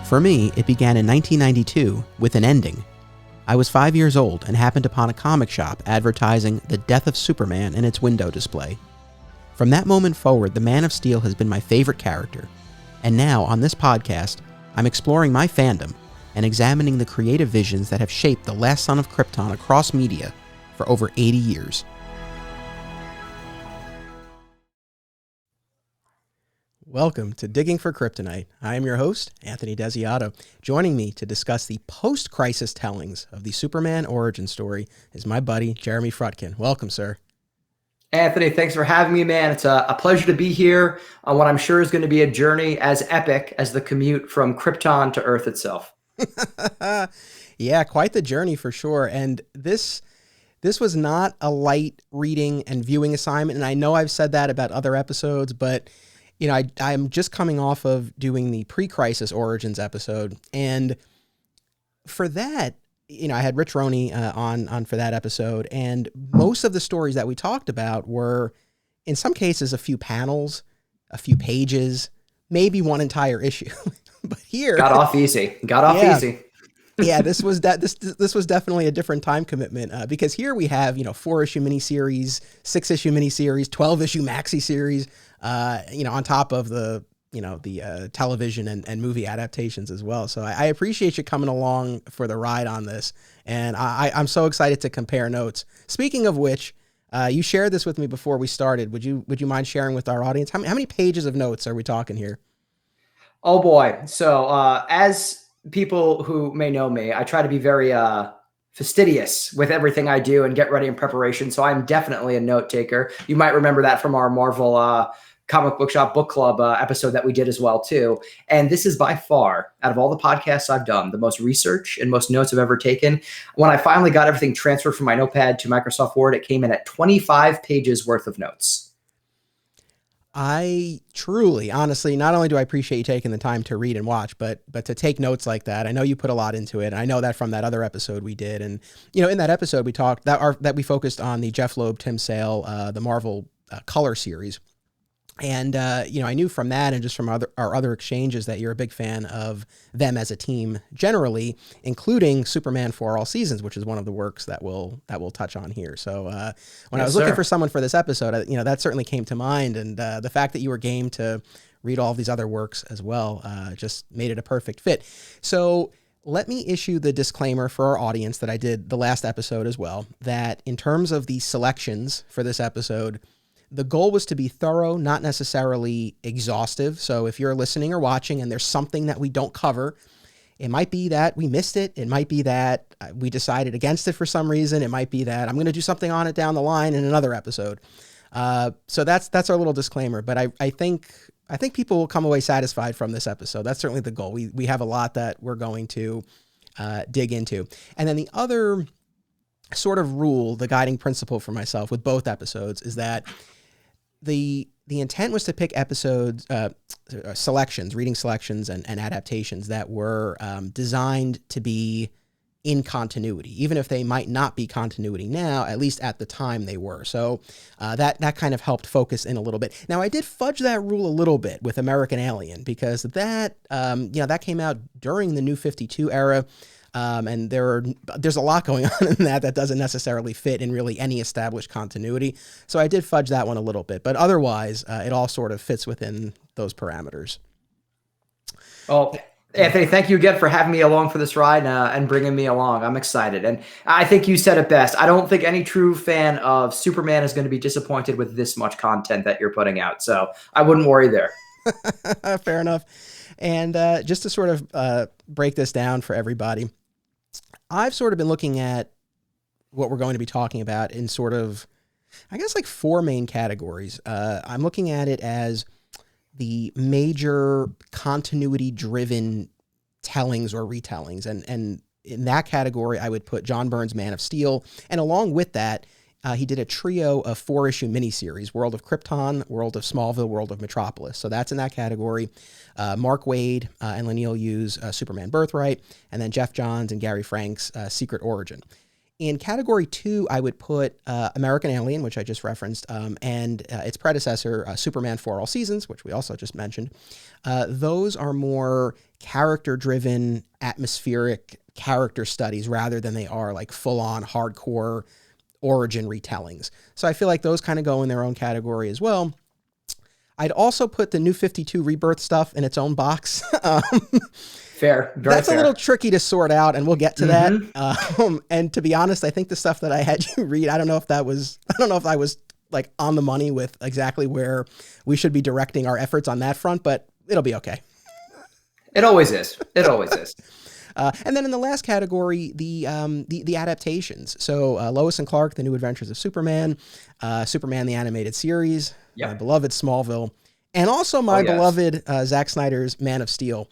For me, it began in 1992 with an ending. I was 5 years old and happened upon a comic shop advertising the death of Superman in its window display. From that moment forward, the Man of Steel has been my favorite character. And now, on this podcast, I'm exploring my fandom and examining the creative visions that have shaped the last son of Krypton across media for over 80 years. Welcome to Digging for Kryptonite. I am your host, Anthony Desiato. Joining me to discuss the post-crisis tellings of the Superman origin story is my buddy, Jeremy Frutkin. Welcome, sir. Anthony, thanks for having me, man. It's a pleasure to be here on what I'm sure is going to be a journey as epic as the commute from Krypton to Earth itself. Yeah, quite the journey for sure. And this was not a light reading and viewing assignment. And I know I've said that about other episodes, but you know, I'm just coming off of doing the pre-crisis origins episode. And for that, you know, I had Rich Roney on for that episode. And most of the stories that we talked about were, in some cases, a few panels, a few pages, maybe one entire issue. But here... Got off easy. Yeah, this was definitely a different time commitment because here we have, you know, 4-issue miniseries, 6-issue miniseries, 12-issue maxi series, you know, on top of the, you know, the television and movie adaptations as well. So I appreciate you coming along for the ride on this, and I'm so excited to compare notes. Speaking of which, you shared this with me before we started. Would you mind sharing with our audience how many pages of notes are we talking here? Oh boy! So as people who may know me, I try to be very fastidious with everything I do and get ready in preparation. So I'm definitely a note taker. You might remember that from our Marvel Comic Book Shop Book Club episode that we did as well too. And this is by far, out of all the podcasts I've done, the most research and most notes I've ever taken. When I finally got everything transferred from my notepad to Microsoft Word, it came in at 25 pages worth of notes. I truly, honestly, not only do I appreciate you taking the time to read and watch, but to take notes like that. I know you put a lot into it. And I know that from that other episode we did. And, you know, in that episode we talked that we focused on the Jeff Loeb, Tim Sale, the Marvel Color series. And, you know, I knew from that and just from our other exchanges that you're a big fan of them as a team generally, including Superman for All Seasons, which is one of the works that we'll touch on here. So when I was looking for someone for this episode, you know, that certainly came to mind. And the fact that you were game to read all of these other works as well just made it a perfect fit. So let me issue the disclaimer for our audience that I did the last episode as well, that in terms of the selections for this episode, the goal was to be thorough, not necessarily exhaustive. So if you're listening or watching and there's something that we don't cover, it might be that we missed it. It might be that we decided against it for some reason. It might be that I'm going to do something on it down the line in another episode. So that's our little disclaimer. But I think people will come away satisfied from this episode. That's certainly the goal. We have a lot that we're going to dig into. And then the other sort of rule, the guiding principle for myself with both episodes is that the intent was to pick episodes, selections, reading selections and adaptations that were designed to be in continuity, even if they might not be continuity now, at least at the time they were. So that kind of helped focus in a little bit. Now I did fudge that rule a little bit with American Alien because that, you know, that came out during the New 52 era. And there's a lot going on in that doesn't necessarily fit in really any established continuity. So I did fudge that one a little bit, but otherwise it all sort of fits within those parameters. Well, Anthony, thank you again for having me along for this ride and bringing me along. I'm excited. And I think you said it best. I don't think any true fan of Superman is going to be disappointed with this much content that you're putting out. So I wouldn't worry there. Fair enough. And just to sort of break this down for everybody, I've sort of been looking at what we're going to be talking about in sort of, I guess, like 4 main categories. I'm looking at it as the major continuity-driven tellings or retellings. And in that category, I would put John Byrne's Man of Steel. And along with that, he did a trio of 4-issue miniseries, World of Krypton, World of Smallville, World of Metropolis. So that's in that category. Mark Waid and Leinil Yu's Superman Birthright, and then Geoff Johns and Gary Frank's Secret Origin. In category 2, I would put American Alien, which I just referenced, and its predecessor, Superman for All Seasons, which we also just mentioned. Those are more character-driven, atmospheric character studies rather than they are like full-on hardcore origin retellings. So I feel like those kind of go in their own category as well. I'd also put the New 52 Rebirth stuff in its own box. Fair. That's fair. a little tricky to sort out, and we'll get to that. And to be honest, I think the stuff that I had you read, I don't know if I was like on the money with exactly where we should be directing our efforts on that front, but it'll be okay. It always is. It always is. And then in the last category, the adaptations. So Lois and Clark, The New Adventures of Superman, Superman the Animated Series, my beloved Smallville, and also my beloved Zack Snyder's Man of Steel,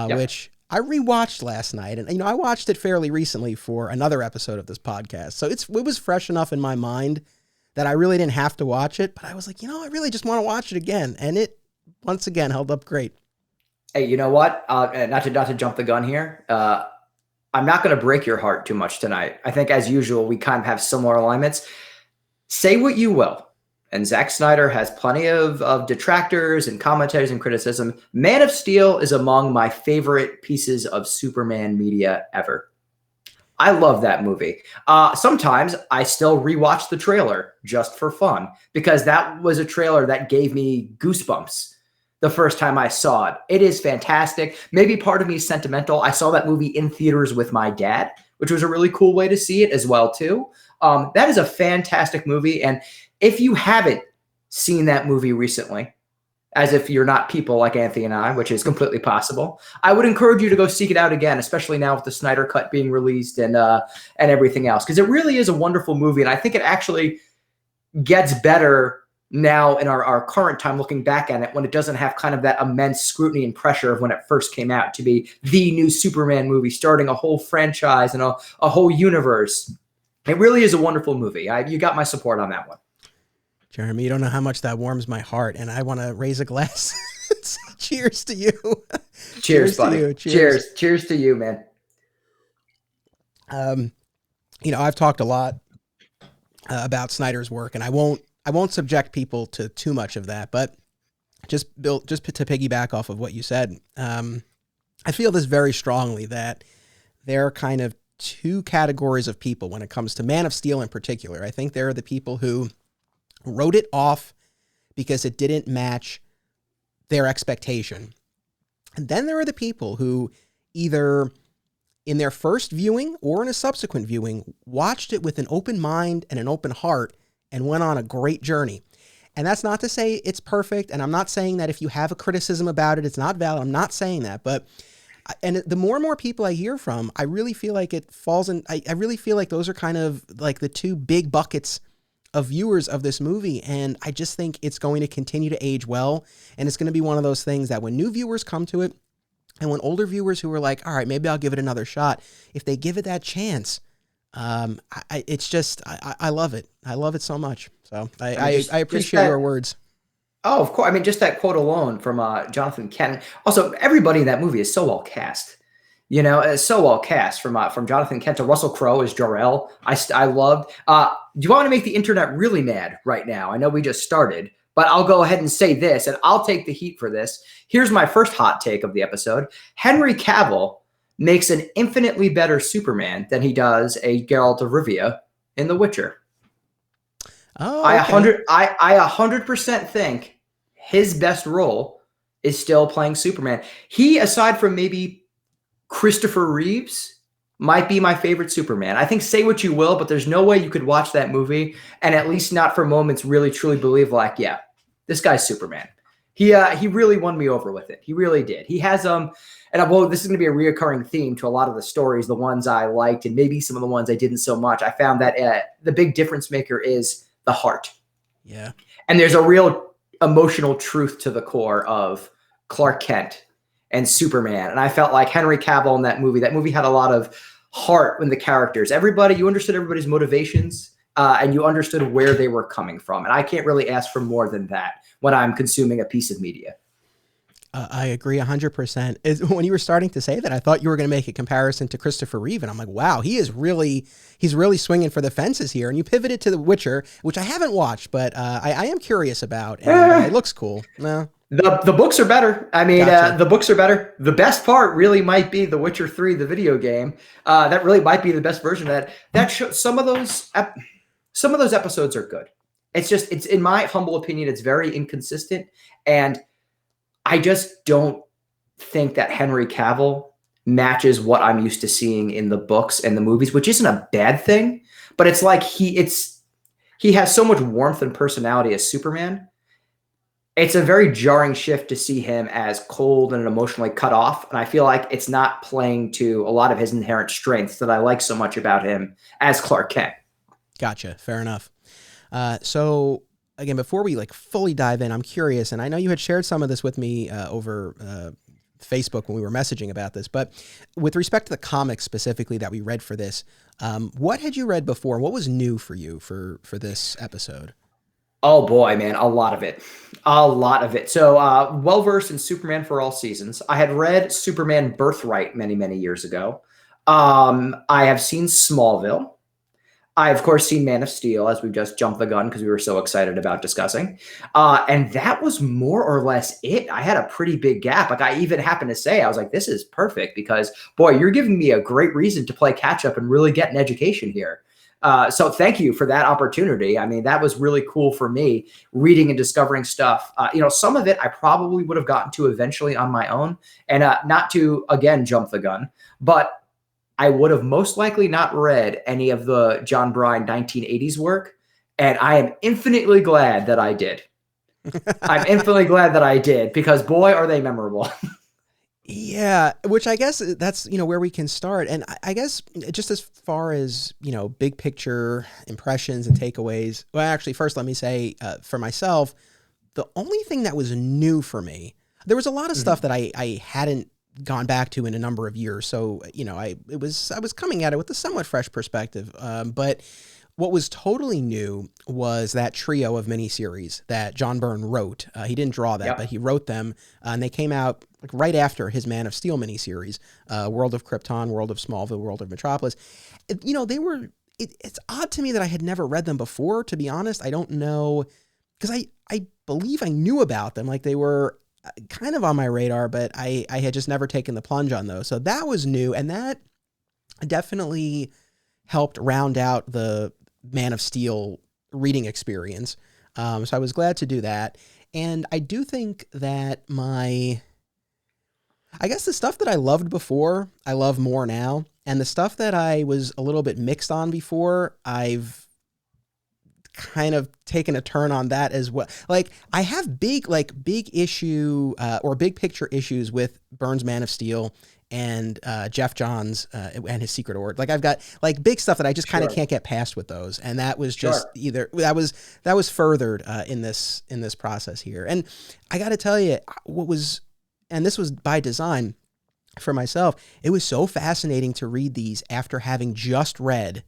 which I rewatched last night. And, I watched it fairly recently for another episode of this podcast. So it was fresh enough in my mind that I really didn't have to watch it. But I was like, I really just want to watch it again. And it, once again, held up great. Hey, you know what? Not to jump the gun here. I'm not going to break your heart too much tonight. I think, as usual, we kind of have similar alignments. Say what you will, and Zack Snyder has plenty of detractors and commentators and criticism. Man of Steel is among my favorite pieces of Superman media ever. I love that movie. Sometimes I still rewatch the trailer just for fun, because that was a trailer that gave me goosebumps the first time I saw it. It is fantastic. Maybe part of me is sentimental. I saw that movie in theaters with my dad, which was a really cool way to see it as well, too. That is a fantastic movie. And if you haven't seen that movie recently, as if you're not people like Anthony and I, which is completely possible, I would encourage you to go seek it out again, especially now with the Snyder Cut being released and everything else, because it really is a wonderful movie. And I think it actually gets better now in our current time, looking back at it, when it doesn't have kind of that immense scrutiny and pressure of when it first came out to be the new Superman movie, starting a whole franchise and a whole universe. It really is a wonderful movie. You got my support on that one. Jeremy, you don't know how much that warms my heart, and I want to raise a glass. Cheers to you. Cheers, buddy. To you. Cheers. Cheers to you, man. I've talked a lot about Snyder's work, and I won't subject people to too much of that, but just to piggyback off of what you said, I feel this very strongly, that there are kind of two categories of people when it comes to Man of Steel in particular. I think there are the people who wrote it off because it didn't match their expectation. And then there are the people who either in their first viewing or in a subsequent viewing watched it with an open mind and an open heart and went on a great journey. And that's not to say it's perfect. And I'm not saying that if you have a criticism about it, it's not valid. I'm not saying that. But the more and more people I hear from, I really feel like it falls in. I really feel like those are kind of like the two big buckets of viewers of this movie. And I just think it's going to continue to age well. And it's going to be one of those things that when new viewers come to it, and when older viewers who are like, all right, maybe I'll give it another shot, if they give it that chance, it's just, I love it. I love it so much. So I appreciate your words. Oh, of course. I mean, just that quote alone from Jonathan Kent. Also, everybody in that movie is so well cast. It's so well cast, from Jonathan Kent to Russell Crowe as Jor-El. I loved. Do you want to make the internet really mad right now? I know we just started, but I'll go ahead and say this, and I'll take the heat for this. Here's my first hot take of the episode. Henry Cavill makes an infinitely better Superman than he does a Geralt of Rivia in The Witcher. Oh, okay. I 100% think his best role is still playing Superman. He, aside from maybe Christopher Reeves, might be my favorite Superman. I think, say what you will, but there's no way you could watch that movie and at least not for moments really truly believe like, yeah, this guy's Superman. He really won me over with it. He really did. He has and this is going to be a reoccurring theme to a lot of the stories, the ones I liked and maybe some of the ones I didn't so much. I found that the big difference maker is the heart. Yeah. And there's a real emotional truth to the core of Clark Kent and Superman. And I felt like Henry Cavill in that movie had a lot of heart in the characters. You understood everybody's motivations and you understood where they were coming from. And I can't really ask for more than that when I'm consuming a piece of media. I agree 100%. When you were starting to say that, I thought you were going to make a comparison to Christopher Reeve, and I'm like, wow, he's really swinging for the fences here. And you pivoted to The Witcher, which I haven't watched, but I am curious about, and it looks cool. No. The books are better. I mean, Gotcha. the books are better. The best part really might be The Witcher 3, the video game. That really might be the best version of that. Some of those episodes are good. It's in my humble opinion, it's very inconsistent, and I just don't think that Henry Cavill matches what I'm used to seeing in the books and the movies, which isn't a bad thing, but it's like he has so much warmth and personality as Superman. It's a very jarring shift to see him as cold and emotionally cut off, and I feel like it's not playing to a lot of his inherent strengths that I like so much about him as Clark Kent. Gotcha. Fair enough. So again, before we fully dive in, I'm curious, and I know you had shared some of this with me over Facebook when we were messaging about this, but with respect to the comics specifically that we read for this, what had you read before? What was new for you for this episode? Oh boy, man, a lot of it. So well-versed in Superman for all seasons. I had read Superman Birthright many, many years ago. I have seen Smallville. I, of course, seen Man of Steel, as we've just jumped the gun because we were so excited about discussing. And that was more or less it. I had a pretty big gap. Like, I even happened to say, I was like, this is perfect because, boy, you're giving me a great reason to play catch up and really get an education here. So thank you for that opportunity. I mean, that was really cool for me, reading and discovering stuff. Some of it I probably would have gotten to eventually on my own, and not to, again, jump the gun, but I would have most likely not read any of the John Byrne 1980s work, and I am infinitely glad that I did. I'm infinitely glad that I did, because boy, are they memorable. Yeah, which I guess that's, where we can start. And I guess just as far as, big picture impressions and takeaways, well, actually, first, let me say for myself, the only thing that was new for me, there was a lot of stuff that I hadn't gone back to in a number of years. So, I was coming at it with a somewhat fresh perspective. But what was totally new was that trio of miniseries that John Byrne wrote. He didn't draw that, but he wrote them, and they came out right after his Man of Steel miniseries, World of Krypton, World of Smallville, World of Metropolis. It's odd to me that I had never read them before, to be honest. I don't know, because I believe I knew about them. Like, they were kind of on my radar, but I had just never taken the plunge on those. So that was new, and that definitely helped round out the Man of Steel reading experience. So I was glad to do that. And I do think that I guess the stuff that I loved before, I love more now. And the stuff that I was a little bit mixed on before, I've kind of taken a turn on that as well. Like, I have big issue or big picture issues with Byrne's Man of Steel and Geoff Johns and his Secret Order. Like, I've got big stuff that I just kind of can't get past with those. And that was just that was furthered in this process here. And I got to tell you, and this was by design for myself, it was so fascinating to read these after having just read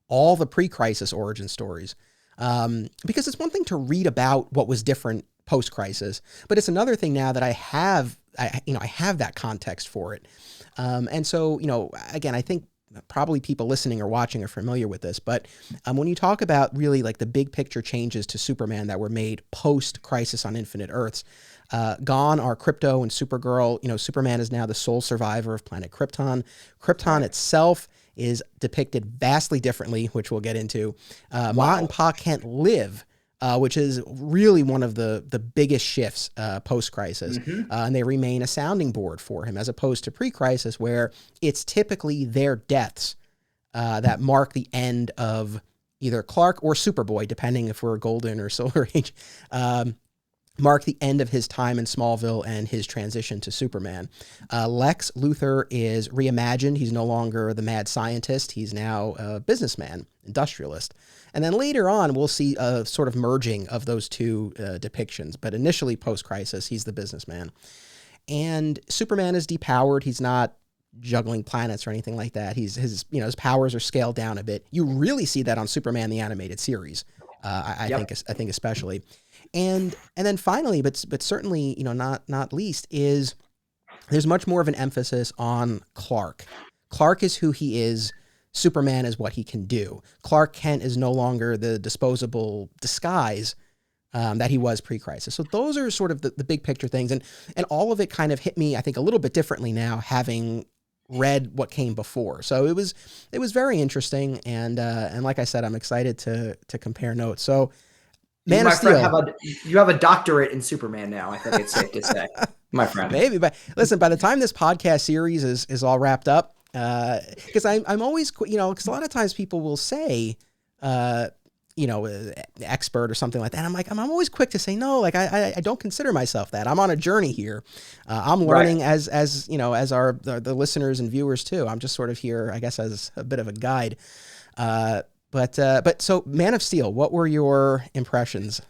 all the pre-crisis origin stories. Because it's one thing to read about what was different post-crisis, but it's another thing now that I have that context for it. And so, again, I think probably people listening or watching are familiar with this, but when you talk about really the big picture changes to Superman that were made post-Crisis on Infinite Earths, gone are Krypto and Supergirl. Superman is now the sole survivor of planet Krypton. Krypton itself is depicted vastly differently, which we'll get into. Ma and Pa can't live, which is really one of the biggest shifts post-crisis. And they remain a sounding board for him, as opposed to pre-crisis, where it's typically their deaths that mark the end of either Clark or Superboy, depending if we're Golden or Silver Age, mark the end of his time in Smallville and his transition to Superman. Lex Luthor is reimagined. He's no longer the mad scientist. He's now a businessman, industrialist. And then later on, we'll see a sort of merging of those two depictions. But initially, post-crisis, he's the businessman. And Superman is depowered. He's not juggling planets or anything like that. His powers are scaled down a bit. You really see that on Superman the Animated Series. I think especially, and then finally, but certainly, not least, is there's much more of an emphasis on Clark. Clark is who he is. Superman is what he can do. Clark Kent is no longer the disposable disguise that he was pre-crisis. So those are sort of the big picture things, and all of it kind of hit me, I think, a little bit differently now, having read what came before. So it was very interesting, and like I said, I'm excited to compare notes. So Man of Steel, you have a doctorate in Superman now, I think it's safe to say, my friend. Maybe, but listen, by the time this podcast series is all wrapped up, because I'm always, because a lot of times people will say, expert or something like that. I'm always quick to say, no, like I don't consider myself that. I'm on a journey here. I'm learning as the listeners and viewers too. I'm just sort of here, I guess, as a bit of a guide. But so Man of Steel, what were your impressions?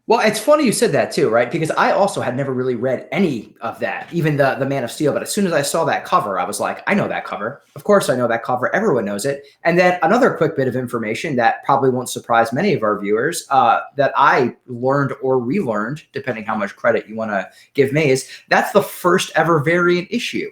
Well, it's funny you said that too, right? Because I also had never really read any of that, even the Man of Steel. But as soon as I saw that cover, I was like, I know that cover. Of course, I know that cover. Everyone knows it. And then another quick bit of information that probably won't surprise many of our viewers that I learned or relearned, depending how much credit you want to give me, is that's the first ever variant issue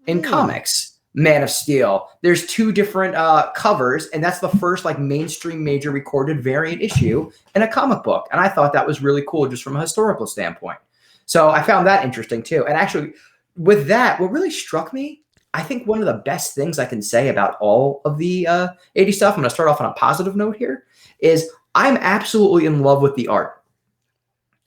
in comics. Man of Steel. There's two different covers, and that's the first like mainstream major recorded variant issue in a comic book. And I thought that was really cool just from a historical standpoint. So I found that interesting too. And actually with that, what really struck me, I think one of the best things I can say about all of the 80 stuff, I'm going to start off on a positive note here, is I'm absolutely in love with the art.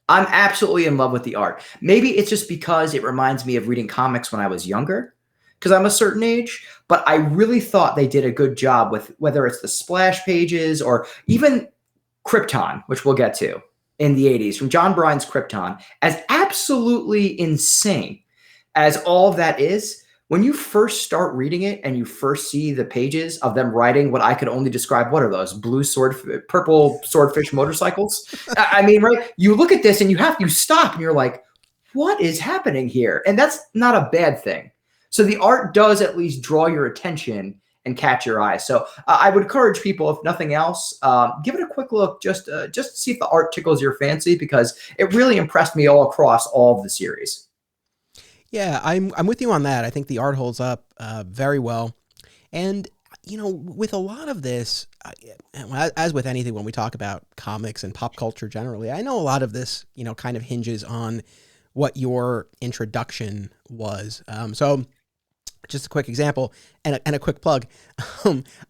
I'm absolutely in love with the art. Maybe it's just because it reminds me of reading comics when I was younger, because I'm a certain age, but I really thought they did a good job with whether it's the splash pages or even Krypton, which we'll get to in the 80s, from John Byrne's Krypton. As absolutely insane as all of that is, when you first start reading it and you first see the pages of them riding what I could only describe, what are those, purple swordfish motorcycles? I mean, right? You look at this and you stop and you're like, what is happening here? And that's not a bad thing. So the art does at least draw your attention and catch your eye. So I would encourage people, if nothing else, give it a quick look just to see if the art tickles your fancy, because it really impressed me all across all of the series. Yeah, I'm with you on that. I think the art holds up very well. And, with a lot of this, as with anything when we talk about comics and pop culture generally, I know a lot of this, kind of hinges on what your introduction was. So just a quick example and a quick plug.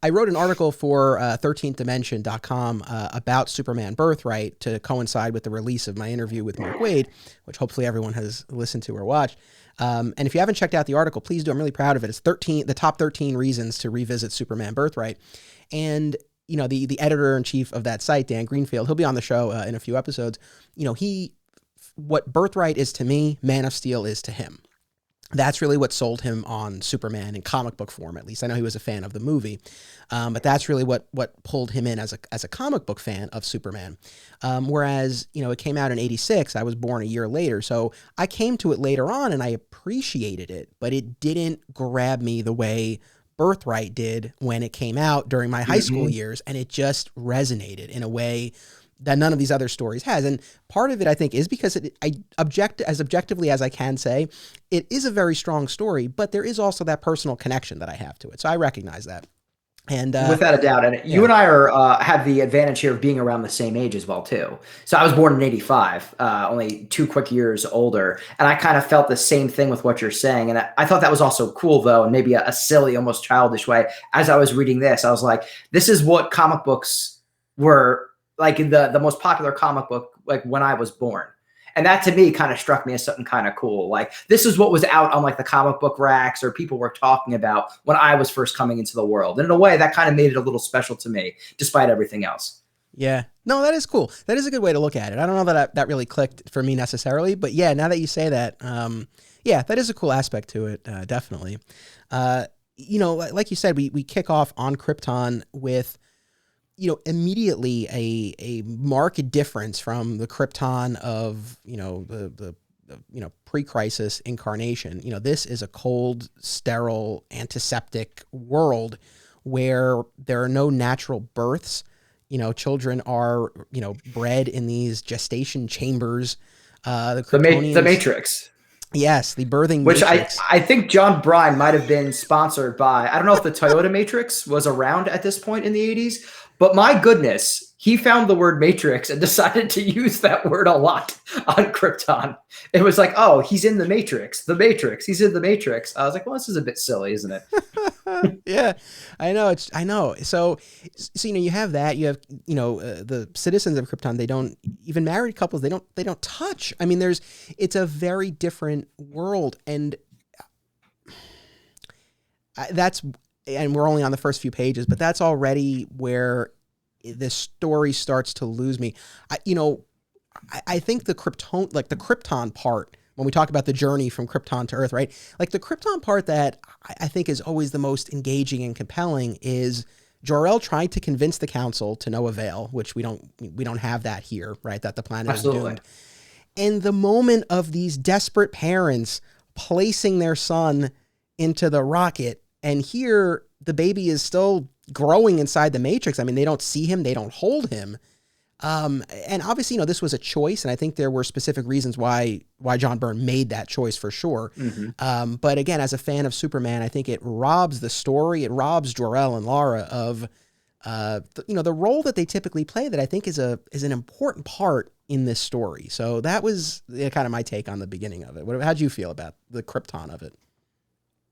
I wrote an article for 13thdimension.com about Superman Birthright to coincide with the release of my interview with Mark Waid, which hopefully everyone has listened to or watched. And if you haven't checked out the article, please do. I'm really proud of it. It's the top 13 reasons to revisit Superman Birthright. And, the editor-in-chief of that site, Dan Greenfield, he'll be on the show in a few episodes. What Birthright is to me, Man of Steel is to him. That's really what sold him on Superman in comic book form, at least. I know he was a fan of the movie, but that's really what pulled him in as a comic book fan of Superman. Whereas, it came out in 86. I was born a year later, so I came to it later on and I appreciated it, but it didn't grab me the way Birthright did when it came out during my high school years, and it just resonated in a way that none of these other stories has. And part of it, I think, is because as objectively as I can say, it is a very strong story, but there is also that personal connection that I have to it. So I recognize that. And without a doubt. And you and I have the advantage here of being around the same age as well, too. So I was born in 85, only 2 quick years older. And I kind of felt the same thing with what you're saying. And I thought that was also cool, though, and maybe a silly, almost childish way. As I was reading this, I was like, this is what comic books were like, the most popular comic book, like when I was born. And that to me kind of struck me as something kind of cool. Like, this is what was out on like the comic book racks, or people were talking about when I was first coming into the world. And in a way that kind of made it a little special to me, despite everything else. Yeah, no, that is cool. That is a good way to look at it. I don't know that that really clicked for me necessarily, but yeah, now that you say that, yeah, that is a cool aspect to it. Definitely. Like you said, we kick off on Krypton with, immediately a marked difference from the Krypton of, the pre-crisis incarnation. This is a cold, sterile, antiseptic world where there are no natural births. children are, bred in these gestation chambers. The The Kryptonians, Matrix. yes, the birthing Which matrix. I think John Byrne might have been sponsored by, I don't know if the Toyota Matrix was around at this point in the 80s, but my goodness, he found the word matrix and decided to use that word a lot on Krypton. It was like, oh, he's in the Matrix, he's in the Matrix. I was like, well, this is a bit silly, isn't it? Yeah, I know. So, you have that, you have, the citizens of Krypton, they don't, even married couples, they don't touch. I mean, it's a very different world. And and we're only on the first few pages, but that's already where the story starts to lose me. I think the Krypton part, when we talk about the journey from Krypton to Earth, right? Like the Krypton part that I think is always the most engaging and compelling is Jor-El trying to convince the council to no avail, which we don't have that here, right? That the planet Absolutely. is doomed. And the moment of these desperate parents placing their son into the rocket, and here the baby is growing inside the Matrix. I mean, they don't see him, they don't hold him. And obviously, this was a choice, and I think there were specific reasons why John Byrne made that choice for sure. Mm-hmm. But again, as a fan of Superman, I think it robs the story, it robs Jor-El and Lara of, the role that they typically play that I think is an important part in this story. So that was kind of my take on the beginning of it. How'd you feel about the Krypton of it?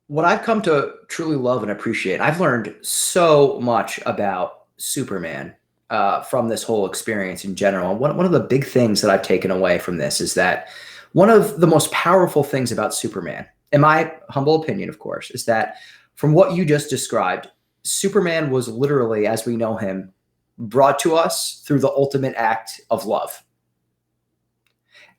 What I've come to truly love and appreciate, I've learned so much about Superman from this whole experience in general. And one of the big things that I've taken away from this is that one of the most powerful things about Superman, in my humble opinion, of course, is that from what you just described, Superman was literally, as we know him, brought to us through the ultimate act of love.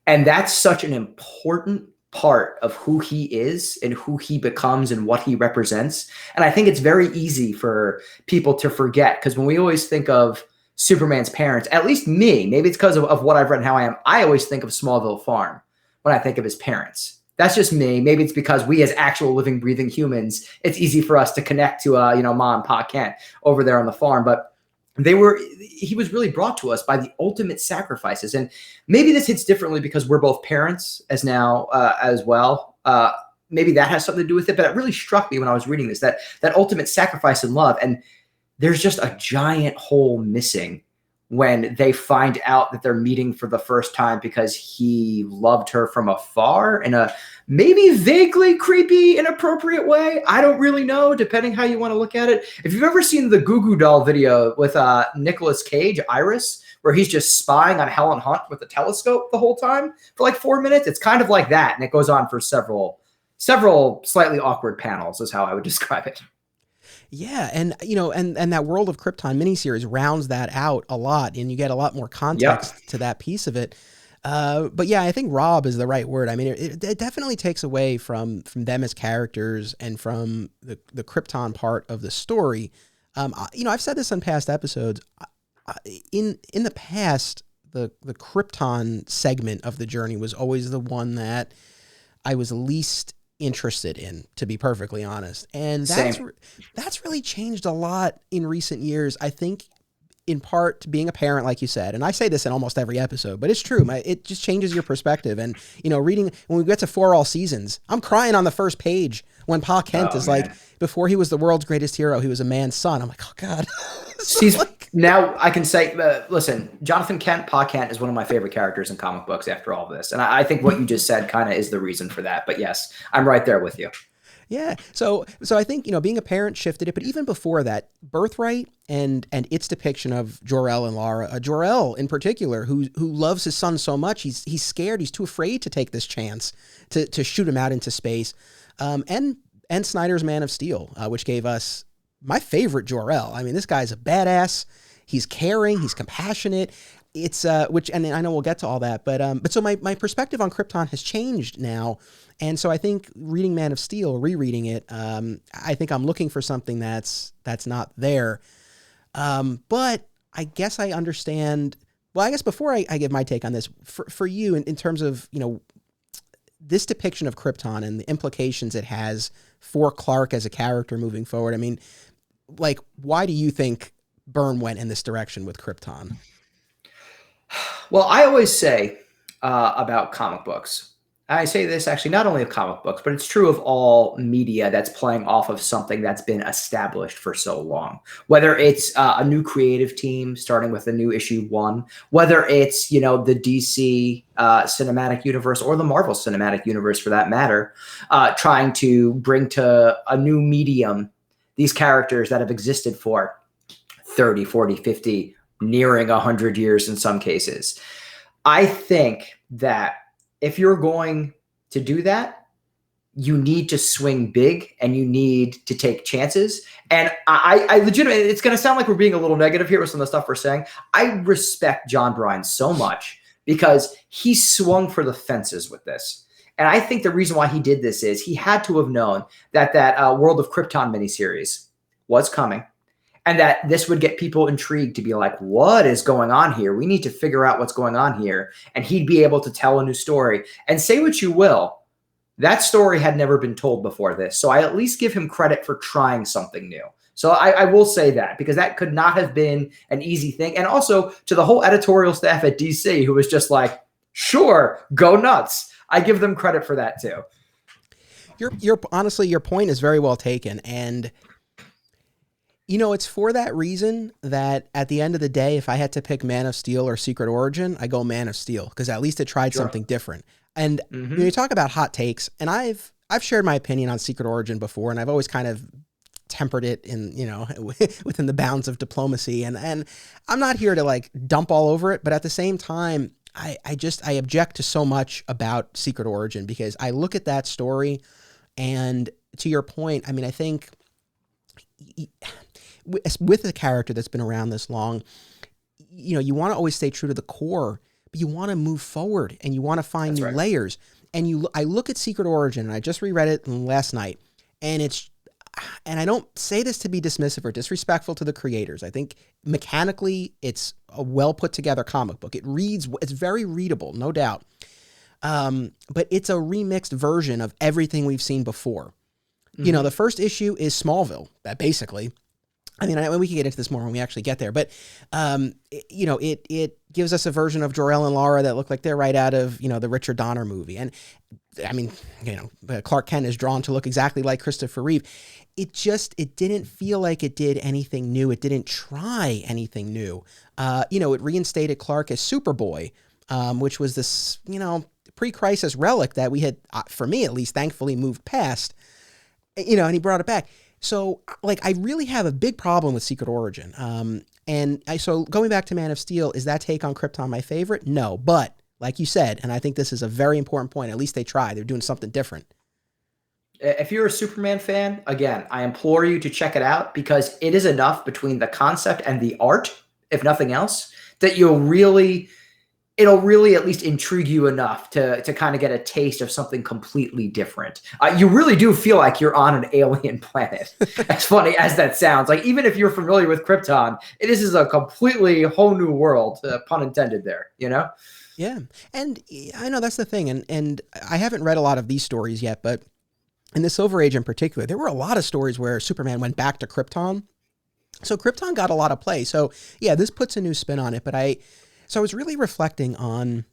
And that's such an important part of who he is and who he becomes and what he represents. And I think it's very easy for people to forget, because when we always think of Superman's parents, at least me, maybe it's because of what I've read and how I am, I always think of Smallville Farm when I think of his parents. That's just me. Maybe it's because we as actual living, breathing humans, it's easy for us to connect to, Ma and Pa Kent over there on the farm. But he was really brought to us by the ultimate sacrifices. And maybe this hits differently because we're both parents as well. Maybe that has something to do with it, but it really struck me when I was reading this, that ultimate sacrifice and love. And there's just a giant hole missing when they find out that they're meeting for the first time because he loved her from afar in a maybe vaguely creepy, inappropriate way. I don't really know, depending how you want to look at it. If you've ever seen the Goo Goo Doll video with Nicolas Cage, Iris, where he's just spying on Helen Hunt with a telescope the whole time for like 4 minutes, it's kind of like that. And it goes on for several slightly awkward panels is how I would describe it. Yeah, and and that World of Krypton miniseries rounds that out a lot, and you get a lot more context to that piece of it. But yeah, I think rob is the right word. I mean, it definitely takes away from them as characters and from the Krypton part of the story. I've said this on past episodes. In the past, the Krypton segment of the journey was always the one that I was least interested in, to be perfectly honest. And that's really changed a lot in recent years. I think in part to being a parent, like you said, and I say this in almost every episode, but it's true. It just changes your perspective. And, reading, when we get to 4 All Seasons, I'm crying on the first page when Pa Kent is like, before he was the world's greatest hero, he was a man's son. I'm like, oh God. Now I can say, listen, Jonathan Kent, Pa Kent is one of my favorite characters in comic books after all of this. And I think what you just said kind of is the reason for that. But yes, I'm right there with you. Yeah. So I think, being a parent shifted it, but even before that, Birthright and its depiction of Jor-El and Lara, Jor-El in particular, who loves his son so much, he's scared, he's too afraid to take this chance to shoot him out into space. And Snyder's Man of Steel, which gave us my favorite Jor-El. I mean, this guy's a badass. He's caring. He's compassionate. It's which, and I know we'll get to all that, but so my perspective on Krypton has changed now, and so I think reading Man of Steel, rereading it, I think I'm looking for something that's not there. But I guess I understand. Well, I guess before I give my take on this, for you in terms of this depiction of Krypton and the implications it has for Clark as a character moving forward. I mean, like, why do you think Byrne went in this direction with Krypton? Well, I always say about comic books, I say this actually not only of comic books, but it's true of all media that's playing off of something that's been established for so long. Whether it's a new creative team starting with a new issue 1, whether it's, the DC cinematic universe or the Marvel cinematic universe for that matter, trying to bring to a new medium these characters that have existed for 30, 40, 50, nearing 100 years in some cases. I think that if you're going to do that, you need to swing big and you need to take chances. And I legitimately, it's going to sound like we're being a little negative here with some of the stuff we're saying. I respect John Byrne so much because he swung for the fences with this. And I think the reason why he did this is he had to have known that World of Krypton miniseries was coming, and that this would get people intrigued to be like, what is going on here? We need to figure out what's going on here. And he'd be able to tell a new story. And say what you will, that story had never been told before this. So I at least give him credit for trying something new. So I will say that, because that could not have been an easy thing. And also to the whole editorial staff at DC, who was just like, sure, go nuts. I give them credit for that too. Honestly, your point is very well taken. And it's for that reason that at the end of the day, if I had to pick Man of Steel or Secret Origin, I go Man of Steel, because at least it tried something different. And when you talk about hot takes, and I've shared my opinion on Secret Origin before, and I've always kind of tempered it in, within the bounds of diplomacy. And I'm not here to like dump all over it, but at the same time, I object to so much about Secret Origin, because I look at that story, and to your point, I mean, I think with a character that's been around this long, you want to always stay true to the core, but you want to move forward and you want to find new layers. And I look at Secret Origin, and I just reread it last night, and I don't say this to be dismissive or disrespectful to the creators. I think mechanically it's a well put together comic book. It's very readable, no doubt. But it's a remixed version of everything we've seen before. The first issue is Smallville, basically. I mean, we can get into this more when we actually get there, but, it gives us a version of Jor-El and Lara that look like they're right out of, the Richard Donner movie. And I mean, Clark Kent is drawn to look exactly like Christopher Reeve. It didn't feel like it did anything new. It didn't try anything new. It reinstated Clark as Superboy, which was this, pre-crisis relic that we had, for me at least, thankfully moved past, and he brought it back. So, I really have a big problem with Secret Origin. So going back to Man of Steel, is that take on Krypton my favorite? No, but like you said, and I think this is a very important point, at least they try. They're doing something different. If you're a Superman fan, again, I implore you to check it out, because it is enough between the concept and the art, if nothing else, that it'll really at least intrigue you enough to kind of get a taste of something completely different. You really do feel like you're on an alien planet, as funny as that sounds. Like, even if you're familiar with Krypton, this is a completely whole new world, pun intended there, Yeah. And I know that's the thing. And I haven't read a lot of these stories yet, but in the Silver Age in particular, there were a lot of stories where Superman went back to Krypton. So Krypton got a lot of play. So yeah, this puts a new spin on it, but I was really reflecting on,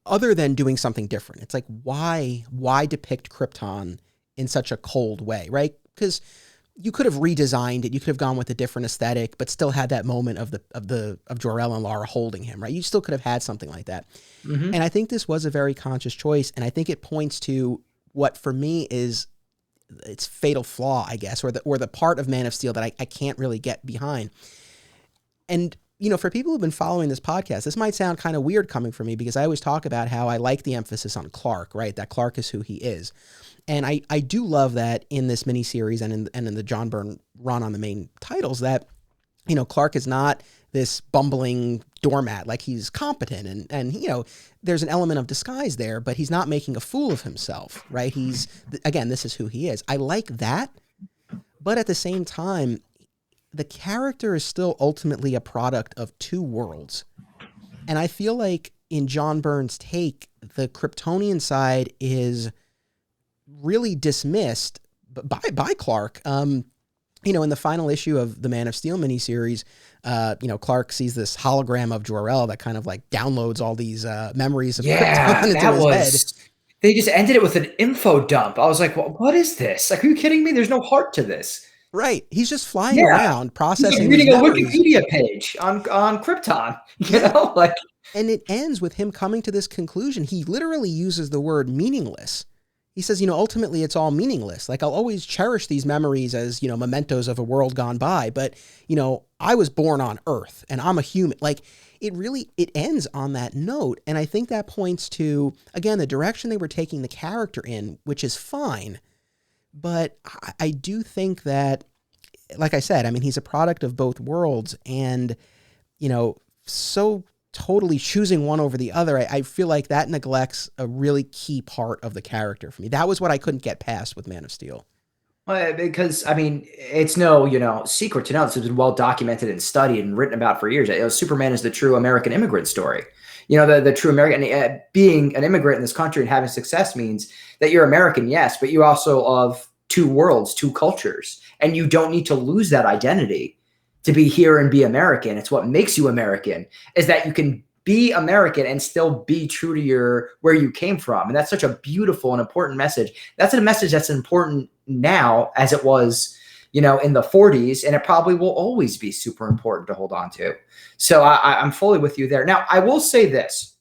other than doing something different, it's like, why depict Krypton in such a cold way, right? Because you could have redesigned it, you could have gone with a different aesthetic, but still had that moment of Jor-El and Lara holding him, right? You still could have had something like that. Mm-hmm. And I think this was a very conscious choice, and I think it points to what for me is its fatal flaw, I guess, or the part of Man of Steel that I can't really get behind. And for people who've been following this podcast, this might sound kind of weird coming from me, because I always talk about how I like the emphasis on Clark, right? That Clark is who he is. And I do love that in this miniseries and in the John Byrne run on the main titles, that, Clark is not this bumbling doormat. Like, he's competent and there's an element of disguise there, but he's not making a fool of himself, right? Again, this is who he is. I like that. But at the same time, the character is still ultimately a product of two worlds. And I feel like in John Byrne's take, the Kryptonian side is really dismissed by Clark. in the final issue of the Man of Steel miniseries, Clark sees this hologram of Jor-El that kind of like downloads all these memories of Krypton into his head. They just ended it with an info dump. I was like, what is this? Like, are you kidding me? There's no heart to this. Right. He's just flying around processing. He's reading a Wikipedia page on Krypton, like. And it ends with him coming to this conclusion. He literally uses the word meaningless. He says, ultimately it's all meaningless. Like, I'll always cherish these memories as, mementos of a world gone by. But, I was born on Earth and I'm a human. Like, it ends on that note. And I think that points to, again, the direction they were taking the character in, which is fine. But I do think that, like I said, I mean, he's a product of both worlds, and, so totally choosing one over the other, I feel like that neglects a really key part of the character for me. That was what I couldn't get past with Man of Steel. Because, I mean, it's no, secret to know this has been well documented and studied and written about for years. Superman is the true American immigrant story. The true American, being an immigrant in this country and having success means that you're American, yes, but you're also of two worlds, two cultures, and you don't need to lose that identity to be here and be American. It's what makes you American, is that you can be American and still be true to where you came from. And that's such a beautiful and important message. That's a message that's important now as it was, in the 40s, and it probably will always be super important to hold on to. So I'm fully with you there. Now, I will say this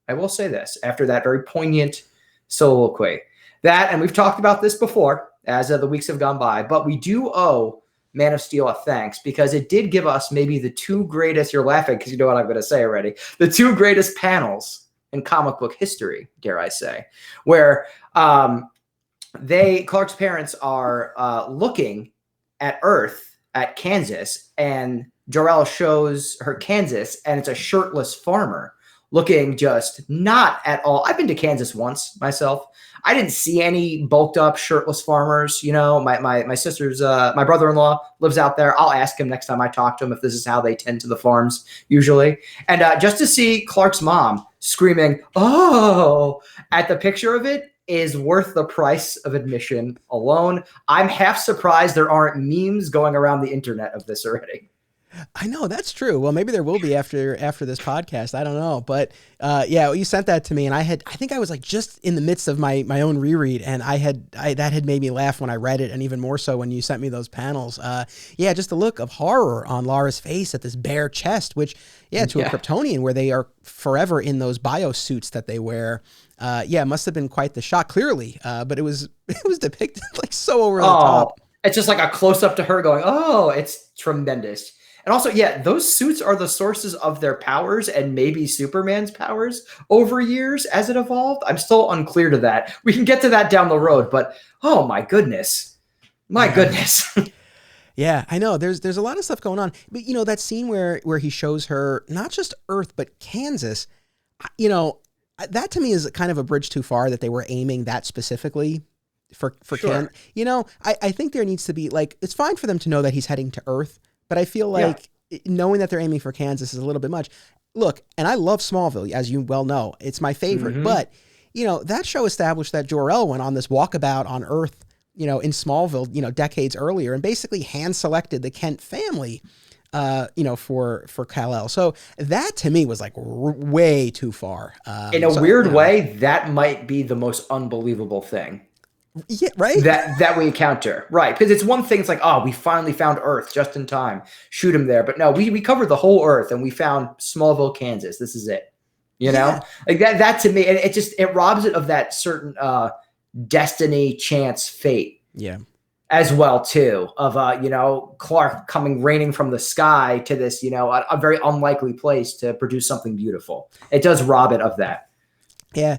after that very poignant soliloquy, and we've talked about this before as the weeks have gone by, but we do owe Man of Steel a thanks, because it did give us maybe the two greatest, you're laughing because you know what I'm going to say already, the two greatest panels in comic book history, dare I say, where Clark's parents are looking at Earth, at Kansas, and Jor-El shows her Kansas, and it's a shirtless farmer looking just not at all. I've been to Kansas once myself. I didn't see any bulked up shirtless farmers. My sister's, my brother-in-law lives out there. I'll ask him next time I talk to him if this is how they tend to the farms usually. And just to see Clark's mom screaming, "Oh," at the picture of it is worth the price of admission alone. I'm half surprised there aren't memes going around the internet of this already. I know, that's true. Well, maybe there will be after this podcast. I don't know. But you sent that to me, and I think I was like just in the midst of my own reread, and that had made me laugh when I read it, and even more so when you sent me those panels. Just the look of horror on Lara's face at this bare chest, which a Kryptonian, where they are forever in those biosuits that they wear. It must have been quite the shock, clearly. But it was depicted like so over the top. It's just like a close up to her going, "Oh," it's tremendous. And also, those suits are the sources of their powers and maybe Superman's powers over years as it evolved. I'm still unclear to that. We can get to that down the road, but oh my goodness. Goodness. Yeah, I know. There's a lot of stuff going on. But that scene where he shows her not just Earth but Kansas, that to me is kind of a bridge too far that they were aiming that specifically for sure. I think there needs to be, like, it's fine for them to know that he's heading to Earth. But I feel like knowing that they're aiming for Kansas is a little bit much. Look, and I love Smallville, as you well know. It's my favorite. Mm-hmm. But, that show established that Jor-El went on this walkabout on Earth, in Smallville, decades earlier, and basically hand-selected the Kent family, for Kal-El. So that, to me, was like way too far. In a weird way, that might be the most unbelievable thing. Yeah, right. That we encounter, right? Because it's one thing. It's like, oh, we finally found Earth just in time. Shoot him there, but no, we covered the whole Earth and we found Smallville, Kansas. This is it. Like that. That to me, it robs it of that certain destiny, chance, fate. Yeah. As well too, of Clark raining from the sky to this, a very unlikely place to produce something beautiful. It does rob it of that. Yeah.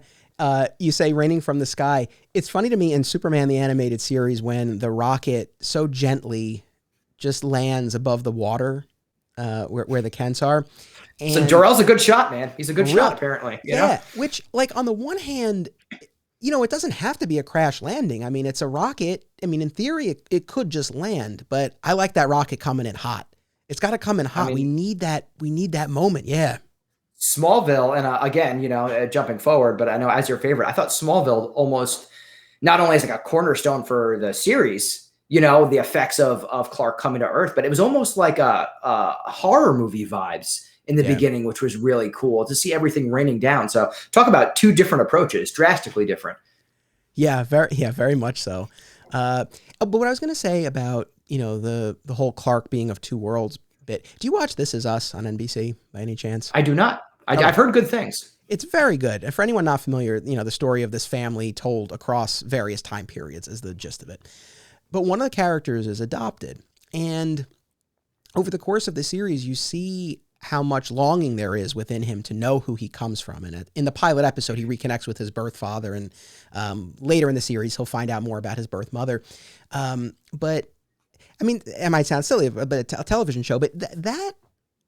You say raining from the sky. It's funny to me in Superman, the animated series, when the rocket so gently just lands above the water, where the Kents are. And so Jor-El's a good shot, man. He's a good shot, apparently. Yeah. Which, like, on the one hand, it doesn't have to be a crash landing. I mean, it's a rocket. I mean, in theory, it could just land, but I like that rocket coming in hot. It's got to come in hot. We need that moment. Yeah. Smallville, and again, jumping forward, but I know as your favorite, I thought Smallville almost not only is like a cornerstone for the series, the effects of Clark coming to Earth, but it was almost like a horror movie vibes in the beginning, which was really cool to see everything raining down. So talk about two different approaches, drastically different. Yeah, very much so. But what I was going to say about, the whole Clark being of two worlds bit. Do you watch This Is Us on NBC by any chance? I do not. I've heard good things. It's very good. For anyone not familiar, the story of this family told across various time periods is the gist of it. But one of the characters is adopted. And over the course of the series, you see how much longing there is within him to know who he comes from. And in the pilot episode, he reconnects with his birth father. And later in the series, he'll find out more about his birth mother. But, I mean, it might sound silly, but a television show, but that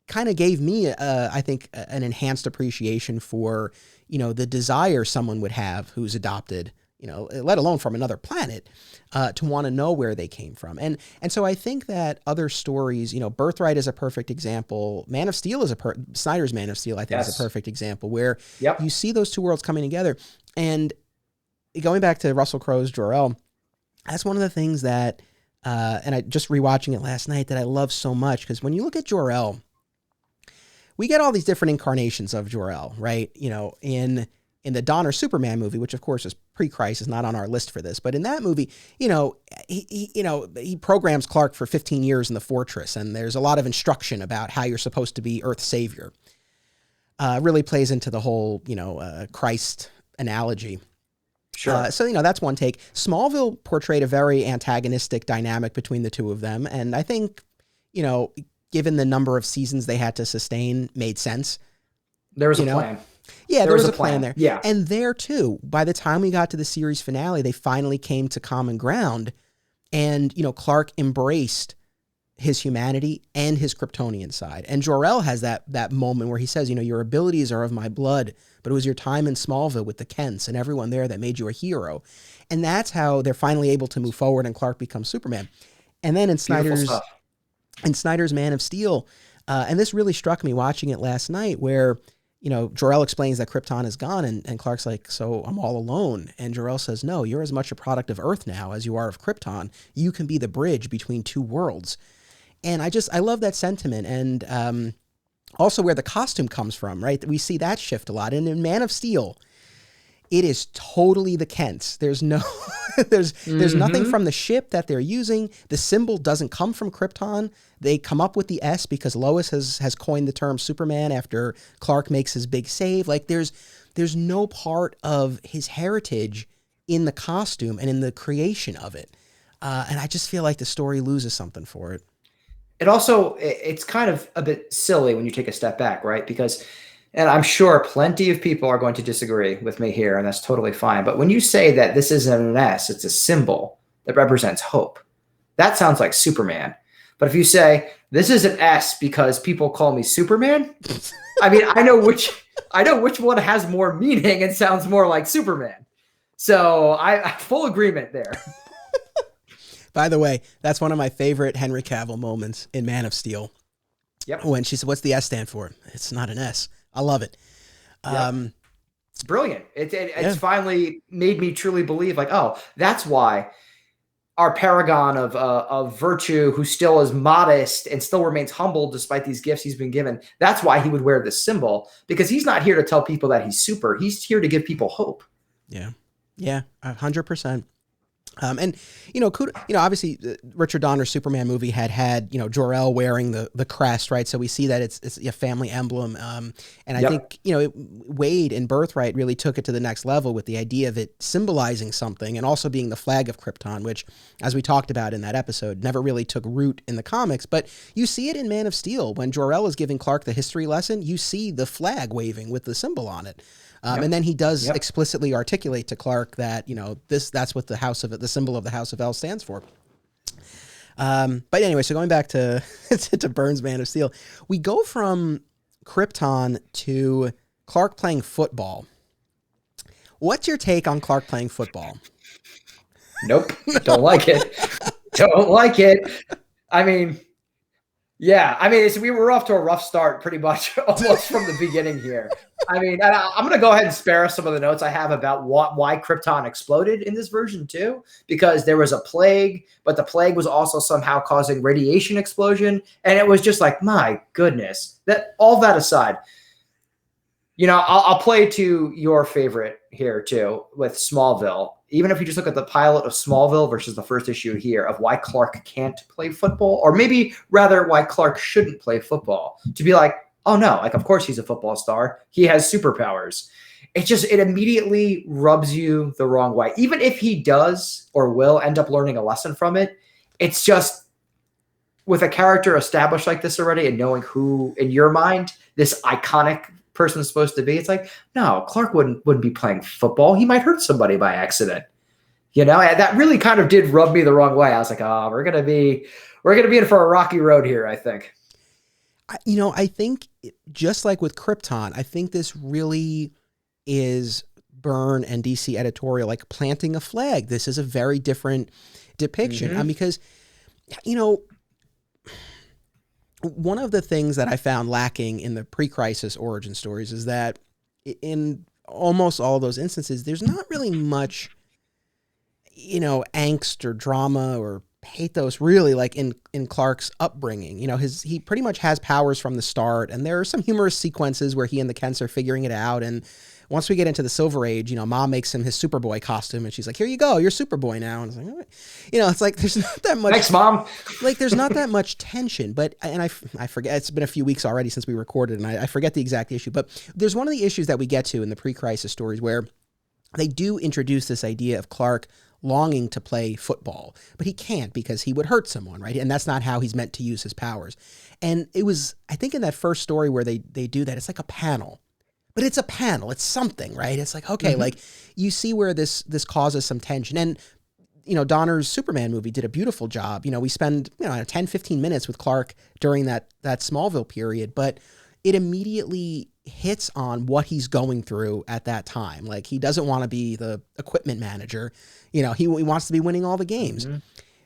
kind of gave me, I think, an enhanced appreciation for, the desire someone would have who's adopted, let alone from another planet, to want to know where they came from. And so I think that other stories, Birthright is a perfect example. Man of Steel is Snyder's Man of Steel, I think, is a perfect example where you see those two worlds coming together. And going back to Russell Crowe's Jor-El, that's one of the things that, and I just rewatching it last night, that I love so much, because when you look at Jor-El, we get all these different incarnations of Jor-El, right? In the Donner Superman movie, which of course is pre-Crisis, not on our list for this, but in that movie, he programs Clark for 15 years in the fortress, and there's a lot of instruction about how you're supposed to be Earth's savior. Really plays into the whole, Christ analogy. Sure. So, that's one take. Smallville portrayed a very antagonistic dynamic between the two of them, and I think, given the number of seasons they had to sustain, made sense. There was a plan. Yeah, there was a plan there. Yeah. And there, too, by the time we got to the series finale, they finally came to common ground. And, Clark embraced his humanity and his Kryptonian side. And Jor-El has that moment where he says, your abilities are of my blood, but it was your time in Smallville with the Kents and everyone there that made you a hero. And that's how they're finally able to move forward and Clark becomes Superman. And then in Snyder's Man of Steel, and this really struck me watching it last night, where Jor-El explains that Krypton is gone, and Clark's like, so I'm all alone. And Jor-El says, no, you're as much a product of Earth now as you are of Krypton. You can be the bridge between two worlds. And I love that sentiment. And also where the costume comes from, right? We see that shift a lot. And in Man of Steel, it is totally the Kents. There's no, there's nothing from the ship that they're using. The symbol doesn't come from Krypton. They come up with the S because Lois has coined the term Superman after Clark makes his big save. Like there's no part of his heritage in the costume and in the creation of it. And I just feel like the story loses something for it. It's kind of a bit silly when you take a step back, right? Because, and I'm sure plenty of people are going to disagree with me here, and that's totally fine. But when you say that this isn't an S, it's a symbol that represents hope, that sounds like Superman. But if you say this is an S because people call me Superman, I mean, I know which one has more meaning and sounds more like Superman. So I full agreement there. By the way, that's one of my favorite Henry Cavill moments in Man of Steel. Yep. When she said, "What's the S stand for?" It's not an S. I love it. Yep. It's brilliant. It's finally made me truly believe, like, oh, that's why our paragon of virtue, who still is modest and still remains humble despite these gifts he's been given, that's why he would wear this symbol, because he's not here to tell people that he's super. He's here to give people hope. Yeah. Yeah. 100%. And, obviously Richard Donner's Superman movie had, Jor-El wearing the crest, right? So we see that it's a family emblem. And I think, Waid in Birthright really took it to the next level with the idea of it symbolizing something and also being the flag of Krypton, which, as we talked about in that episode, never really took root in the comics. But you see it in Man of Steel. When Jor-El is giving Clark the history lesson, you see the flag waving with the symbol on it. And then he does explicitly articulate to Clark that, that's what the symbol of the House of L stands for. But anyway, so going back to Byrne's Man of Steel, we go from Krypton to Clark playing football. What's your take on Clark playing football? Nope. Don't like it. Don't like it. I mean, we were off to a rough start pretty much almost from the beginning here. I mean, I'm going to go ahead and spare some of the notes I have about why Krypton exploded in this version too, because there was a plague, but the plague was also somehow causing radiation explosion. And it was just like, my goodness, all that aside, you know, I'll play to your favorite here too with Smallville. Even if you just look at the pilot of Smallville versus the first issue here of why Clark can't play football, or maybe rather why Clark shouldn't play football, to be like, oh no, like, of course he's a football star. He has superpowers. It immediately rubs you the wrong way. Even if he does or will end up learning a lesson from it, it's just with a character established like this already and knowing who, in your mind, this iconic person is supposed to be, it's like, no, Clark wouldn't be playing football. He might hurt somebody by accident. You know, that really kind of did rub me the wrong way. I was like, oh, we're gonna be in for a rocky road here, I think. You know, I think just like with Krypton, I think this really is Byrne and DC editorial, like planting a flag. This is a very different depiction. Because, you know, one of the things that I found lacking in the pre-crisis origin stories is that in almost all those instances, there's not really much, you know, angst or drama or pathos really like in Clark's upbringing. You know, he pretty much has powers from the start, and there are some humorous sequences where he and the Kents are figuring it out. And once we get into the Silver Age, you know, Mom makes him his Superboy costume, and she's like, "Here you go, you're Superboy now." And it's like, all right. You know, it's like there's not that much. Thanks, Mom. Like there's not that much tension, but I forget. It's been a few weeks already since we recorded, and I forget the exact issue. But there's one of the issues that we get to in the pre-crisis stories where they do introduce this idea of Clark longing to play football, but he can't because he would hurt someone, right? And that's not how he's meant to use his powers. And it was, I think, in that first story where they do that, it's like a panel. But it's a panel. It's something, right? It's like, okay, like you see where this causes some tension. And, you know, Donner's Superman movie did a beautiful job. You know, we spend, 10, 15 minutes with Clark during that Smallville period, but it immediately hits on what he's going through at that time. Like, he doesn't want to be the equipment manager. You know, he wants to be winning all the games.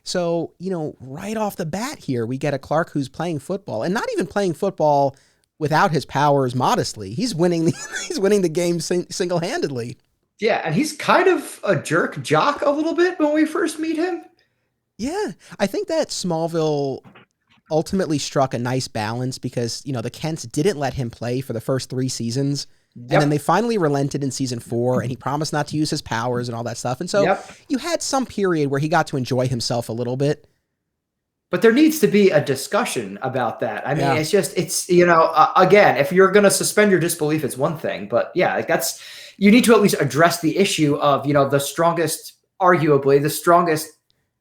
So, you know, right off the bat here, we get a Clark who's playing football, and not even playing football without his powers modestly. He's winning the game single-handedly. Yeah, and he's kind of a jerk jock a little bit when we first meet him. Yeah, I think that Smallville ultimately struck a nice balance because, you know, the Kents didn't let him play for the first 3 seasons. And then they finally relented in season 4, and he promised not to use his powers and all that stuff. And so you had some period where he got to enjoy himself a little bit. But there needs to be a discussion about that. I mean, it's you know, again, if you're going to suspend your disbelief, it's one thing. But yeah, like you need to at least address the issue of, you know, arguably the strongest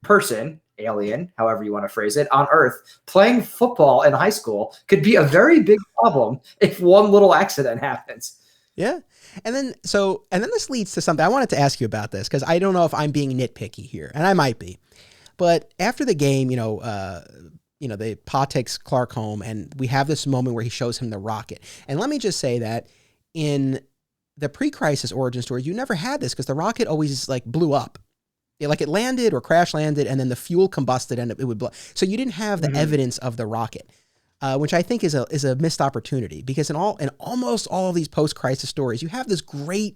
person, alien, however you want to phrase it, on Earth, playing football in high school could be a very big problem if one little accident happens. Yeah. And then this leads to something. I wanted to ask you about this because I don't know if I'm being nitpicky here, and I might be. But after the game, Pa takes Clark home, and we have this moment where he shows him the rocket. And let me just say that in the pre-crisis origin stories, you never had this because the rocket always like blew up. It landed or crash landed, and then the fuel combusted and it would blow. So you didn't have the evidence of the rocket, which I think is a missed opportunity because in almost all of these post-crisis stories, you have this great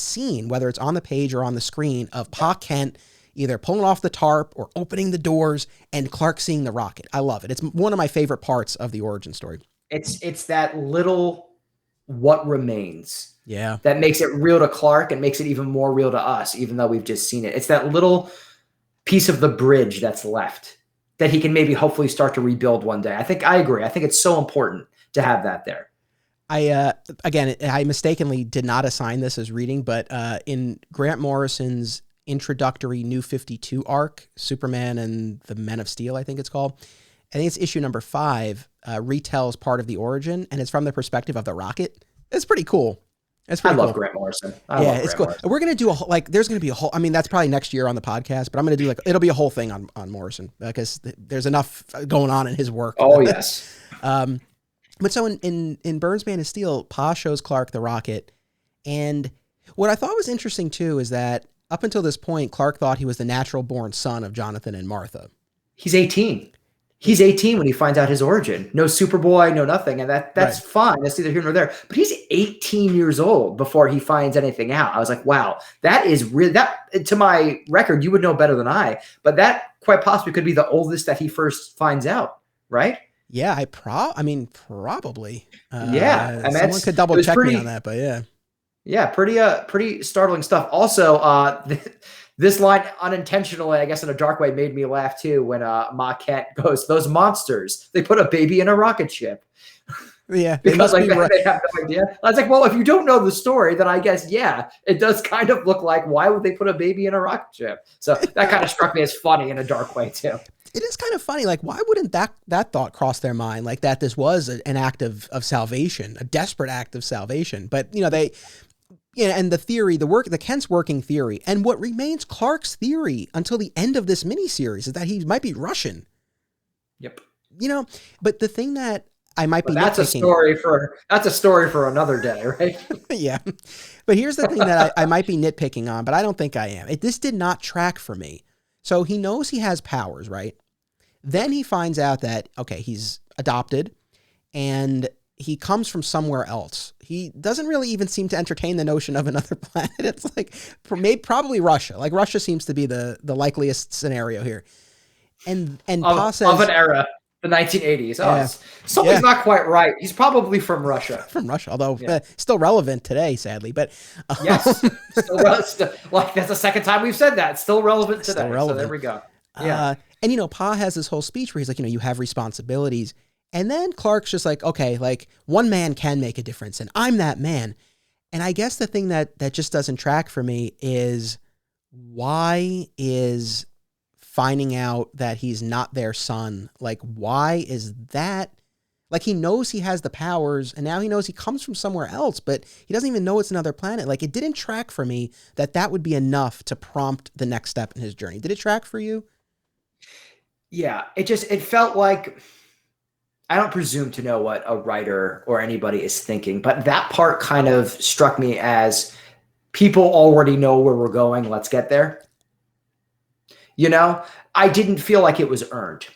scene, whether it's on the page or on the screen, of Pa Kent either pulling off the tarp or opening the doors and Clark seeing the rocket. I love it. It's one of my favorite parts of the origin story. It's that little what remains. Yeah. That makes it real to Clark and makes it even more real to us, even though we've just seen it. It's that little piece of the bridge that's left that he can maybe hopefully start to rebuild one day. I agree. I think it's so important to have that there. I mistakenly did not assign this as reading, but in Grant Morrison's introductory New 52 arc, Superman and the Men of Steel, I think it's called. I think it's issue number 5, retells part of the origin, and it's from the perspective of the rocket. It's pretty cool. I love Grant Morrison. It's cool. We're going to do there's going to be a whole, I mean, that's probably next year on the podcast, but I'm going to do it'll be a whole thing on Morrison because there's enough going on in his work. Oh, yes. But so in Byrne's Man of Steel, Pa shows Clark the rocket. And what I thought was interesting too is that up until this point, Clark thought he was the natural born son of Jonathan and Martha. He's 18. He's 18 when he finds out his origin. No Superboy, no nothing. And that's fine. That's neither here nor there. But he's 18 years old before he finds anything out. I was like, wow, that is really, that to my record, you would know better than I, but that quite possibly could be the oldest that he first finds out, right? Yeah, probably. Yeah, I mean, Someone could double check me on that, but yeah. Yeah, pretty startling stuff. Also, this line unintentionally, I guess in a dark way, made me laugh too when Ma Kent goes, "Those monsters, they put a baby in a rocket ship." Yeah, because like they have no idea. I was like, well, if you don't know the story, then I guess yeah, it does kind of look like why would they put a baby in a rocket ship? So that kind of struck me as funny in a dark way too. It is kind of funny. Like, why wouldn't that thought cross their mind? Like that this was an act of salvation, a desperate act of salvation. But and the theory, the Kent's working theory, and what remains Clark's theory until the end of this miniseries is that he might be Russian. Yep. But the thing that I might be that's a story for another day, right? Yeah. But here's the thing that I might be nitpicking on, but I don't think I am. This did not track for me. So he knows he has powers, right? Then he finds out that, okay, he's adopted and he comes from somewhere else. He doesn't really even seem to entertain the notion of another planet. It's like probably Russia. Like Russia seems to be the likeliest scenario here. And Pa says, of an era. The 1980s. Oh, yeah. Something's not quite right. He's probably from Russia. From Russia, although still relevant today, sadly. But yes, like that's the second time we've said that. Still relevant today. So there we go. Yeah. And Pa has this whole speech where he's like, you have responsibilities. And then Clark's just like, okay, like one man can make a difference, and I'm that man. And I guess the thing that just doesn't track for me is why is finding out that he's not their son, like, why is that? Like, he knows he has the powers, and now he knows he comes from somewhere else, but he doesn't even know it's another planet. Like, it didn't track for me that would be enough to prompt the next step in his journey. Did it track for you? Yeah, it felt like, I don't presume to know what a writer or anybody is thinking, but that part kind of struck me as people already know where we're going. Let's get there. I didn't feel like it was earned.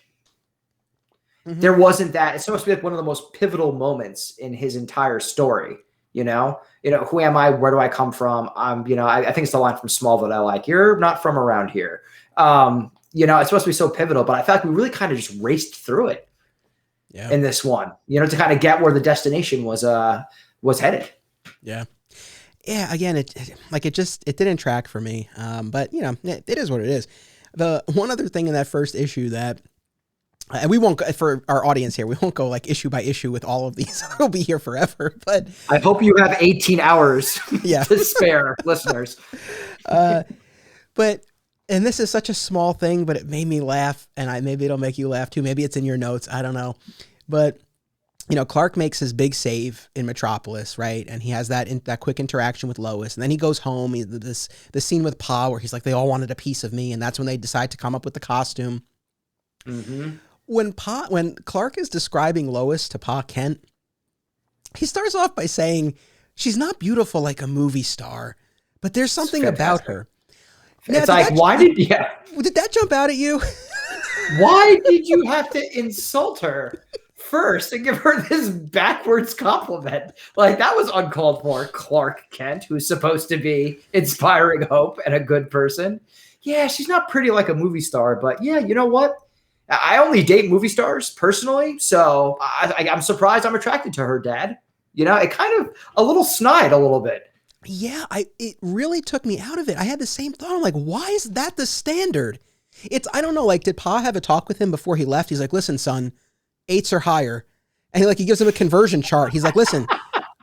Mm-hmm. There wasn't that. It's supposed to be like one of the most pivotal moments in his entire story. Who am I? Where do I come from? I think it's the line from Smallville that I like. You're not from around here. It's supposed to be so pivotal, but I felt like we really kind of just raced through it in this one, to kind of get where the destination was headed. Yeah. Yeah. Again, it didn't track for me. But it is what it is. The one other thing in that first issue that, and we won't, for our audience here, we won't go like issue by issue with all of these. We'll be here forever, but I hope you have 18 hours to spare, listeners. But, and this is such a small thing, but it made me laugh, and maybe it'll make you laugh too. Maybe it's in your notes. I don't know. But, Clark makes his big save in Metropolis, right? And he has that quick interaction with Lois. And then he goes home. The scene with Pa where he's like, they all wanted a piece of me. And that's when they decide to come up with the costume. Mm-hmm. When Clark is describing Lois to Pa Kent, he starts off by saying, she's not beautiful like a movie star, but there's something about her. Now, it's like, why did that jump out at you? Why did you have to insult her first and give her this backwards compliment? Like, that was uncalled for. Clark Kent, who's supposed to be inspiring hope and a good person. Yeah, she's not pretty like a movie star, but yeah, you know what? I only date movie stars personally, so I'm surprised I'm attracted to her, Dad. It kind of a little snide a little bit. Yeah, it really took me out of it. I had the same thought. I'm like, why is that the standard? I don't know, like, did Pa have a talk with him before he left? He's like, listen, son, 8s or higher. And he gives him a conversion chart. He's like, listen,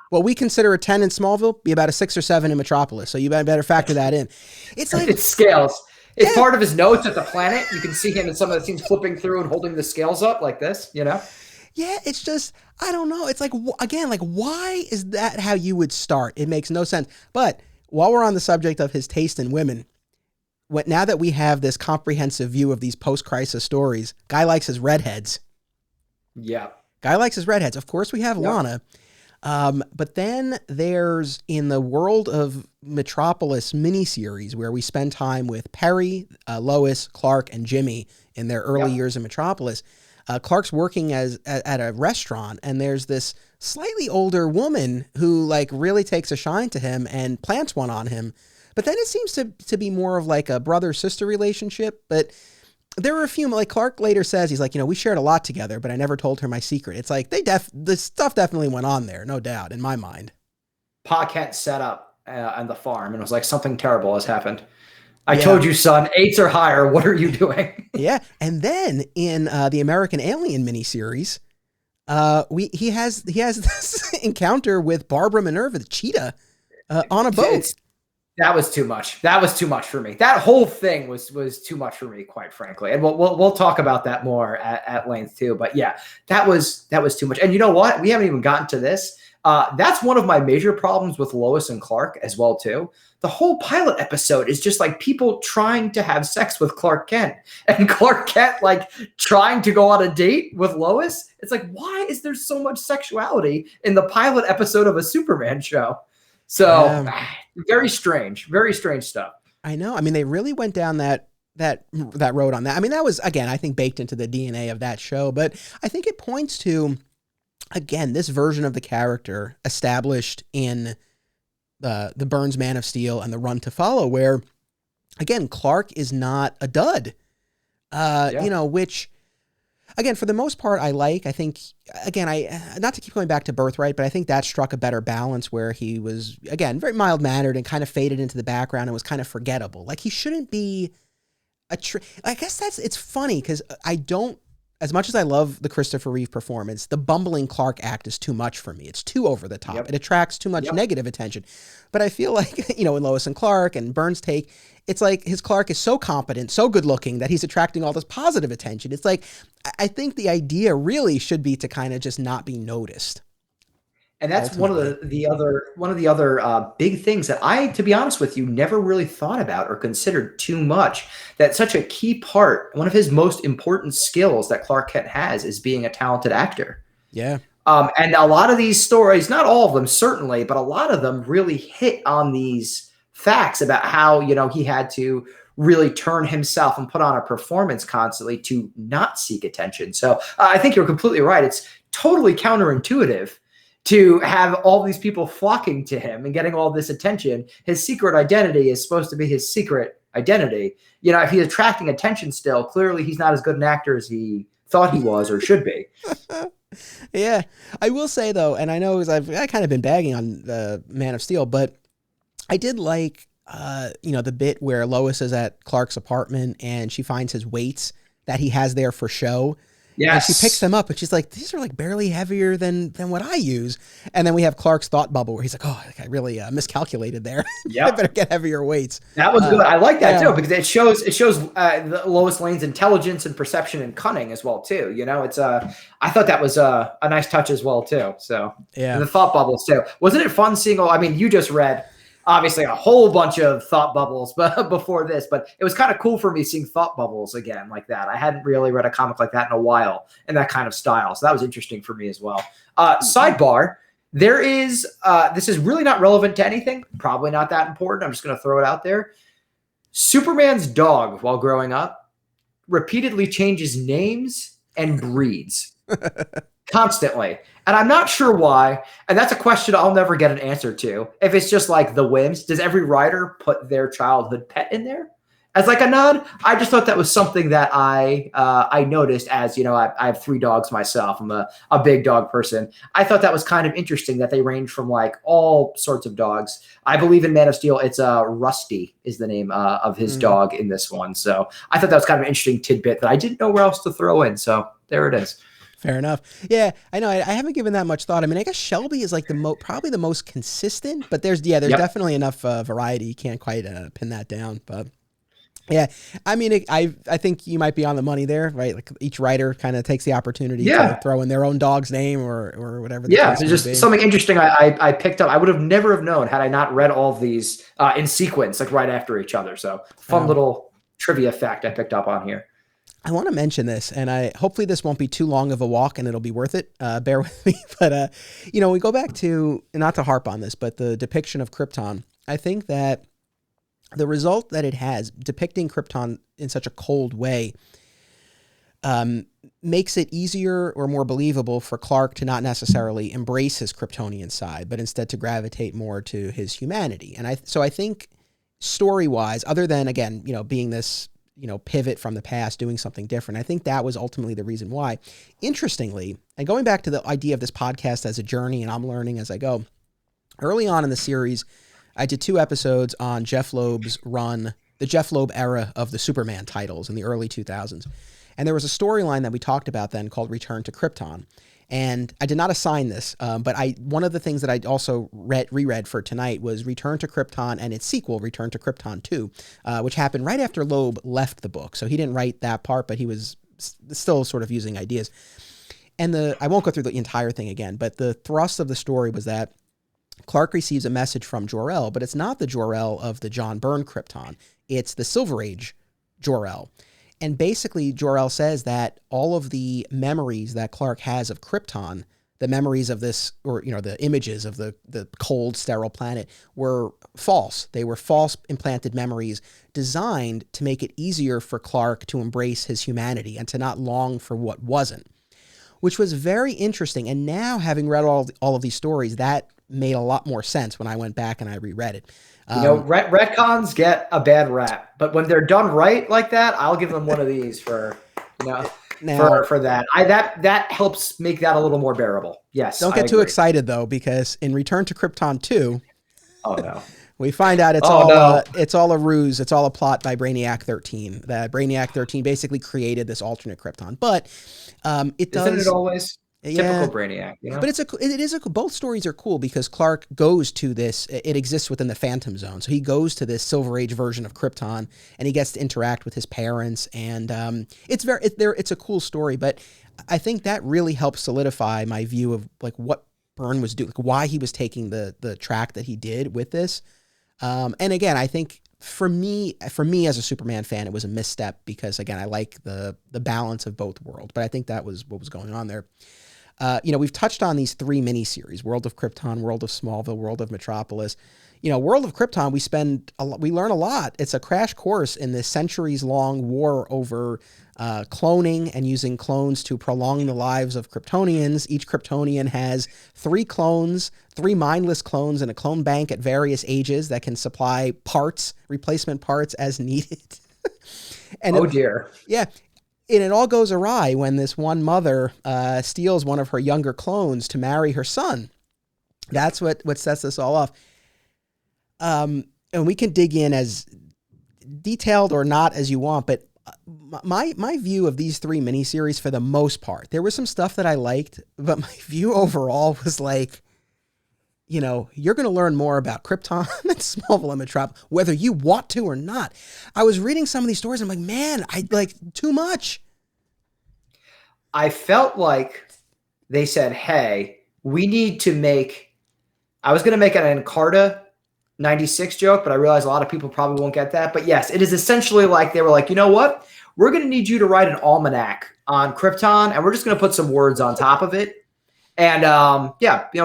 what we consider a 10 in Smallville, be about a 6 or 7 in Metropolis. So you better factor that in. It's like, it scales. It's part of his notes at the planet. You can see him in some of the scenes flipping through and holding the scales up like this, Yeah, it's just, I don't know. It's like, again, like, why is that how you would start? It makes no sense. But while we're on the subject of his taste in women, now that we have this comprehensive view of these post-crisis stories, guy likes his redheads. Yeah. Guy likes his redheads. Of course, we have Lana. But then there's, in the World of Metropolis miniseries, where we spend time with Perry, Lois, Clark, and Jimmy in their early years in Metropolis, Clark's working at a restaurant, and there's this slightly older woman who like really takes a shine to him and plants one on him. But then it seems to be more of like a brother-sister relationship. But there were a few, like Clark later says, he's like, we shared a lot together, but I never told her my secret. It's like the stuff definitely went on there, no doubt, in my mind. Pa Kent set up on the farm, and it was like something terrible has happened. I told you, son, 8s or higher. What are you doing? Yeah. And then in the American Alien miniseries, he has this encounter with Barbara Minerva, the cheetah, on a boat. That was too much. That was too much for me. That whole thing was too much for me, quite frankly. And we'll talk about that more at length too. But yeah, that was too much. And you know what? We haven't even gotten to this. That's one of my major problems with Lois and Clark as well too. The whole pilot episode is just like people trying to have sex with Clark Kent, and Clark Kent like trying to go on a date with Lois. It's like, why is there so much sexuality in the pilot episode of a Superman show? So very strange stuff. I know. I mean, they really went down that road on that. I mean, that was, again, I think baked into the DNA of that show, but I think it points to, again, this version of the character established in the Byrne's Man of Steel and the Run to Follow, where, again, Clark is not a dud, which, again, for the most part, I like. I think, again, not to keep going back to Birthright, but I think that struck a better balance where he was, again, very mild-mannered and kind of faded into the background and was kind of forgettable. Like, he shouldn't be I guess it's funny because I don't, as much as I love the Christopher Reeve performance, the bumbling Clark act is too much for me. It's too over the top. Yep. It attracts too much negative attention. But I feel like, in Lois and Clark and Byrne's take, it's like his Clark is so competent, so good looking that he's attracting all this positive attention. It's like, I think the idea really should be to kind of just not be noticed. And that's ultimately one of the other big things that I, to be honest with you, never really thought about or considered too much. That's such a key part. One of his most important skills that Clark Kent has is being a talented actor. Yeah. And a lot of these stories, not all of them certainly, but a lot of them really hit on these facts about how, he had to really turn himself and put on a performance constantly to not seek attention. So I think you're completely right. It's totally counterintuitive to have all these people flocking to him and getting all this attention. His secret identity is supposed to be his secret identity. If he's attracting attention still, clearly he's not as good an actor as he thought he was or should be. Yeah. I will say, though, and I know I've kind of been bagging on the Man of Steel, but I did like, the bit where Lois is at Clark's apartment and she finds his weights that he has there for show. Yes. And she picks them up and she's like, these are like barely heavier than what I use. And then we have Clark's thought bubble where he's like, oh, I really miscalculated there. I better get heavier weights. That was good. I like that too, because it shows Lois Lane's intelligence and perception and cunning as well too. It's I thought that was a nice touch as well too. So and the thought bubbles too. Wasn't it fun seeing, you just read obviously a whole bunch of thought bubbles before this, but it was kind of cool for me seeing thought bubbles again like that. I hadn't really read a comic like that in a while in that kind of style. So that was interesting for me as well. Sidebar, there is, this is really not relevant to anything, probably not that important. I'm just going to throw it out there. Superman's dog, while growing up, repeatedly changes names and breeds. Constantly. And I'm not sure why. And that's a question I'll never get an answer to. If it's just like the whims, does every writer put their childhood pet in there as like a nod? I just thought that was something that I noticed as, I have 3 dogs myself. I'm a big dog person. I thought that was kind of interesting that they range from like all sorts of dogs. I believe in Man of Steel, it's Rusty is the name of his dog in this one. So I thought that was kind of an interesting tidbit that I didn't know where else to throw in. So there it is. Fair enough. Yeah, I know. I haven't given that much thought. I mean, I guess Shelby is like probably the most consistent, but there's definitely enough variety. You can't quite pin that down. But yeah, I mean, I think you might be on the money there, right? Like each writer kind of takes the opportunity to throw in their own dog's name or whatever. It's just something interesting I picked up. I would have never have known had I not read all of these in sequence, like right after each other. So fun little trivia fact I picked up on here. I want to mention this, and hopefully this won't be too long of a walk and it'll be worth it. Bear with me. But, we go back to, not to harp on this, but the depiction of Krypton. I think that the result that it has, depicting Krypton in such a cold way, makes it easier or more believable for Clark to not necessarily embrace his Kryptonian side, but instead to gravitate more to his humanity. And so I think story-wise, other than, again, being this, pivot from the past, doing something different, I think that was ultimately the reason why. Interestingly, and going back to the idea of this podcast as a journey and I'm learning as I go, early on in the series, I did 2 episodes on Jeff Loeb's run, the Jeff Loeb era of the Superman titles in the early 2000s. And there was a storyline that we talked about then called Return to Krypton. And I did not assign this, but one of the things that I also reread for tonight was Return to Krypton and its sequel, Return to Krypton 2, which happened right after Loeb left the book. So he didn't write that part, but he was still sort of using ideas. And I won't go through the entire thing again, but the thrust of the story was that Clark receives a message from Jor-El, but it's not the Jor-El of the John Byrne Krypton. It's the Silver Age Jor-El. And basically, Jor-El says that all of the memories that Clark has of Krypton, the memories of this, or, the images of the cold, sterile planet, were false. They were false implanted memories designed to make it easier for Clark to embrace his humanity and to not long for what wasn't, which was very interesting. And now, having read all of these stories, that made a lot more sense when I went back and I reread it. Retcons get a bad rap, but when they're done right like that, I'll give them one of these for that. That helps make that a little more bearable. Yes. Don't get too excited though, because in Return to Krypton 2, oh no, we find out it's all a ruse. It's all a plot by Brainiac 13. That Brainiac 13 basically created this alternate Krypton, but it does. Isn't it always? Typical Brainiac, But both stories are cool because Clark goes to this, it exists within the Phantom Zone. So he goes to this Silver Age version of Krypton and he gets to interact with his parents. And it's a cool story, but I think that really helps solidify my view of like what Byrne was doing, like why he was taking the track that he did with this. And again, I think for me as a Superman fan, it was a misstep because again, I like the balance of both worlds, but I think that was what was going on there. We've touched on these 3 miniseries: World of Krypton, World of Smallville, World of Metropolis. World of Krypton, we learn a lot. It's a crash course in this centuries-long war over cloning and using clones to prolong the lives of Kryptonians. Each Kryptonian has 3 clones, 3 mindless clones, and a clone bank at various ages that can supply replacement parts as needed. And dear. Yeah. And it all goes awry when this one mother steals one of her younger clones to marry her son. That's what sets this all off. And we can dig in as detailed or not as you want, but my view of these 3 miniseries, for the most part, there was some stuff that I liked, but my view overall was like, you're going to learn more about Krypton and Smallville and Metropolis, whether you want to or not. I was reading some of these stories. I'm like, man, I like too much. I felt like they said, hey, we need to I was going to make an Encarta 96 joke, but I realized a lot of people probably won't get that. But yes, it is essentially like they were like, you know what? We're going to need you to write an almanac on Krypton, and we're just going to put some words on top of it. And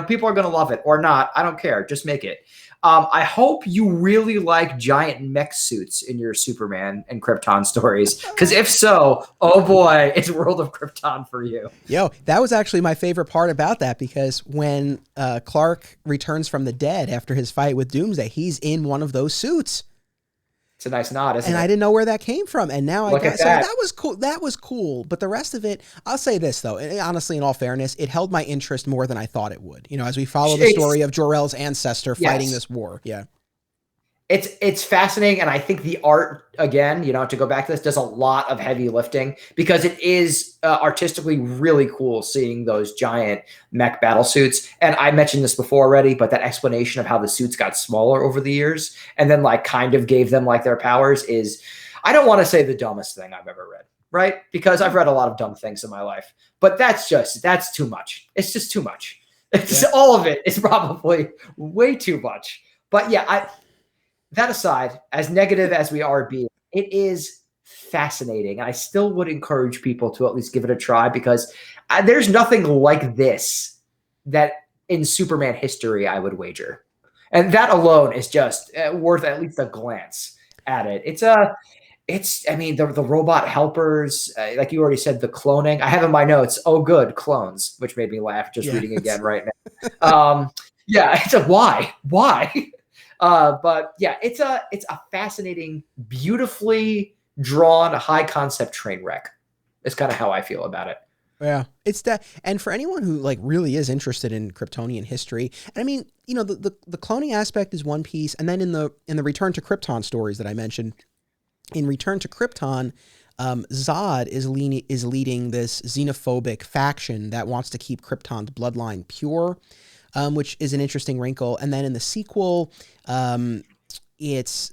people are going to love it or not. I don't care. Just make it. I hope you really like giant mech suits in your Superman and Krypton stories. Because if so, oh boy, it's World of Krypton for you. Yo, that was actually my favorite part about that, because when Clark returns from the dead after his fight with Doomsday, he's in one of those suits. It's a nice nod, isn't it? And I didn't know where that came from. And now Look at that. So that was cool. That was cool. But the rest of it, I'll say this though, and honestly, in all fairness, it held my interest more than I thought it would. As we follow the story of Jor-El's ancestor fighting this war. Yeah. It's fascinating. And I think the art, again, to go back to this, does a lot of heavy lifting, because it is artistically really cool seeing those giant mech battle suits. And I mentioned this before already, but that explanation of how the suits got smaller over the years and then kind of gave them their powers is, I don't want to say the dumbest thing I've ever read, right? Because I've read a lot of dumb things in my life, but that's too much. It's just too much. All of it is probably way too much. But yeah, that aside, as negative as we are being, it is fascinating. I still would encourage people to at least give it a try, because there's nothing like this that in Superman history, I would wager. And that alone is just worth at least a glance at it. I mean, the robot helpers, like you already said, the cloning. I have in my notes, oh, good, clones, which made me laugh just reading again right now. Yeah, it's a why? But yeah, it's a fascinating, beautifully drawn, high concept train wreck. It's kind of how I feel about it. Yeah, it's that. And for anyone who like really is interested in Kryptonian history, I mean, you know, the cloning aspect is one piece. And then in the Return to Krypton stories that I mentioned, in Return to Krypton, Zod is leading this xenophobic faction that wants to keep Krypton's bloodline pure, which is an interesting wrinkle. And then in the sequel, it's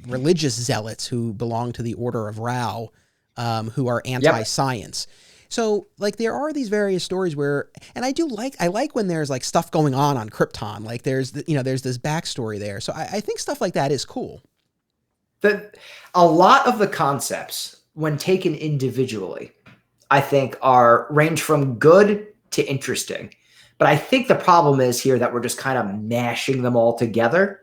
religious zealots who belong to the Order of Rao, who are anti-science. So like there are these various stories where, and I like when there's like stuff going on Krypton, like there's this backstory there. So I think stuff like that is cool. A lot of the concepts, when taken individually, I think range from good to interesting. But I think the problem is here that we're just kind of mashing them all together.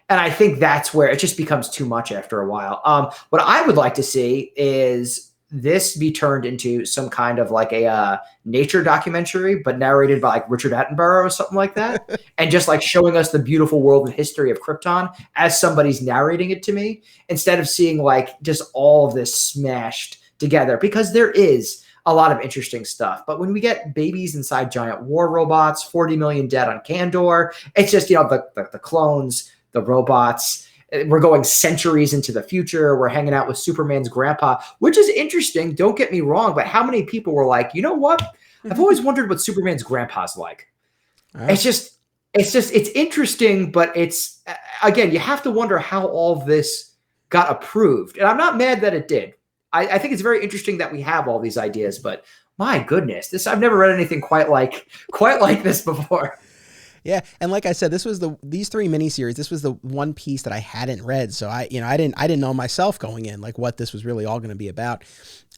And I think that's where it just becomes too much after a while. What I would like to see is this be turned into some kind of like a nature documentary, but narrated by like Richard Attenborough or something like that. And just like showing us the beautiful world and history of Krypton as somebody's narrating it to me, instead of seeing like just all of this smashed together, because there is a lot of interesting stuff. But when we get babies inside giant war robots, 40 million dead on Kandor, it's just, the clones, the robots. We're going centuries into the future. We're hanging out with Superman's grandpa, which is interesting. Don't get me wrong. But how many people were like, you know what? I've always wondered what Superman's grandpa's like. It's interesting, but it's, again, you have to wonder how all of this got approved. And I'm not mad that it did. I think it's very interesting that we have all these ideas, but my goodness, I've never read anything quite like this before. Yeah, and like I said, these three miniseries. This was the one piece that I hadn't read, so I didn't know myself going in like what this was really all going to be about.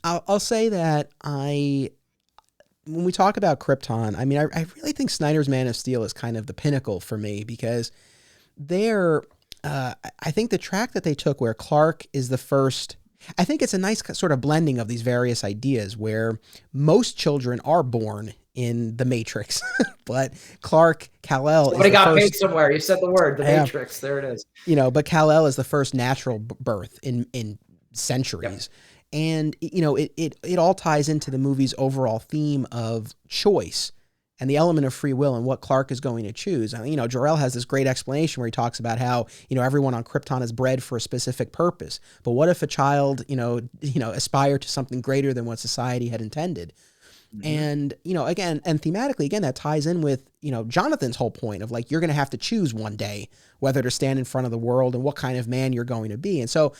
I'll say that when we talk about Krypton, I mean, I really think Snyder's Man of Steel is kind of the pinnacle for me, because I think the track that they took where Clark is the first. I think it's a nice sort of blending of these various ideas where most children are born in the Matrix, but Clark Kal-El Somebody got paid somewhere. You said the word, the Matrix. There it is. But Kal-El is the first natural birth in centuries. Yep. And, it all ties into the movie's overall theme of choice and the element of free will and what Clark is going to choose. And, Jor-El has this great explanation where he talks about how, everyone on Krypton is bred for a specific purpose. But what if a child, aspired to something greater than what society had intended? Mm-hmm. And, again, and thematically, again, that ties in with, Jonathan's whole point of like, you're going to have to choose one day whether to stand in front of the world and what kind of man you're going to be. And so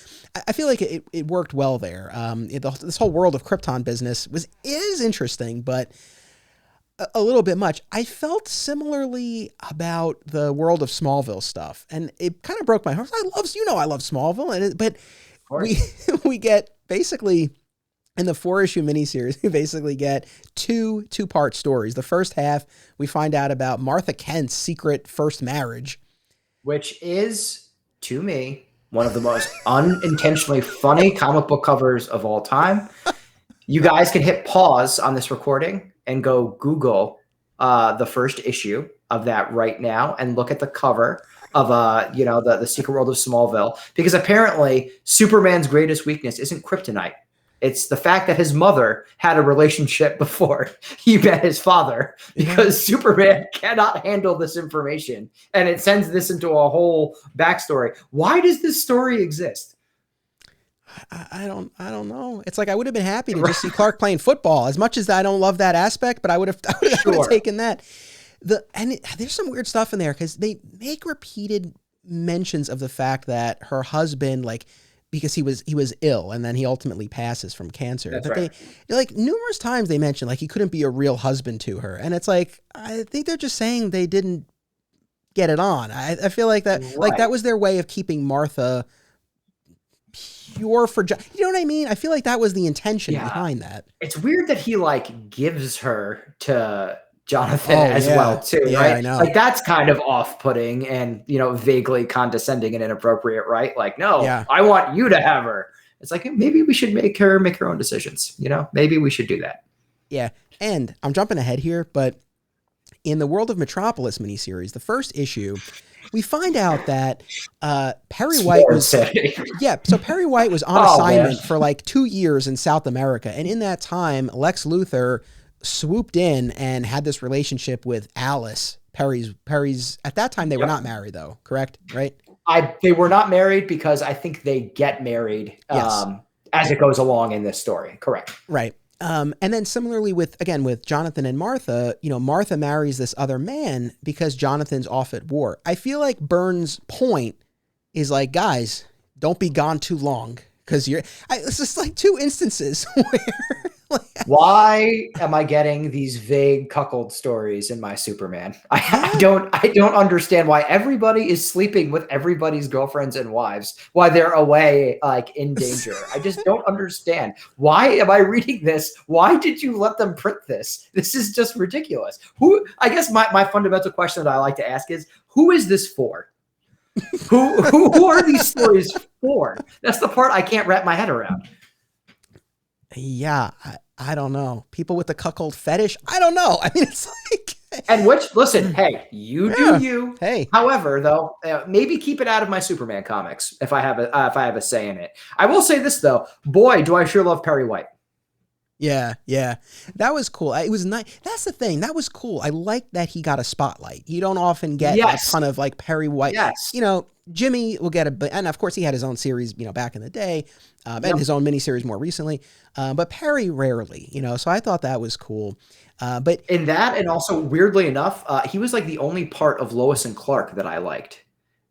I feel like it worked well there. This whole world of Krypton business is interesting, but a little bit much. I felt similarly about the world of Smallville stuff, and it kind of broke my heart. I love Smallville, but we get basically in the 4-issue miniseries, we basically get two-part stories. The first half, we find out about Martha Kent's secret first marriage, which is, to me, one of the most unintentionally funny comic book covers of all time. You guys can hit pause on this recording and go Google the first issue of that right now and look at the cover of the Secret World of Smallville, because apparently Superman's greatest weakness isn't kryptonite. It's the fact that his mother had a relationship before he met his father, because Superman cannot handle this information, and it sends this into a whole backstory. Why does this story exist? I don't know. It's like I would have been happy to just see Clark playing football. As much as I don't love that aspect, but I would have taken that. There's some weird stuff in there because they make repeated mentions of the fact that her husband, like, because he was ill and then he ultimately passes from cancer. That's but right. They like numerous times they mention like he couldn't be a real husband to her, and it's like I think they're just saying they didn't get it on. I feel like that like that was their way of keeping Martha pure for you know what I mean? I feel like that was the intention behind that. It's weird that he like gives her to Jonathan as well too, yeah, right? I know. Like that's kind of off-putting and vaguely condescending and inappropriate, right? Like, no, I want you to have her. It's like, maybe we should make her own decisions. Maybe we should do that. Yeah, and I'm jumping ahead here, but in the World of Metropolis miniseries, the first issue, we find out that Perry White was so Perry White was on assignment for like 2 years in South America, and in that time, Lex Luthor swooped in and had this relationship with Alice. Perry's at that time they were not married though, correct? Right? They were not married because I think they get married as it goes along in this story. Correct. Right. And then similarly with Jonathan and Martha, Martha marries this other man because Jonathan's off at war. I feel like Byrne's point is like, guys, don't be gone too long because it's just like two instances where why am I getting these vague cuckold stories in my Superman? I don't understand why everybody is sleeping with everybody's girlfriends and wives while they're away, like in danger. I just don't understand. Why am I reading this? Why did you let them print this? This is just ridiculous. I guess my fundamental question that I like to ask is, who is this for? who are these stories for? That's the part I can't wrap my head around. Yeah, I don't know. People with the cuckold fetish? I don't know. I mean, it's like... And listen, hey, you do you. Hey. However, though, maybe keep it out of my Superman comics if I have a say in it. I will say this, though. Boy, do I sure love Perry White. Yeah. That was cool. It was nice. That's the thing. That was cool. I like that he got a spotlight. You don't often get a ton of like Perry White. Yes. Jimmy will get and of course he had his own series, back in the day, and his own miniseries more recently. But Perry rarely, so I thought that was cool. But in that, and also weirdly enough, he was like the only part of Lois and Clark that I liked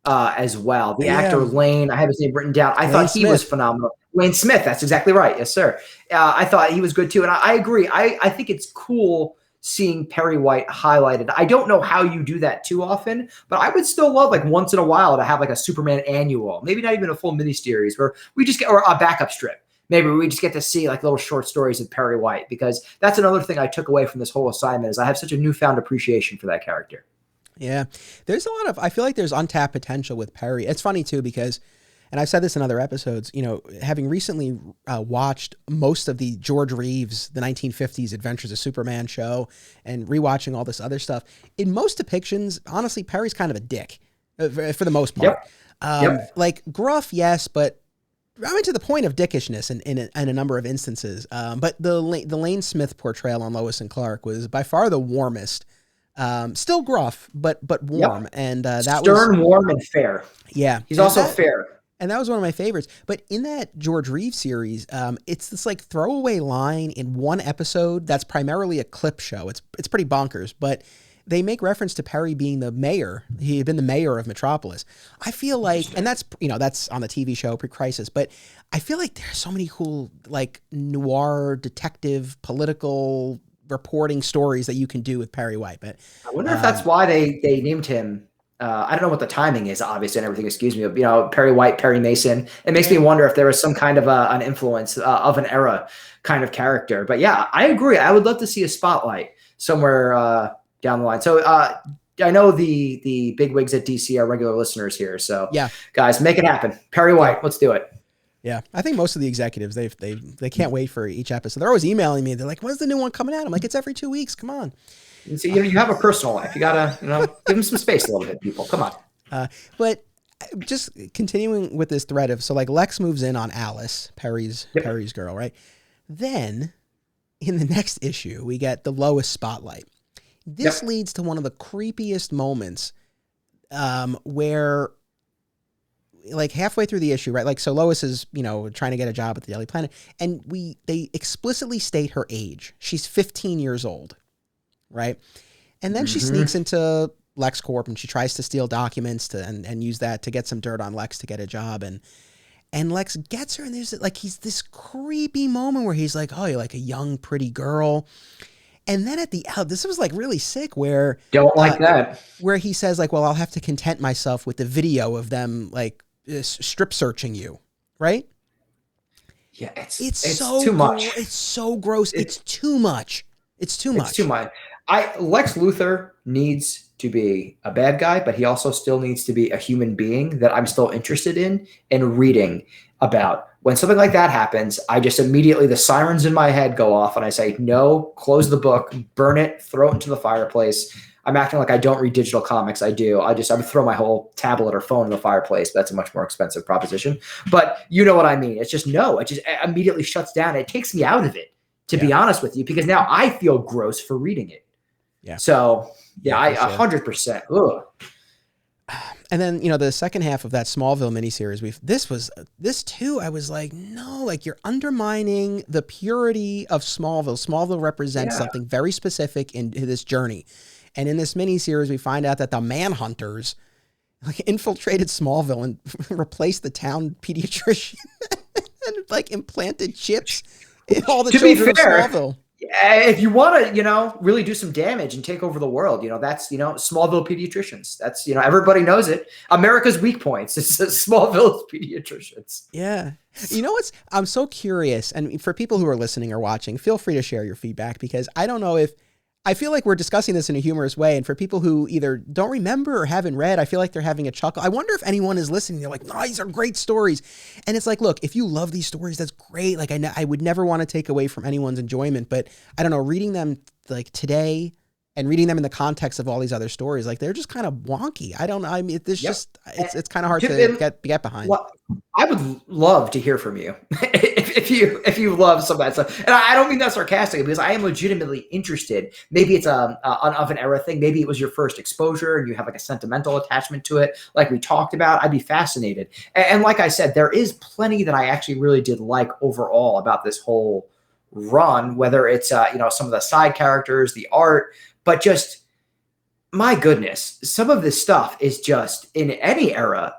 as well. The actor Lane, I have his name written down. I thought he was phenomenal. Lane Smith, that's exactly right. Yes, sir. I thought he was good too. And I agree. I think it's cool seeing Perry White highlighted. I don't know how you do that too often, but I would still love like once in a while to have like a Superman annual, maybe not even a full miniseries where we just get, or a backup strip. Maybe we just get to see like little short stories of Perry White, because that's another thing I took away from this whole assignment is I have such a newfound appreciation for that character. Yeah. There's a lot of, I feel like there's untapped potential with Perry. It's funny too, because, and I've said this in other episodes, having recently watched most of the George Reeves, the 1950s Adventures of Superman show and rewatching all this other stuff, in most depictions, honestly, Perry's kind of a dick for the most part. Like gruff, yes, but I mean, to the point of dickishness in a number of instances. But the Lane Smith portrayal on Lois and Clark was by far the warmest. Still gruff, but warm. And that stern, warm, and fair. Yeah. He's also fair. And that was one of my favorites. But in that George Reeves series, it's this like throwaway line in one episode that's primarily a clip show. It's pretty bonkers, but they make reference to Perry being the mayor. He had been the mayor of Metropolis. I feel like, and that's on the TV show Pre-Crisis, but I feel like there's so many cool like noir, detective, political reporting stories that you can do with Perry White. But I wonder if that's why they named him. I don't know what the timing is, obviously, and everything. Excuse me, Perry White, Perry Mason. It makes me wonder if there was some kind of an influence of an era kind of character. But yeah, I agree. I would love to see a spotlight somewhere down the line. So I know the bigwigs at DC are regular listeners here. So yeah, guys, make it happen. Perry White, let's do it. Yeah, I think most of the executives they can't wait for each episode. They're always emailing me. They're like, "When's the new one coming out?" I'm like, "It's every 2 weeks. Come on." And so you have a personal life. You gotta give them some space a little bit, people. Come on. But just continuing with this thread of like Lex moves in on Alice, Perry's girl, right? Then in the next issue, we get the Lois spotlight. This leads to one of the creepiest moments where like halfway through the issue, right? Like, so Lois is, trying to get a job at the Daily Planet, and they explicitly state her age. She's 15 years old, right? And then she sneaks into LexCorp and she tries to steal documents and use that to get some dirt on Lex to get a job. And Lex gets her, and there's like, he's this creepy moment where he's like, "Oh, you're like a young, pretty girl." And then at the end, this was like really sick where don't like that, where he says like, "Well, I'll have to content myself with the video of them like strip searching you." Right. Yeah. It's so too much. It's so gross. It's too much. It's too much. It's too much. Lex Luthor needs to be a bad guy, but he also still needs to be a human being that I'm still interested in and reading about. When something like that happens, I just immediately, the sirens in my head go off and I say, no, close the book, burn it, throw it into the fireplace. I'm acting like I don't read digital comics. I do. I would throw my whole tablet or phone in the fireplace. But that's a much more expensive proposition. But you know what I mean? It's just, no, it just immediately shuts down. It takes me out of it, to be honest with you, because now I feel gross for reading it. Yeah. So I 100%. Ugh. And then, you know, the second half of that Smallville miniseries, this too, I was like, no, like you're undermining the purity of Smallville. Smallville represents something very specific in this journey. And in this miniseries, we find out that the Manhunters like infiltrated Smallville and replaced the town pediatrician and like implanted chips in all the children of Smallville. If you want to, you know, really do some damage and take over the world, you know, that's, you know, Smallville pediatricians. That's, you know, everybody knows it. America's weak points. It's Smallville's pediatricians. Yeah. You know what's, I'm so curious. And for people who are listening or watching, feel free to share your feedback, because I don't know if, I feel like we're discussing this in a humorous way. And for people who either don't remember or haven't read, I feel like they're having a chuckle. I wonder if anyone is listening. They're like, no, these are great stories. And it's like, look, if you love these stories, that's great. Like I would never want to take away from anyone's enjoyment, but I don't know, reading them like today and reading them in the context of all these other stories, like they're just kind of wonky. I don't know. I mean, it's kind of hard to get behind. Well, I would love to hear from you if you love some of that stuff. And I don't mean that sarcastically, because I am legitimately interested. Maybe it's an of an era thing. Maybe it was your first exposure and you have like a sentimental attachment to it, like we talked about. I'd be fascinated. And like I said, there is plenty that I actually really did like overall about this whole run, whether it's you know, some of the side characters, the art, but just, my goodness, some of this stuff is just in any era.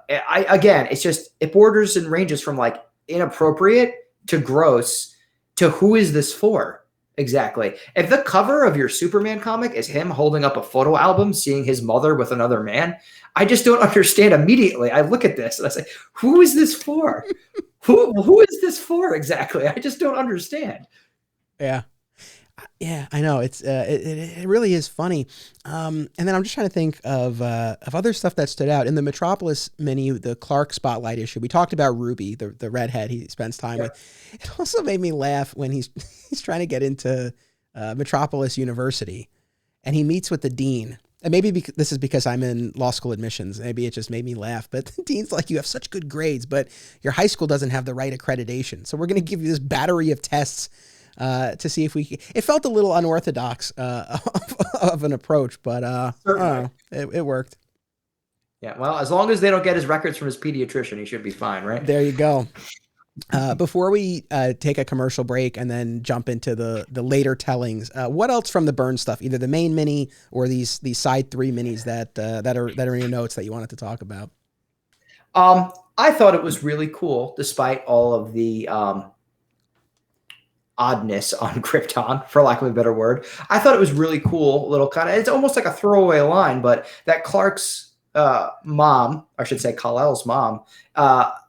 Again, it's just, it borders and ranges from like inappropriate to gross to who is this for exactly. If the cover of your Superman comic is him holding up a photo album, seeing his mother with another man, I just don't understand immediately. I look at this and I say, who is this for? who is this for exactly? I just don't understand. Yeah. Yeah, I know. It's it really is funny. And then I'm just trying to think of other stuff that stood out in the Metropolis mini, the Clark Spotlight issue. We talked about Ruby, the redhead he spends time with. It also made me laugh when he's trying to get into Metropolis University, and he meets with the dean. And maybe this is because I'm in law school admissions. Maybe it just made me laugh. But the dean's like, you have such good grades, but your high school doesn't have the right accreditation. So we're going to give you this battery of tests to see if it felt a little unorthodox of an approach, but it worked. Yeah, well, as long as they don't get his records from his pediatrician, he should be fine, right? There you go. Before we take a commercial break and then jump into the later tellings, what else from the Byrne stuff, either the main mini or these side 3 minis that are in your notes that you wanted to talk about? I thought it was really cool, despite all of the oddness on Krypton, for lack of a better word. I thought it was really cool, little kind of, it's almost like a throwaway line, but that Clark's mom, I should say Kal-El's mom,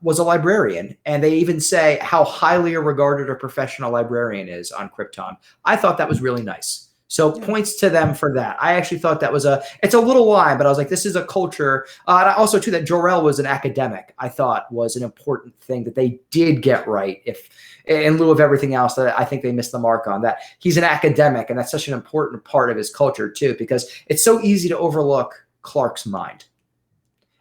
was a librarian. And they even say how highly regarded a professional librarian is on Krypton. I thought that was really nice. So points to them for that. I actually thought that was it's a little line, but I was like, this is a culture. And I also too, that Jor-El was an academic, I thought was an important thing that they did get right. If in lieu of everything else that I think they missed the mark on, that he's an academic. And that's such an important part of his culture too, because it's so easy to overlook Clark's mind.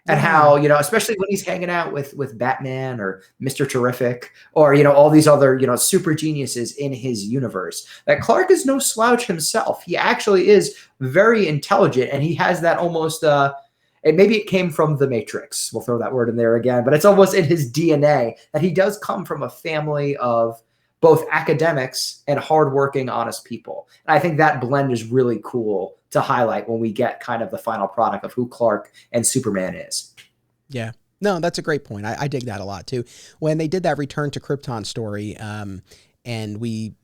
And how, you know, especially when he's hanging out with Batman or Mr. Terrific or, you know, all these other, you know, super geniuses in his universe, that Clark is no slouch himself. He actually is very intelligent, and he has that almost, and maybe it came from the Matrix. We'll throw that word in there again, but it's almost in his DNA that he does come from a family of both academics and hardworking, honest people. And I think that blend is really cool to highlight when we get kind of the final product of who Clark and Superman is. Yeah. No, that's a great point. I dig that a lot too. When they did that Return to Krypton story, and we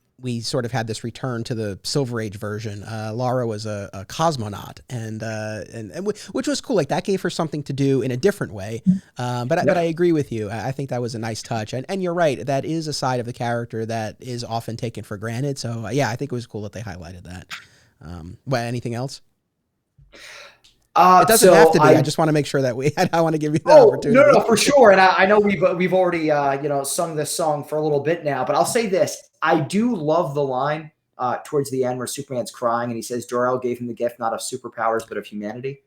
sort of had this return to the Silver Age version. Lara was a cosmonaut, and which was cool. Like that gave her something to do in a different way. But I agree with you. I think that was a nice touch. And you're right. That is a side of the character that is often taken for granted. So yeah, I think it was cool that they highlighted that. Anything else? It doesn't have to be. I just want to make sure that I want to give you that opportunity. No, for sure. And I know we've already sung this song for a little bit now, but I'll say this: I do love the line towards the end where Superman's crying and he says Jor-El gave him the gift not of superpowers but of humanity.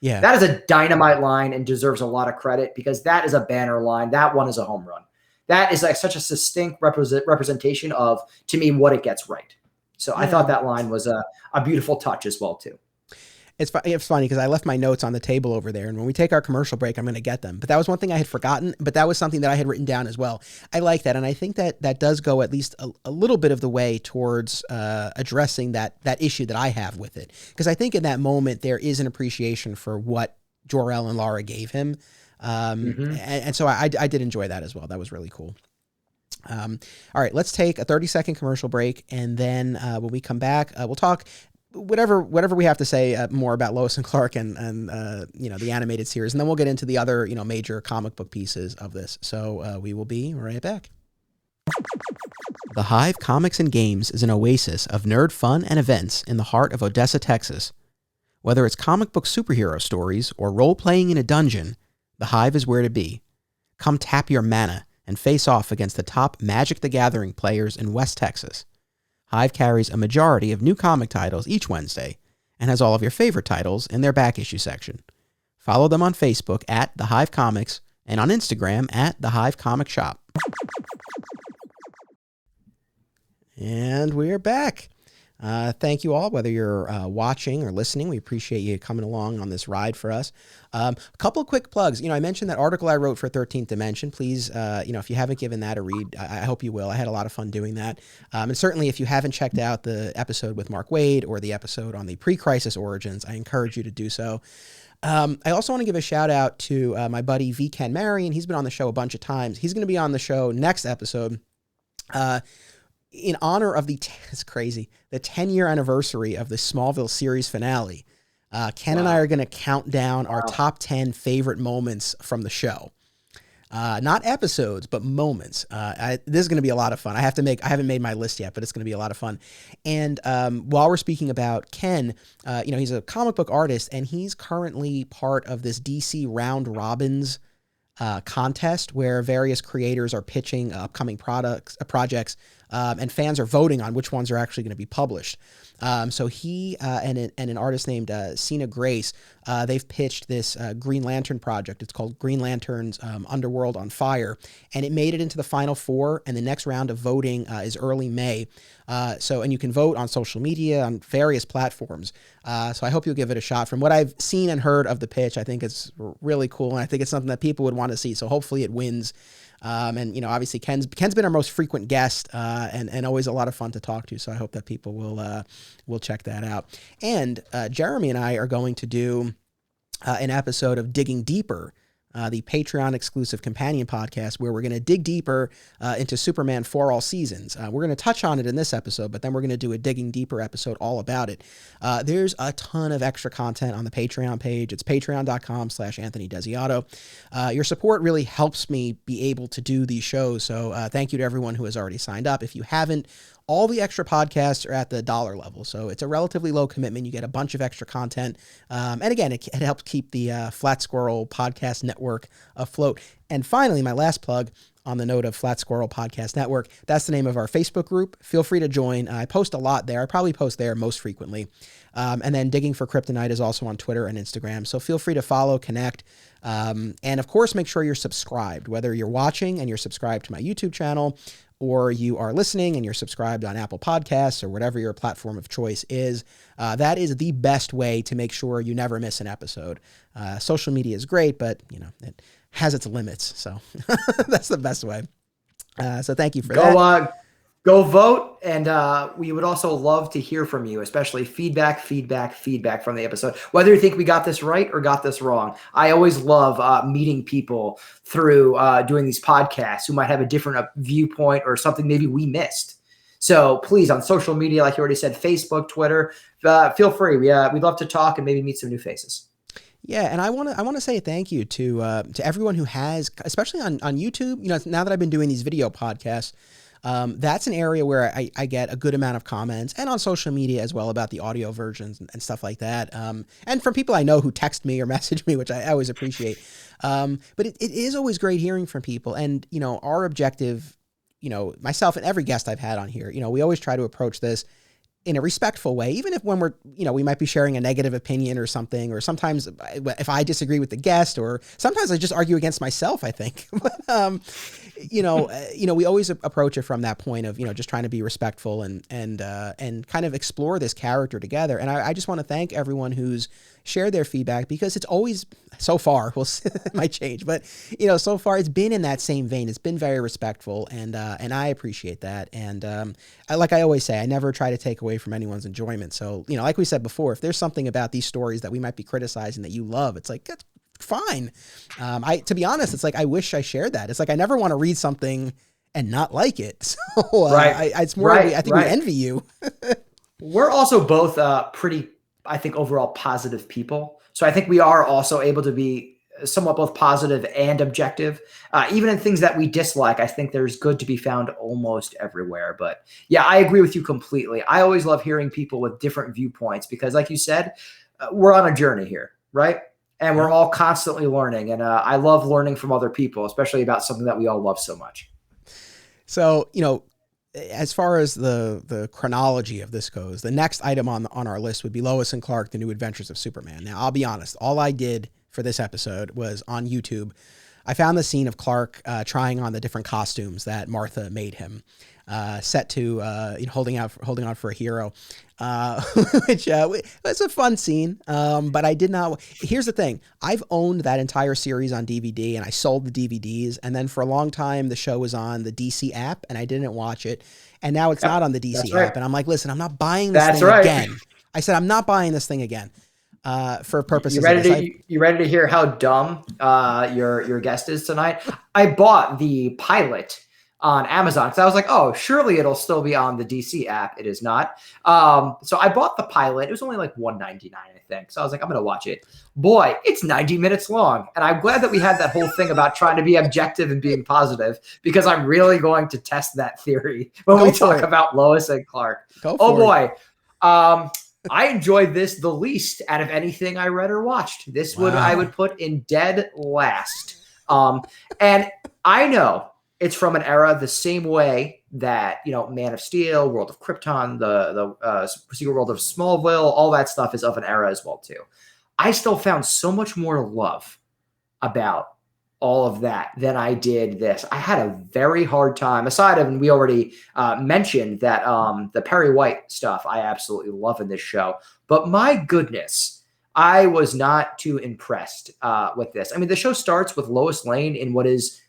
Yeah, that is a dynamite line and deserves a lot of credit because that is a banner line. That one is a home run. That is like such a succinct representation of, to me, what it gets right. So I thought that line was a beautiful touch as well too. It's funny because I left my notes on the table over there, and when we take our commercial break, I'm going to get them. But that was one thing I had forgotten, but that was something that I had written down as well. I like that, and I think that does go at least a little bit of the way towards addressing that issue that I have with it. Because I think in that moment, there is an appreciation for what Jor-El and Lara gave him. And so I did enjoy that as well. That was really cool. All right, let's take a 30-second commercial break, and then when we come back, we'll talk whatever we have to say more about Lois and Clark and the animated series, and then we'll get into the other major comic book pieces of this. So we will be right back. The Hive Comics and Games is an oasis of nerd fun and events in the heart of Odessa, Texas. Whether it's comic book superhero stories or role-playing in a dungeon, the Hive is where to be. Come tap your mana and face off against the top Magic the Gathering players in West Texas. Hive carries a majority of new comic titles each Wednesday and has all of your favorite titles in their back issue section. Follow them on Facebook at The Hive Comics and on Instagram at The Hive Comic Shop. And we're back. Thank you all, whether you're watching or listening. We appreciate you coming along on this ride for us. A couple of quick plugs. I mentioned that article I wrote for 13th Dimension. Please, if you haven't given that a read, I hope you will. I had a lot of fun doing that. And certainly if you haven't checked out the episode with Mark Waid or the episode on the pre-crisis origins, I encourage you to do so. I also want to give a shout out to my buddy V. Ken Marion. He's been on the show a bunch of times. He's going to be on the show next episode. In honor of it's crazy, the 10-year anniversary of the Smallville series finale, Ken and I are going to count down our top 10 favorite moments from the show. Not episodes, but moments. This is going to be a lot of fun. I haven't made my list yet, but it's going to be a lot of fun. And while we're speaking about Ken, he's a comic book artist, and he's currently part of this DC Round Robins contest where various creators are pitching upcoming projects, and fans are voting on which ones are actually going to be published. So he and an artist named Sina Grace, they've pitched this Green Lantern project. It's called Green Lantern's Underworld on Fire, and it made it into the final four, and the next round of voting is early May. And you can vote on social media, on various platforms. So I hope you'll give it a shot. From what I've seen and heard of the pitch, I think it's really cool, and I think it's something that people would want to see. So hopefully it wins. Obviously Ken's been our most frequent guest, and always a lot of fun to talk to. So I hope that people will check that out. And Jeremy and I are going to do an episode of Digging Deeper, the Patreon exclusive companion podcast, where we're going to dig deeper into Superman for all seasons. We're going to touch on it in this episode, but then we're going to do a Digging Deeper episode all about it. There's a ton of extra content on the Patreon page. It's patreon.com/Anthony Desiato. Your support really helps me be able to do these shows. So thank you to everyone who has already signed up. If you haven't, all the extra podcasts are at the $1 level, so it's a relatively low commitment. You get a bunch of extra content, and again, it helps keep the Flat Squirrel Podcast Network afloat. And finally, my last plug on the note of Flat Squirrel Podcast Network, that's the name of our Facebook group. Feel free to join. I post a lot there. I probably post there most frequently. And then Digging for Kryptonite is also on Twitter and Instagram, so feel free to follow, connect, and of course, make sure you're subscribed, whether you're watching and you're subscribed to my YouTube channel, or you are listening and you're subscribed on Apple Podcasts or whatever your platform of choice is. That is the best way to make sure you never miss an episode. Social media is great, but it has its limits. So that's the best way. So thank you for that. Go vote, and we would also love to hear from you, especially feedback from the episode, whether you think we got this right or got this wrong. I always love meeting people through doing these podcasts who might have a different viewpoint or something maybe we missed. So please, on social media, like you already said, Facebook, Twitter, feel free. We'd love to talk and maybe meet some new faces. Yeah, and I want to say thank you to everyone who has, especially on YouTube. Now that I've been doing these video podcasts, That's an area where I get a good amount of comments, and on social media as well, about the audio versions and stuff like that. And from people I know who text me or message me, which I always appreciate. But it is always great hearing from people. And, you know, our objective, you know, myself and every guest I've had on here, you know, we always try to approach this in a respectful way, even if when we're, you know, we might be sharing a negative opinion or something, or sometimes if I disagree with the guest, or sometimes I just argue against myself, I think. But, you know, we always approach it from that point of, you know, just trying to be respectful and kind of explore this character together. And I just want to thank everyone who's shared their feedback, because it's always, so far, it might change, but, you know, so far it's been in that same vein. It's been very respectful, and I appreciate that. And like I always say, I never try to take away from anyone's enjoyment. So, you know, like we said before, if there's something about these stories that we might be criticizing that you love, it's like, that's fine. To be honest, it's like, I wish I shared that. It's like, I never want to read something and not like it. So it's more, I think we envy you. We're also both pretty, I think, overall positive people. So I think we are also able to be somewhat both positive and objective. Even in things that we dislike, I think there's good to be found almost everywhere. But yeah, I agree with you completely. I always love hearing people with different viewpoints, because like you said, we're on a journey here, right? And we're all constantly learning. And I love learning from other people, especially about something that we all love so much. So, you know, as far as the chronology of this goes, the next item on our list would be Lois and Clark, The New Adventures of Superman. Now, I'll be honest, all I did for this episode was on YouTube. I found the scene of Clark trying on the different costumes that Martha made him, set to you know, holding on for a hero, which was a fun scene. But I did not. Here's the thing: I've owned that entire series on DVD, and I sold the DVDs. And then for a long time, the show was on the DC app, and I didn't watch it. And now it's not on the DC app, and I'm like, listen, I'm not buying this thing again. I said, I'm not buying this thing again. For purposes you ready to hear how dumb your guest is tonight? I bought the pilot on Amazon because I was like, oh, surely it'll still be on the DC app. It is not. So I bought the pilot. It was only like $1.99, I think. So I was like, I'm gonna watch it. Boy, it's 90 minutes long, and I'm glad that we had that whole thing about trying to be objective and being positive, because I'm really going to test that theory when we talk about Lois and Clark. Oh boy. I enjoyed this the least out of anything I read or watched. This I would put in dead last. And I know it's from an era the same way that, you know, Man of Steel, World of Krypton, the Secret World of Smallville, all that stuff is of an era as well too. I still found so much more love about all of that than I did this. I had a very hard time, aside of, and we already mentioned that the Perry White stuff I absolutely love in this show. But my goodness, I was not too impressed with this. I mean, the show starts with Lois Lane in what is,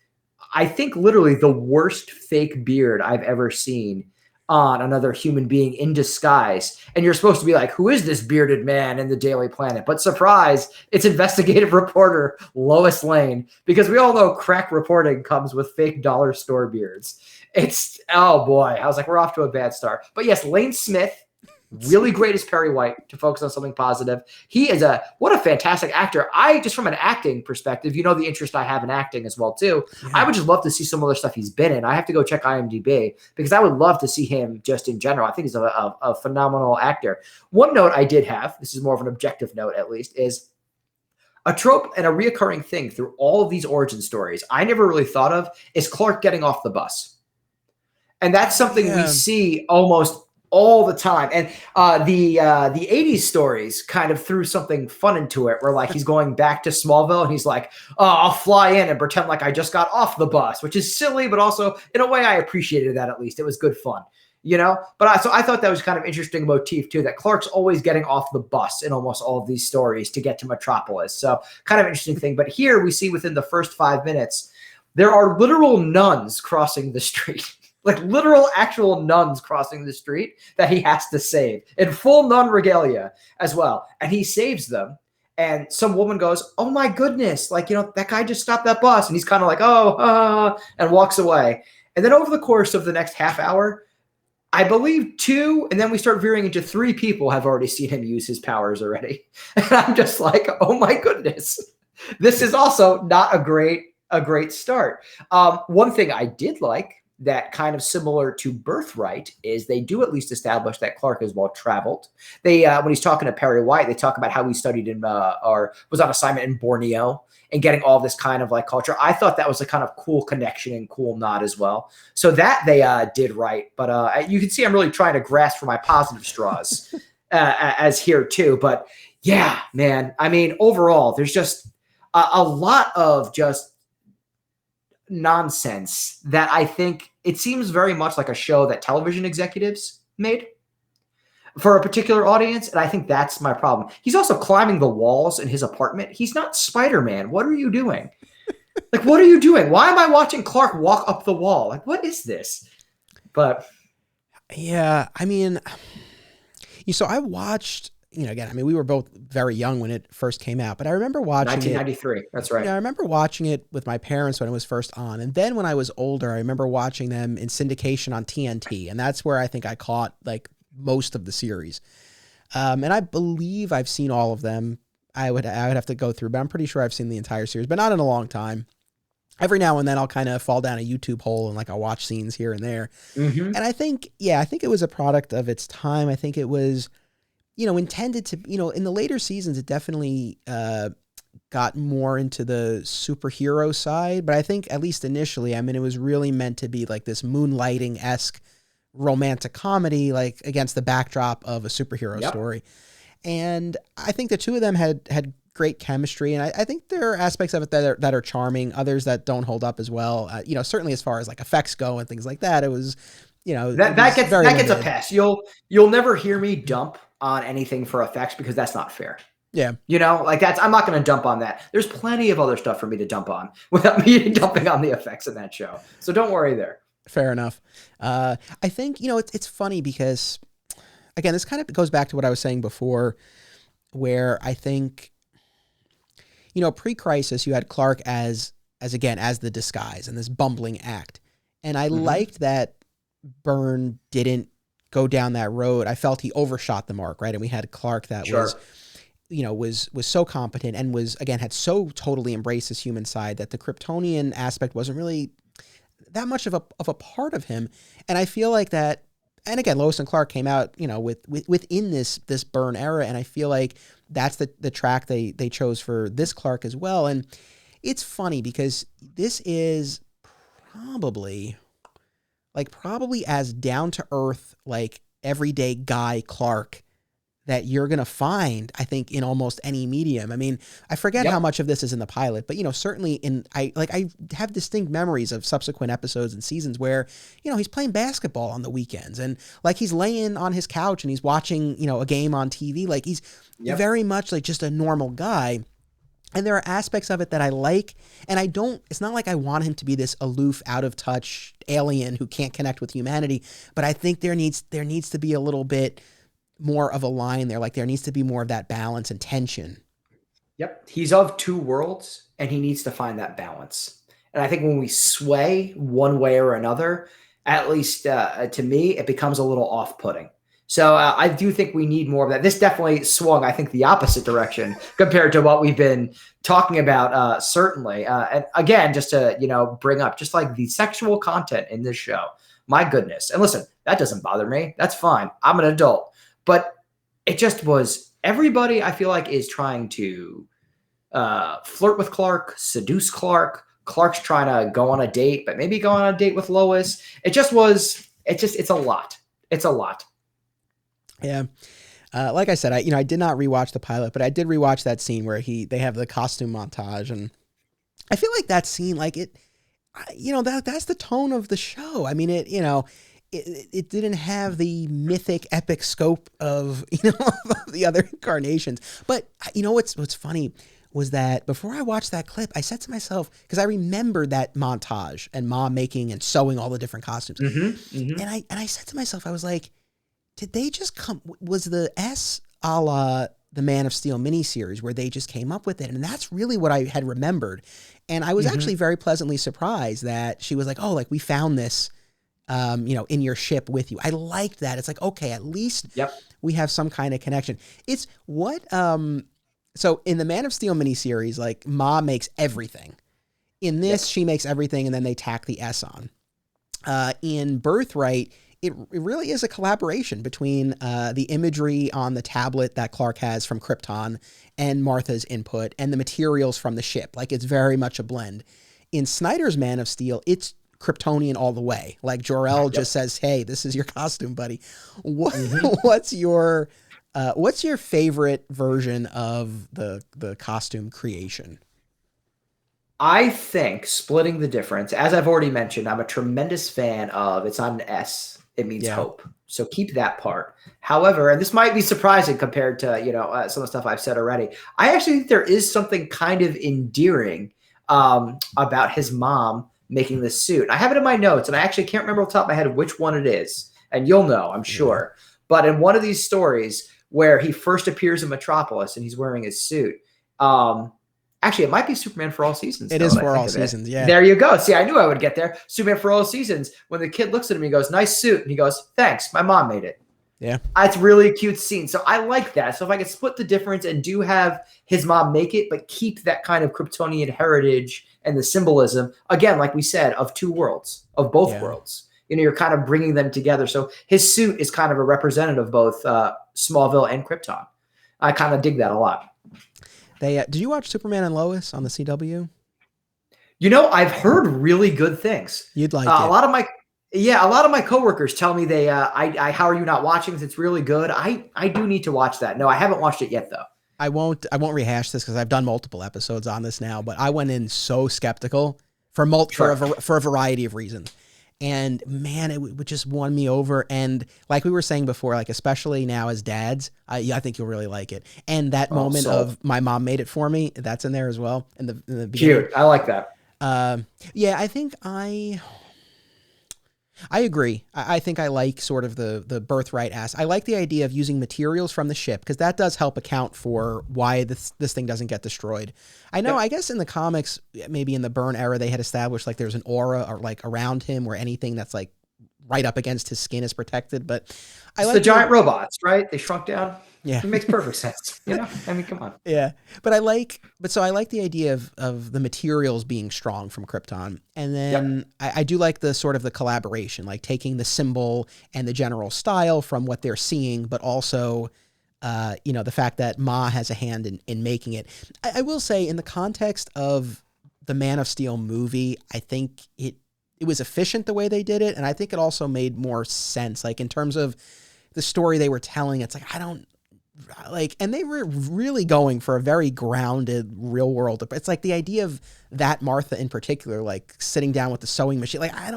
I think, literally the worst fake beard I've ever seen on another human being in disguise. And you're supposed to be like, who is this bearded man in the Daily Planet? But surprise, it's investigative reporter Lois Lane, because we all know crack reporting comes with fake dollar store beards. It's, oh boy, I was like, we're off to a bad start. But yes, Lane Smith, really great as Perry White, to focus on something positive. He is what a fantastic actor. I just, from an acting perspective, you know, the interest I have in acting as well too. Yeah. I would just love to see some other stuff he's been in. I have to go check IMDb, because I would love to see him just in general. I think he's a phenomenal actor. One note I did have, this is more of an objective note at least, is a trope and a reoccurring thing through all of these origin stories I never really thought of is Clark getting off the bus. And that's something we see almost all the time. And the 80s stories kind of threw something fun into it, where like he's going back to Smallville and he's like, oh, I'll fly in and pretend like I just got off the bus, which is silly, but also in a way I appreciated that. At least it was good fun, you know? But so I thought that was kind of interesting motif too, that Clark's always getting off the bus in almost all of these stories to get to Metropolis. So kind of interesting thing. But here we see within the first 5 minutes, there are literal nuns crossing the street. Like literal actual nuns crossing the street that he has to save in full nun regalia as well. And he saves them. And some woman goes, oh my goodness. Like, you know, that guy just stopped that bus. And he's kind of like, and walks away. And then over the course of the next half hour, I believe 2, and then we start veering into 3 people have already seen him use his powers already. And I'm just like, oh my goodness. This is also not a great start. One thing I did like that kind of similar to Birthright is they do at least establish that Clark is well traveled. They when he's talking to Perry White, they talk about how he studied in or was on assignment in Borneo and getting all this kind of like culture. I thought that was a kind of cool connection and cool nod as well. So that they did right. But you can see I'm really trying to grasp for my positive straws as here too. But yeah, man, I mean, overall, there's just a lot of just nonsense that I think it seems very much like a show that television executives made for a particular audience. And I think that's my problem. He's also climbing the walls in his apartment. He's not Spider-Man. What are you doing? Like, what are you doing? Why am I watching Clark walk up the wall? Like, what is this? But yeah, I mean, so I watched, again, I mean, we were both very young when it first came out, but I remember watching 1993. That's right. Yeah, I remember watching it with my parents when it was first on. And then when I was older, I remember watching them in syndication on TNT. And that's where I think I caught like most of the series. And I believe I've seen all of them. I would have to go through, but I'm pretty sure I've seen the entire series, but not in a long time. Every now and then I'll kind of fall down a YouTube hole and like I'll watch scenes here and there. Mm-hmm. And I think it was a product of its time. I think it was, intended to, in the later seasons, it definitely got more into the superhero side. But I think at least initially, I mean, it was really meant to be like this Moonlighting-esque romantic comedy, like against the backdrop of a superhero story. And I think the two of them had great chemistry. And I think there are aspects of it that are charming, others that don't hold up as well. Certainly as far as like effects go and things like that, it was, that gets a pass. You'll never hear me dump on anything for effects because that's not fair. Yeah. I'm not going to dump on that. There's plenty of other stuff for me to dump on without me dumping on the effects in that show. So don't worry there. Fair enough. I think, it's funny because, again, this kind of goes back to what I was saying before, where I think, pre-crisis, you had Clark as the disguise and this bumbling act. And I liked that Byrne didn't go down that road. I felt he overshot the mark, right? And we had Clark that was so competent and had so totally embraced his human side that the Kryptonian aspect wasn't really that much of a part of him. And I feel like that, and again, Lois and Clark came out, within this Byrne era. And I feel like that's the track they chose for this Clark as well. And it's funny because this is probably as down to earth, like everyday guy Clark that you're going to find, I think, in almost any medium. I mean, I forget how much of this is in the pilot, but, certainly I have distinct memories of subsequent episodes and seasons where, he's playing basketball on the weekends and like he's laying on his couch and he's watching, a game on TV. Like he's very much like just a normal guy. And there are aspects of it that I like, and it's not like I want him to be this aloof, out of touch alien who can't connect with humanity, but I think there needs to be a little bit more of a line there. Like there needs to be more of that balance and tension. Yep. He's of two worlds and he needs to find that balance. And I think when we sway one way or another, at least to me, it becomes a little off-putting. So I do think we need more of that. This definitely swung, I think, the opposite direction compared to what we've been talking about, certainly. And again, just to, bring up just like the sexual content in this show. My goodness. And listen, that doesn't bother me. That's fine. I'm an adult. But it just was everybody, I feel like, is trying to flirt with Clark, seduce Clark. Clark's trying to go on a date, but maybe go on a date with Lois. It's a lot. It's a lot. Yeah. Like I said, I did not rewatch the pilot, but I did rewatch that scene where they have the costume montage. And I feel like that scene, like that's the tone of the show. I mean, it didn't have the mythic epic scope of, the other incarnations. But what's funny was that before I watched that clip, I said to myself, because I remembered that montage and Mom making and sewing all the different costumes. And I said to myself, I was like, did they just was the S a la the Man of Steel miniseries where they just came up with it? And that's really what I had remembered. And I was actually very pleasantly surprised that she was like, oh, like we found this, in your ship with you. I liked that. It's like, okay, at least we have some kind of connection. It's what, so in the Man of Steel miniseries, like Ma makes everything. In this, she makes everything and then they tack the S on. In Birthright, it really is a collaboration between the imagery on the tablet that Clark has from Krypton and Martha's input and the materials from the ship. Like, it's very much a blend. In Snyder's Man of Steel, it's Kryptonian all the way. Like, Jor-El just says, "Hey, this is your costume, buddy." What's your favorite version of the costume creation? I think splitting the difference, as I've already mentioned, I'm a tremendous fan of, it's on an S. It means hope. So keep that part. However, and this might be surprising compared to, some of the stuff I've said already, I actually think there is something kind of endearing about his mom making this suit. I have it in my notes, and I actually can't remember off the top of my head which one it is. And you'll know, I'm sure. But in one of these stories where he first appears in Metropolis and he's wearing his suit, actually, it might be Superman for All Seasons. It is for All Seasons, yeah. There you go. See, I knew I would get there. Superman for All Seasons. When the kid looks at him, he goes, "Nice suit." And he goes, "Thanks. My mom made it." Yeah. It's really a cute scene. So I like that. So if I could split the difference and do have his mom make it, but keep that kind of Kryptonian heritage and the symbolism, again, like we said, of two worlds, of both worlds. You're kind of bringing them together. So his suit is kind of a representative of both Smallville and Krypton. I kind of dig that a lot. Did you watch Superman and Lois on the CW? I've heard really good things. You'd like it. A lot of my coworkers tell me how are you not watching this? It's really good. I do need to watch that. No, I haven't watched it yet though. I won't rehash this because I've done multiple episodes on this now, but I went in so skeptical for a variety of reasons. And man, it would just won me over. And like we were saying before, like especially now as dads, I think you'll really like it. And that moment of my mom made it for me, that's in there as well. In the beginning. Cute. I like that. I think I agree. I think I like sort of the Birthright I like the idea of using materials from the ship because that does help account for why this thing doesn't get destroyed. I know, I guess in the comics, maybe in the Byrne era, they had established like there's an aura or like around him where anything that's like right up against his skin is protected. But I like the giant robots, right? They shrunk down. Yeah. It makes perfect sense. I mean, come on. Yeah. But I like the idea of the materials being strong from Krypton. And then I do like the sort of the collaboration, like taking the symbol and the general style from what they're seeing, but also, the fact that Ma has a hand in making it. I will say in the context of the Man of Steel movie, I think it was efficient the way they did it. And I think it also made more sense, like in terms of the story they were telling. It's like, and they were really going for a very grounded real world. It's like the idea of that Martha in particular, like sitting down with the sewing machine. Like I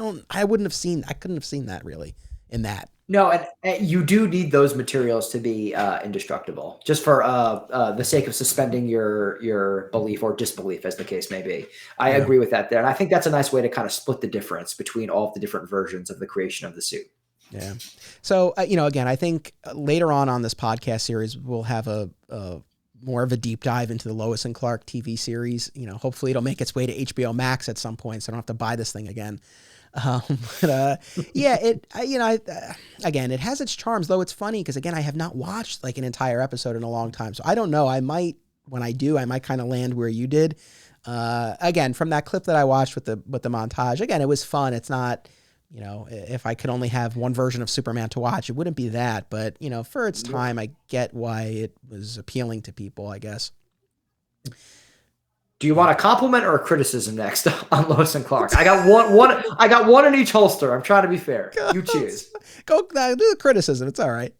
couldn't have seen that really in that. No, and you do need those materials to be indestructible, just for the sake of suspending your belief or disbelief, as the case may be. I agree with that there. And I think that's a nice way to kind of split the difference between all of the different versions of the creation of the suit. Yeah. So, again, I think later on this podcast series, we'll have a more of a deep dive into the Lois and Clark TV series. Hopefully it'll make its way to HBO Max at some point, so I don't have to buy this thing again. Again, it has its charms, though it's funny because, again, I have not watched like an entire episode in a long time. So I don't know. When I do, I might kind of land where you did. Again, from that clip that I watched with the montage, again, it was fun. It's not, if I could only have one version of Superman to watch, it wouldn't be that. But, for its time, I get why it was appealing to people, I guess. Do you want a compliment or a criticism next on Lois and Clark? I got one. I got one in each holster. I'm trying to be fair. You choose. Go do the criticism. It's all right.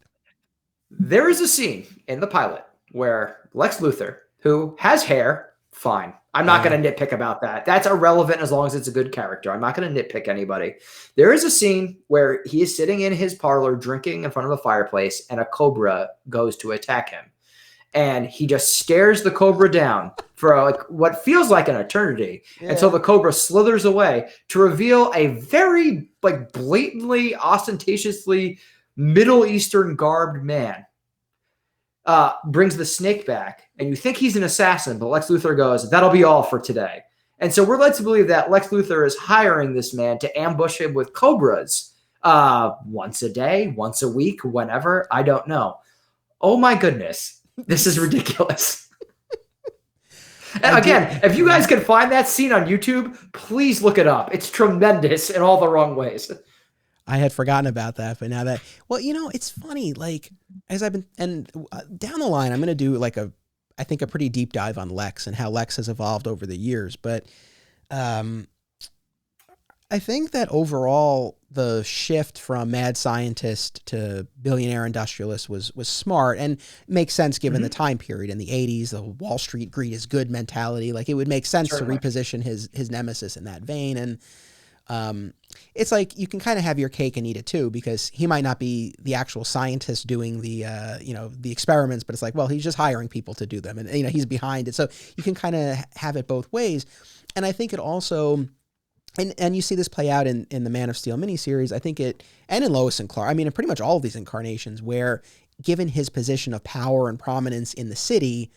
There is a scene in the pilot where Lex Luthor, who has hair, fine. I'm not going to nitpick about that. That's irrelevant as long as it's a good character. I'm not going to nitpick anybody. There is a scene where he is sitting in his parlor drinking in front of a fireplace and a cobra goes to attack him. And he just stares the cobra down for what feels like an eternity until the cobra slithers away to reveal a very blatantly, ostentatiously Middle Eastern garbed man. Brings the snake back, and you think he's an assassin, but Lex Luthor goes, "That'll be all for today." And so we're led to believe that Lex Luthor is hiring this man to ambush him with cobras once a day, once a week, whenever. I don't know. Oh my goodness. This is ridiculous. Again, if you guys can find that scene on YouTube, please look it up. It's tremendous in all the wrong ways. I had forgotten about that, but now that, well, it's funny, like, as I've been, and down the line, I'm going to do like I think a pretty deep dive on Lex and how Lex has evolved over the years. But I think that overall the shift from mad scientist to billionaire industrialist was smart and makes sense given the time period in the 80s, the Wall Street greed is good mentality. Like, it would make sense to reposition his nemesis in that vein. And it's like you can kind of have your cake and eat it too, because he might not be the actual scientist doing the the experiments, but it's like, well, he's just hiring people to do them, and he's behind it. So you can kind of have it both ways. And I think it also, and you see this play out in the Man of Steel miniseries, I think and in Lois and Clark, I mean, in pretty much all of these incarnations, where given his position of power and prominence in the city,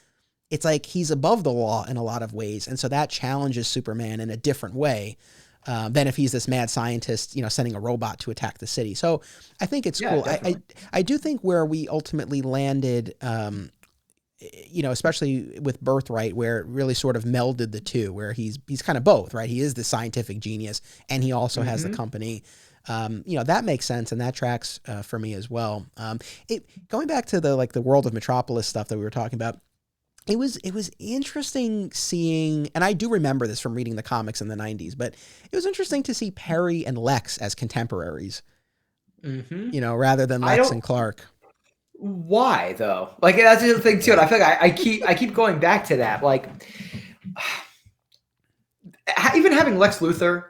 it's like he's above the law in a lot of ways. And so that challenges Superman in a different way than if he's this mad scientist, sending a robot to attack the city. So I think it's cool. I do think where we ultimately landed, especially with Birthright, where it really sort of melded the two, where he's kind of both, right? He is the scientific genius and he also has the company. That makes sense, and that tracks for me as well. Going back to the world of Metropolis stuff that we were talking about, it was interesting seeing, and I do remember this from reading the comics in the 90s, but it was interesting to see Perry and Lex as contemporaries, rather than Lex and Clark. Why though? Like, that's the other thing too. And I feel like I keep going back to that. Like, even having Lex Luthor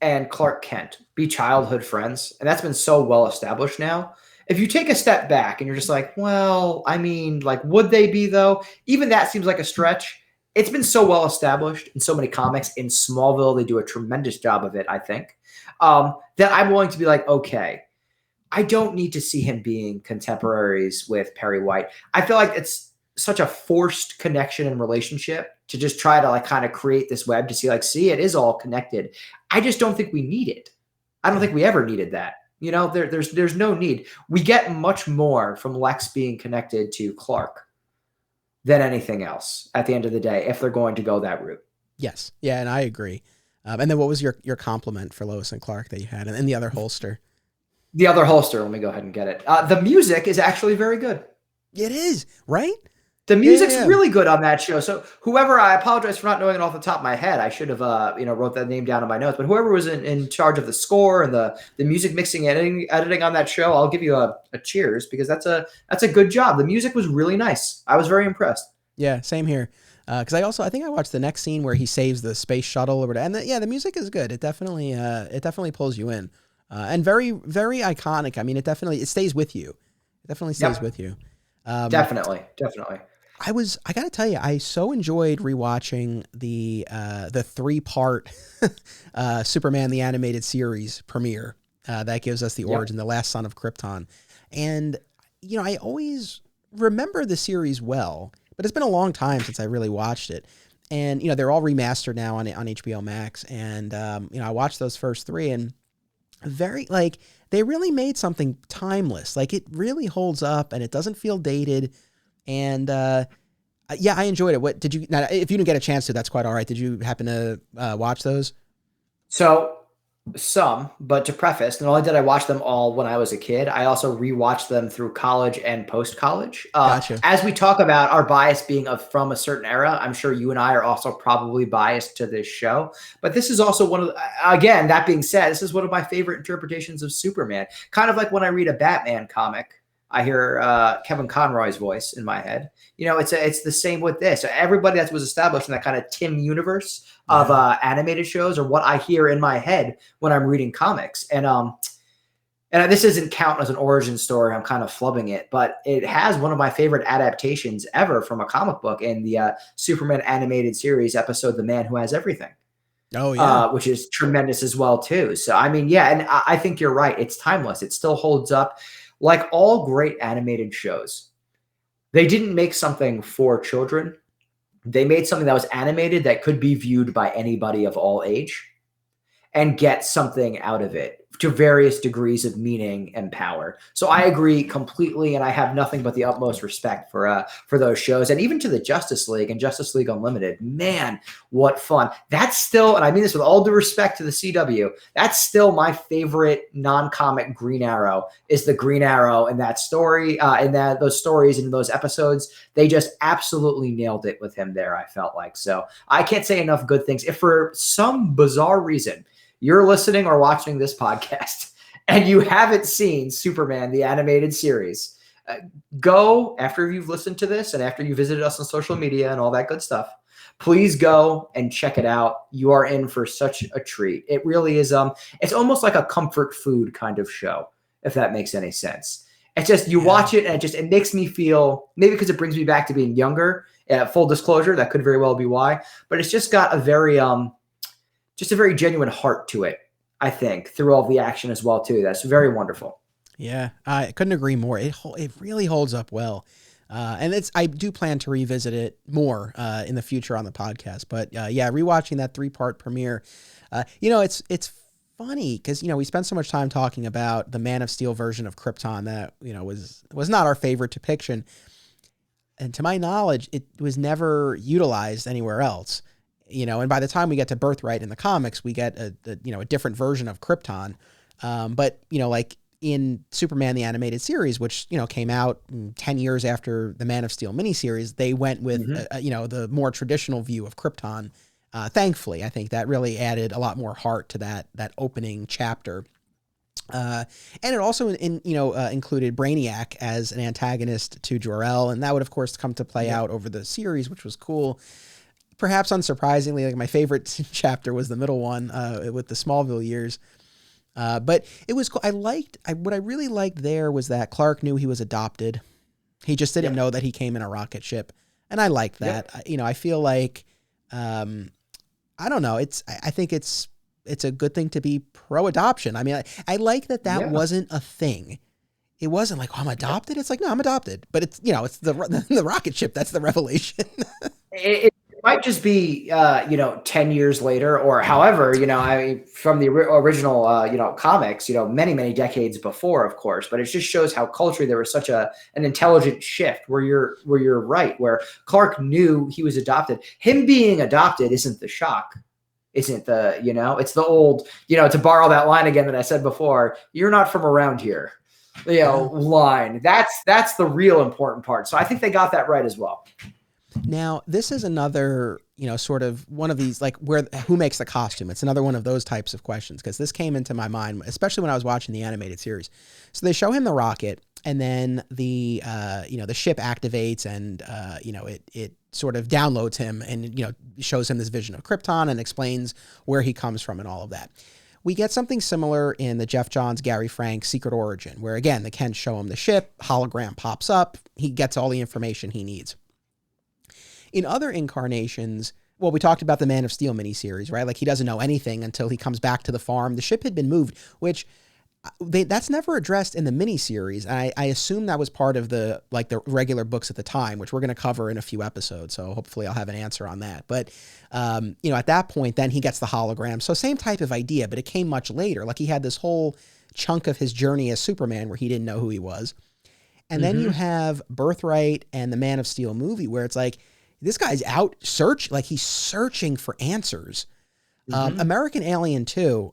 and Clark Kent be childhood friends, and that's been so well established now. If you take a step back and you're just like, well, I mean, like, would they be though? Even that seems like a stretch. It's been so well established in so many comics. In Smallville, they do a tremendous job of it, I think, that I'm willing to be like, okay, I don't need to see him being contemporaries with Perry White. I feel like it's such a forced connection and relationship to just try to kind of create this web to see it is all connected. I just don't think we need it. I don't think we ever needed that. There's no need. We get much more from Lex being connected to Clark than anything else at the end of the day, if they're going to go that route. Yes. Yeah. And I agree. And then what was your compliment for Lois and Clark that you had in the other holster? The other holster. Let me go ahead and get it. The music is actually very good. It is, right? The music's really good on that show. So whoever, I apologize for not knowing it off the top of my head. I should have, wrote that name down in my notes. But whoever was in charge of the score and the music mixing and editing on that show, I'll give you a cheers, because that's a good job. The music was really nice. I was very impressed. Yeah, same here. Because I think I watched the next scene where he saves the space shuttle or whatever. And the music is good. It definitely pulls you in, and very, very iconic. I mean, it stays with you. It definitely stays with you. Definitely. I got to tell you, I so enjoyed rewatching the 3-part Superman the Animated Series premiere that gives us the origin, the last son of Krypton. And, I always remember the series well, but it's been a long time since I really watched it. And, they're all remastered now on HBO Max. And, I watched those first 3 and they really made something timeless. Like, it really holds up and it doesn't feel dated. And, I enjoyed it. What did you, now, if you didn't get a chance to, that's quite all right. Did you happen to watch those? So some, but to preface, not only did I watch them all when I was a kid, I also rewatched them through college and post-college. Gotcha. As we talk about our bias being from a certain era, I'm sure you and I are also probably biased to this show. But this is also again, that being said, this is one of my favorite interpretations of Superman. Kind of like when I read a Batman comic, I hear Kevin Conroy's voice in my head. It's the same with this. Everybody that was established in that kind of Tim universe of animated shows are what I hear in my head when I'm reading comics. And this isn't count as an origin story. I'm kind of flubbing it, but it has one of my favorite adaptations ever from a comic book in the Superman animated series episode, The Man Who Has Everything. Oh, yeah. Which is tremendous as well, too. So, I mean, yeah, and I think you're right. It's timeless. It still holds up. Like all great animated shows, they didn't make something for children. They made something that was animated that could be viewed by anybody of all age and get something out of it to various degrees of meaning and power. So I agree completely, and I have nothing but the utmost respect for those shows, and even to the Justice League and Justice League Unlimited. Man, what fun! That's still, and I mean this with all due respect to the CW, that's still my favorite non-comic Green Arrow. Is the Green Arrow in that story, in those stories and those episodes? They just absolutely nailed it with him there. I felt like, so I can't say enough good things. If for some bizarre reason you're listening or watching this podcast and you haven't seen Superman, the animated series, go after you've listened to this and after you visited us on social media and all that good stuff, please go and check it out. You are in for such a treat. It really is. It's almost like a comfort food kind of show, if that makes any sense. It's just, you watch it and it makes me feel, maybe because it brings me back to being younger, full disclosure, that could very well be why, but it's just got a very, just a very genuine heart to it, I think, through all the action as well, too. That's very wonderful. Yeah, I couldn't agree more. It really holds up well. And I do plan to revisit it more in the future on the podcast. But yeah, rewatching that 3-part premiere, it's funny because, we spent so much time talking about the Man of Steel version of Krypton that, was not our favorite depiction. And to my knowledge, it was never utilized anywhere else. And by the time we get to Birthright in the comics, we get a different version of Krypton. But, like in Superman, the animated series, which, came out 10 years after the Man of Steel miniseries, they went with, the more traditional view of Krypton. Thankfully, I think that really added a lot more heart to that opening chapter. And it also, included Brainiac as an antagonist to Jor-El. And that would, of course, come to play out over the series, which was cool. Perhaps unsurprisingly, like my favorite chapter was the middle one with the Smallville years. But it was cool. What I really liked there was that Clark knew he was adopted. He just didn't know that he came in a rocket ship. And I liked that. I feel like, I don't know. I think it's a good thing to be pro-adoption. I mean, I like that wasn't a thing. It wasn't like, oh, I'm adopted. It's like, no, I'm adopted. But it's, it's the rocket ship. That's the revelation. It might just be, 10 years later or however, from the original, comics, many, many decades before, of course, but it just shows how culturally there was such an intelligent shift where you're right, where Clark knew he was adopted. Him being adopted isn't the shock. Isn't the, it's the old, to borrow that line again that I said before, you're not from around here, line. That's the real important part. So I think they got that right as well. Now, this is another, sort of one of these, like who makes the costume? It's another one of those types of questions, because this came into my mind, especially when I was watching the animated series. So they show him the rocket, and then the ship activates, and, it sort of downloads him and, shows him this vision of Krypton and explains where he comes from and all of that. We get something similar in the Geoff Johns, Gary Frank Secret Origin, where again, they can show him the ship, hologram pops up, he gets all the information he needs. In other incarnations, well, we talked about the Man of Steel miniseries, right? Like he doesn't know anything until he comes back to the farm. The ship had been moved, which that's never addressed in the miniseries. And I assume that was part of the regular books at the time, which we're going to cover in a few episodes. So hopefully I'll have an answer on that. But, at that point, then he gets the hologram. So same type of idea, but it came much later. Like he had this whole chunk of his journey as Superman where he didn't know who he was. And then you have Birthright and the Man of Steel movie where it's like, this guy's out he's searching for answers. American Alien 2,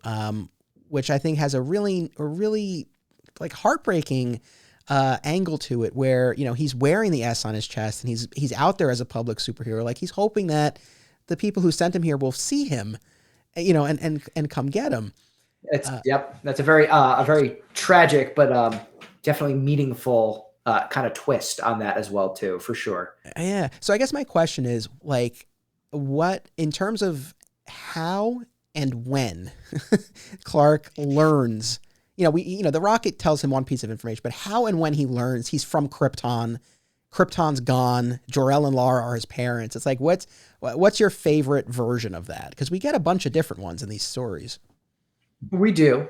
which I think has a really like heartbreaking angle to it, where he's wearing the S on his chest and he's out there as a public superhero. Like he's hoping that the people who sent him here will see him, and come get him. It's that's a very tragic but definitely meaningful kind of twist on that as well too, for sure. Yeah. So I guess my question is, like, what in terms of how and when Clark learns, the rocket tells him one piece of information, but how and when he learns he's from Krypton, Krypton's gone, Jor-El and Lara are his parents. It's like, what's your favorite version of that? Because we get a bunch of different ones in these stories. We do.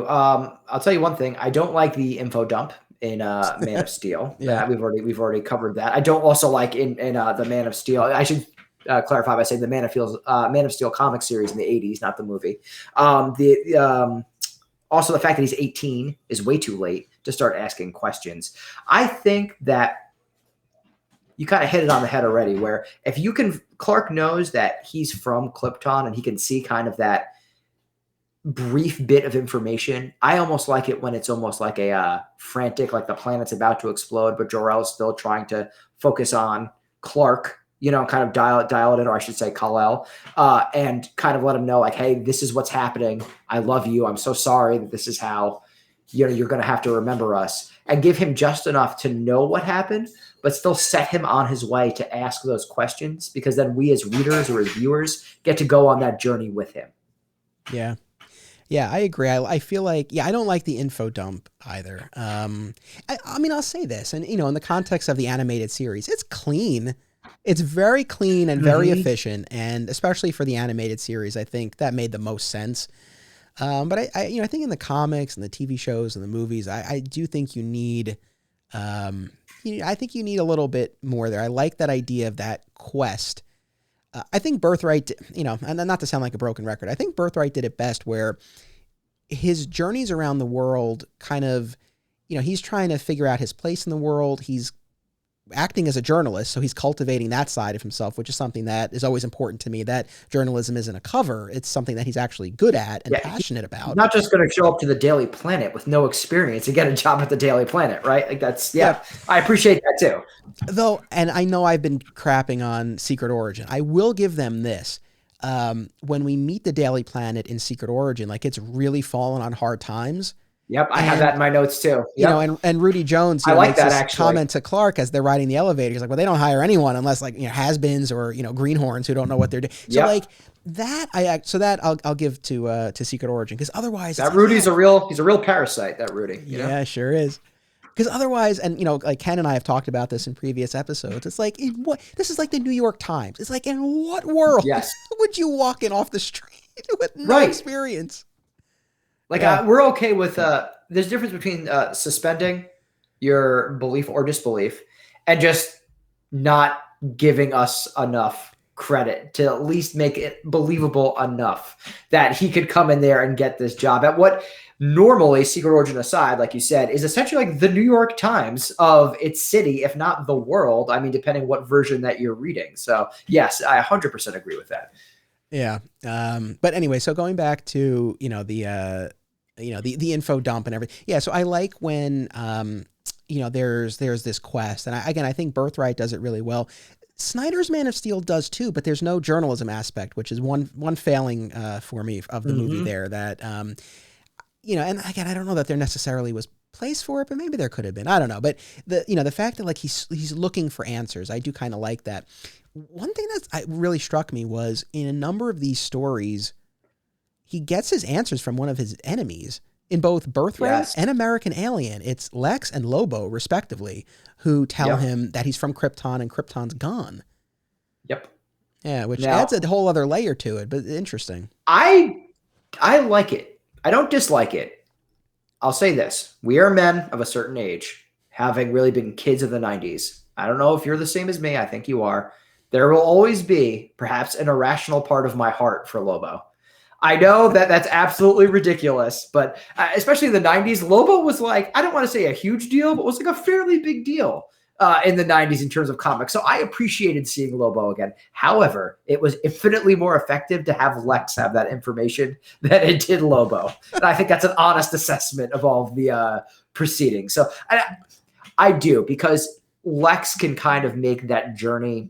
I'll tell you one thing. I don't like the info dump in Man of Steel. We've already covered that. I don't also like in the Man of Steel. I should clarify by saying the Man of Steel comic series in the 80s, not the movie. Also, the fact that he's 18 is way too late to start asking questions. I think that you kind of hit it on the head already, where if you can, Clark knows that he's from Krypton and he can see kind of that brief bit of information. I almost like it when it's almost like a frantic, like the planet's about to explode, but Jor-El's still trying to focus on Clark, kind of dial it in, or I should say Kal-El, and kind of let him know, like, hey, this is what's happening. I love you. I'm so sorry that this is how, you're going to have to remember us, and give him just enough to know what happened, but still set him on his way to ask those questions, because then we as readers or as viewers get to go on that journey with him. Yeah. Yeah, I agree. I feel like, I don't like the info dump either. I mean, I'll say this, and, in the context of the animated series, it's clean. It's very clean and very efficient. And especially for the animated series, I think that made the most sense. But I think in the comics and the TV shows and the movies, I do think you need, I think you need a little bit more there. I like that idea of that quest. I think Birthright, and not to sound like a broken record, I think Birthright did it best, where his journeys around the world kind of, he's trying to figure out his place in the world. He's acting as a journalist, so he's cultivating that side of himself, which is something that is always important to me, that journalism isn't a cover. It's something that he's actually good at and passionate about. He's not just going to show up to the Daily Planet with no experience and get a job at the Daily Planet, right? Like that's, I appreciate that too. Though, and I know I've been crapping on Secret Origin. I will give them this. When we meet the Daily Planet in Secret Origin, like, it's really fallen on hard times. Yep, I have that in my notes too. Yep. And Rudy Jones, I like makes that this actually. comment to Clark as they're riding the elevator. He's like, well, they don't hire anyone unless, like, has-beens or, greenhorns who don't know what they're doing. So like that, I'll give to Secret Origin, because otherwise that Rudy's he's a real parasite, that Rudy. Yeah, sure is. Because otherwise, and like Ken and I have talked about this in previous episodes, it's like, this is like the New York Times. It's like, in what world would you walk in off the street with no experience? Like, we're okay with, there's a difference between suspending your belief or disbelief and just not giving us enough credit to at least make it believable enough that he could come in there and get this job at what normally, Secret Origin aside, like you said, is essentially like the New York Times of its city, if not the world. I mean, depending what version that you're reading. So yes, I 100% agree with that. Yeah. But anyway, so going back to, the info dump and everything. Yeah. So I like when, there's this quest, and I think Birthright does it really well. Snyder's Man of Steel does too, but there's no journalism aspect, which is one failing for me of the movie there, that, and again, I don't know that there necessarily was place for it, but maybe there could have been. I don't know. But the fact that, like, he's looking for answers, I do kind of like that. One thing that really struck me was, in a number of these stories, he gets his answers from one of his enemies. In both Birthright and American Alien, it's Lex and Lobo, respectively, who tell him that he's from Krypton and Krypton's gone. Yep. Yeah, which adds a whole other layer to it, but interesting. I like it. I don't dislike it. I'll say this. We are men of a certain age, having really been kids of the 90s. I don't know if you're the same as me. I think you are. There will always be perhaps an irrational part of my heart for Lobo. I know that that's absolutely ridiculous, but especially in the 90s, Lobo was like, I don't want to say a huge deal, but was like a fairly big deal in the 90s in terms of comics. So I appreciated seeing Lobo again. However, it was infinitely more effective to have Lex have that information than it did Lobo. And I think that's an honest assessment of all of the proceedings. So I do, because Lex can kind of make that journey,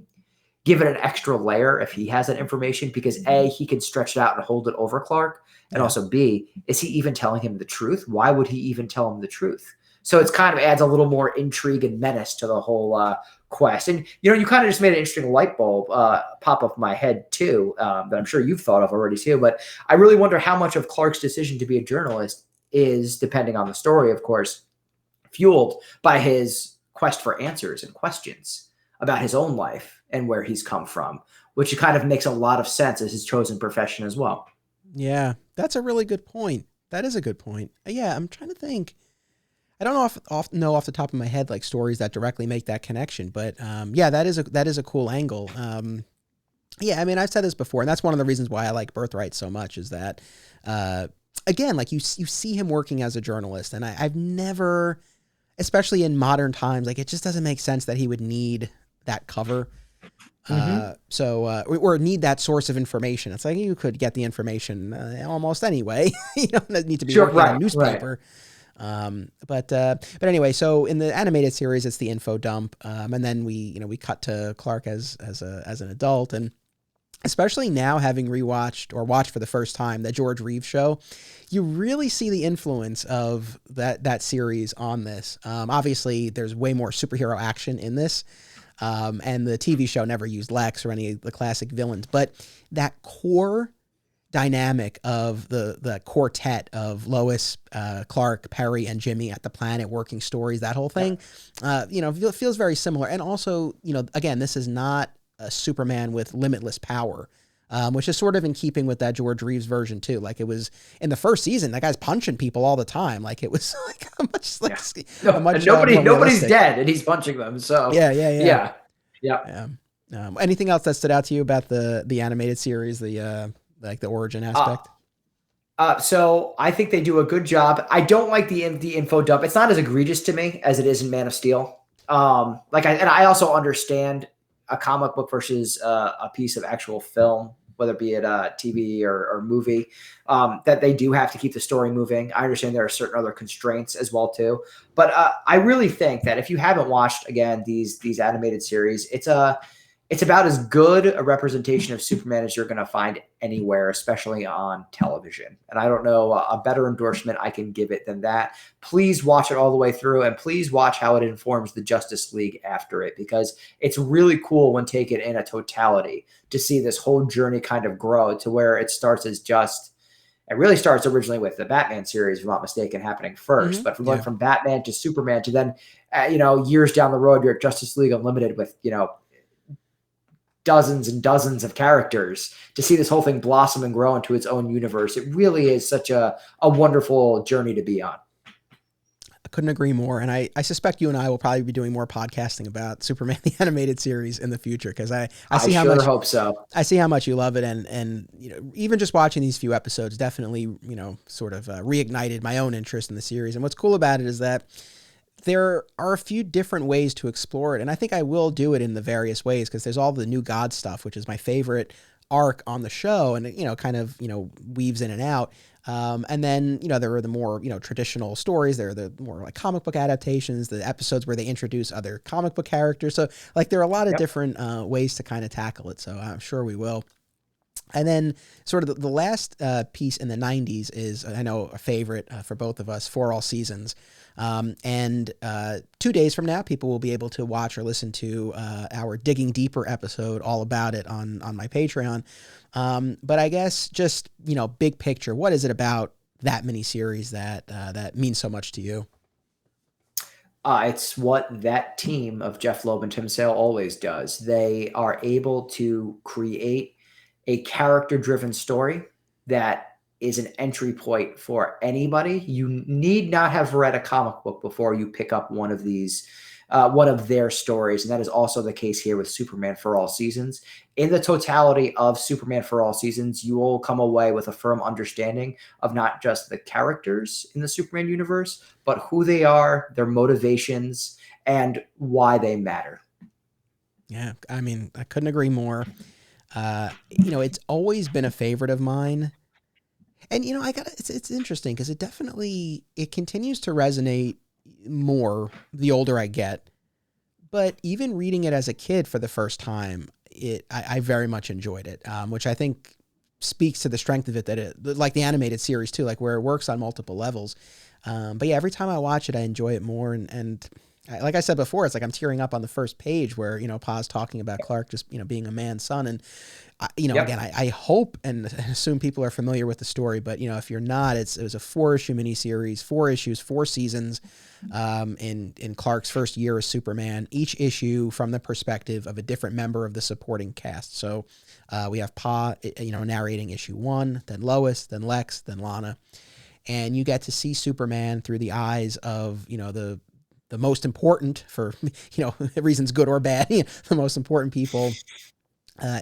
give it an extra layer if he has that information, because A, he can stretch it out and hold it over Clark. And also B, is he even telling him the truth? Why would he even tell him the truth? So it's kind of adds a little more intrigue and menace to the whole quest. And, you kind of just made an interesting light bulb pop up my head too, that I'm sure you've thought of already too. But I really wonder how much of Clark's decision to be a journalist is, depending on the story, of course, fueled by his quest for answers and questions about his own life and where he's come from, which kind of makes a lot of sense as his chosen profession as well. Yeah, that's a really good point. That is a good point. Yeah, I'm trying to think. I don't know off the top of my head, like, stories that directly make that connection, but yeah, that is a cool angle. Yeah, I mean, I've said this before, and that's one of the reasons why I like Birthright so much, is that again, like you see him working as a journalist, and I've never, especially in modern times, like it just doesn't make sense that he would need that cover. Or need that source of information. It's like you could get the information almost anyway. You don't need to be working in a newspaper. But anyway, so in the animated series, it's the info dump, and then we cut to Clark as an adult, and especially now having rewatched or watched for the first time that George Reeves show, you really see the influence of that series on this. Obviously, there's way more superhero action in this. And the TV show never used Lex or any of the classic villains, but that core dynamic of the quartet of Lois, Clark, Perry, and Jimmy at the planet working stories, that whole thing, feels very similar. And also, again, this is not a Superman with limitless power, which is sort of in keeping with that George Reeves version too. Like it was in the first season, that guy's punching people all the time. Like it was nobody's dead and he's punching them. So yeah. Anything else that stood out to you about the animated series, the origin aspect? So I think they do a good job. I don't like the info dump. It's not as egregious to me as it is in Man of Steel. I also understand a comic book versus a piece of actual film, whether it be it TV or movie, that they do have to keep the story moving. I understand there are certain other constraints as well too, but I really think that if you haven't watched again these animated series, it's about as good a representation of Superman as you're going to find anywhere, especially on television. And I don't know a better endorsement I can give it than that. Please watch it all the way through, and please watch how it informs the Justice League after it, because it's really cool when taken in a totality to see this whole journey kind of grow to where it starts as it really starts originally with the Batman series, if I'm not mistaken, happening first. But from going from Batman to Superman to then, years down the road, you're at Justice League Unlimited with, dozens and dozens of characters, to see this whole thing blossom and grow into its own universe. It really is such a wonderful journey to be on. I couldn't agree more. And I suspect you and I will probably be doing more podcasting about Superman, the animated series in the future. Cause I hope so. I see how much you love it. And even just watching these few episodes definitely, sort of reignited my own interest in the series. And what's cool about it is that there are a few different ways to explore it. And I think I will do it in the various ways, because there's all the New God stuff, which is my favorite arc on the show. And it, kind of, weaves in and out. And then, there are the more, traditional stories. There are the more like comic book adaptations, the episodes where they introduce other comic book characters. So like there are a lot of different ways to kind of tackle it. So I'm sure we will. And then sort of the last piece in the 90s is, I know, a favorite for both of us, For All Seasons. And 2 days from now, people will be able to watch or listen to our Digging Deeper episode all about it on my Patreon. But I guess just, big picture, what is it about that miniseries that means so much to you? It's what that team of Jeff Loeb and Tim Sale always does. They are able to create a character-driven story that is an entry point for anybody. You need not have read a comic book before you pick up one of these, one of their stories. And that is also the case here with Superman for All Seasons. In the totality of Superman for All Seasons, you will come away with a firm understanding of not just the characters in the Superman universe, but who they are, their motivations, and why they matter. Yeah, I mean, I couldn't agree more. It's always been a favorite of mine. And, it's interesting because it continues to resonate more the older I get. But even reading it as a kid for the first time, I very much enjoyed it, which I think speaks to the strength of it, like the animated series too, like where it works on multiple levels. But yeah, every time I watch it, I enjoy it more. And like I said before, it's like I'm tearing up on the first page where, Pa's talking about Clark just, being a man's son. And, again, I hope and assume people are familiar with the story, but, if you're not, it was a 4-issue miniseries, 4 issues, 4 seasons in Clark's first year as Superman, each issue from the perspective of a different member of the supporting cast. So we have Pa, narrating issue 1, then Lois, then Lex, then Lana. And you get to see Superman through the eyes of, the most important, for reasons good or bad, the most important people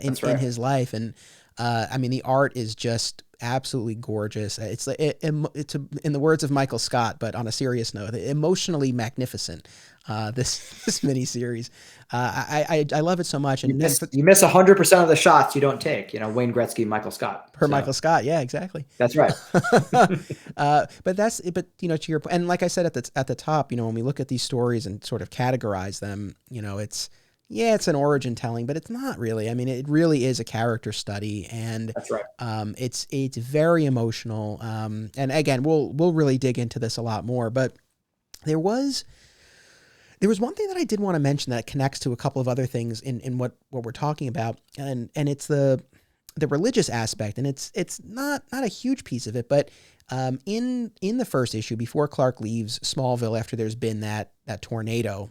in his life. And I mean, the art is just absolutely gorgeous. It's in the words of Michael Scott, but on a serious note, emotionally magnificent. This miniseries, I love it so much. You miss 100% of the shots you don't take. Wayne Gretzky, Michael Scott. Michael Scott, yeah, exactly. That's right. But to your point, and like I said at the top, when we look at these stories and sort of categorize them, it's an origin telling, but it's not really. I mean, it really is a character study, and that's right. It's very emotional. And again, we'll really dig into this a lot more, but there was one thing that I did want to mention that connects to a couple of other things in what we're talking about, and it's the religious aspect, and it's not a huge piece of it, but in the first issue, before Clark leaves Smallville after there's been that tornado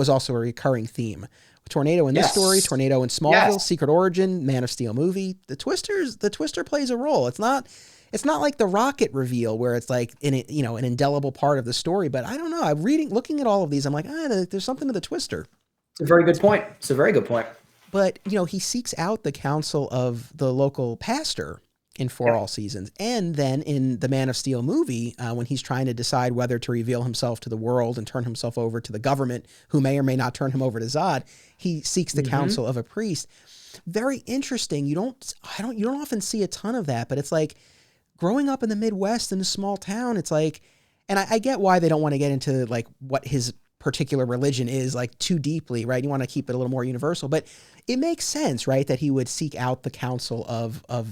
is also a recurring theme. Tornado in this story, tornado in Smallville, Secret Origin, Man of Steel movie. The Twister plays a role. It's not like the Rocket reveal where it's like an indelible part of the story, but I don't know. I'm looking at all of these, I'm like, there's something to the Twister. It's a very good point. But, he seeks out the counsel of the local pastor in For All Seasons. And then in the Man of Steel movie, when he's trying to decide whether to reveal himself to the world and turn himself over to the government, who may or may not turn him over to Zod, he seeks the counsel of a priest. Very interesting. You don't often see a ton of that, but it's like growing up in the Midwest in a small town, it's like, and I get why they don't want to get into like what his particular religion is like too deeply, right? You want to keep it a little more universal, but it makes sense, right? That he would seek out the counsel of a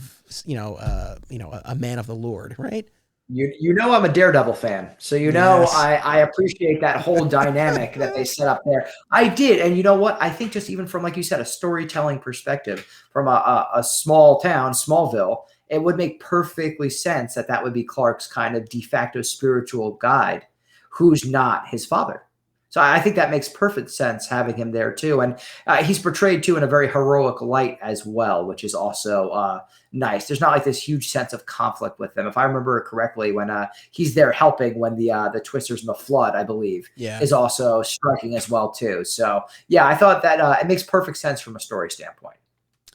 man of the Lord, right? I'm a Daredevil fan, so yes. I appreciate that whole dynamic that they set up there. I did, and you know what? I think just even from, like you said, a storytelling perspective, from a small town, Smallville, it would make perfectly sense that would be Clark's kind of de facto spiritual guide, who's not his father. So I think that makes perfect sense having him there too. And he's portrayed too in a very heroic light as well, which is also nice. There's not like this huge sense of conflict with him. If I remember correctly, when he's there helping when the Twisters in the flood, I believe, is also striking as well too. So yeah, I thought that it makes perfect sense from a story standpoint.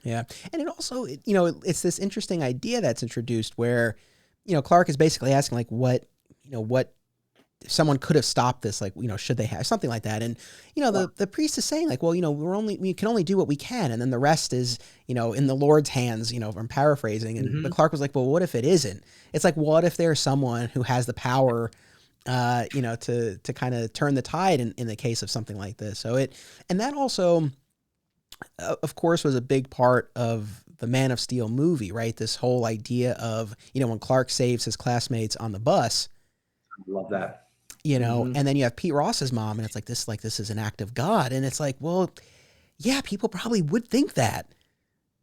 Yeah. And it also, it's this interesting idea that's introduced where, Clark is basically asking like what someone could have stopped this, like, should they have something like that? And, the priest is saying like, well, we can only do what we can. And then the rest is, in the Lord's hands, I'm paraphrasing. And but Clark was like, well, what if it isn't? It's like, what if there's someone who has the power, to kind of turn the tide in the case of something like this. And that also, of course, was a big part of the Man of Steel movie, right? This whole idea of, when Clark saves his classmates on the bus. I love that. And then you have Pete Ross's mom, and it's like this is an act of God. And it's like, well, yeah, people probably would think that,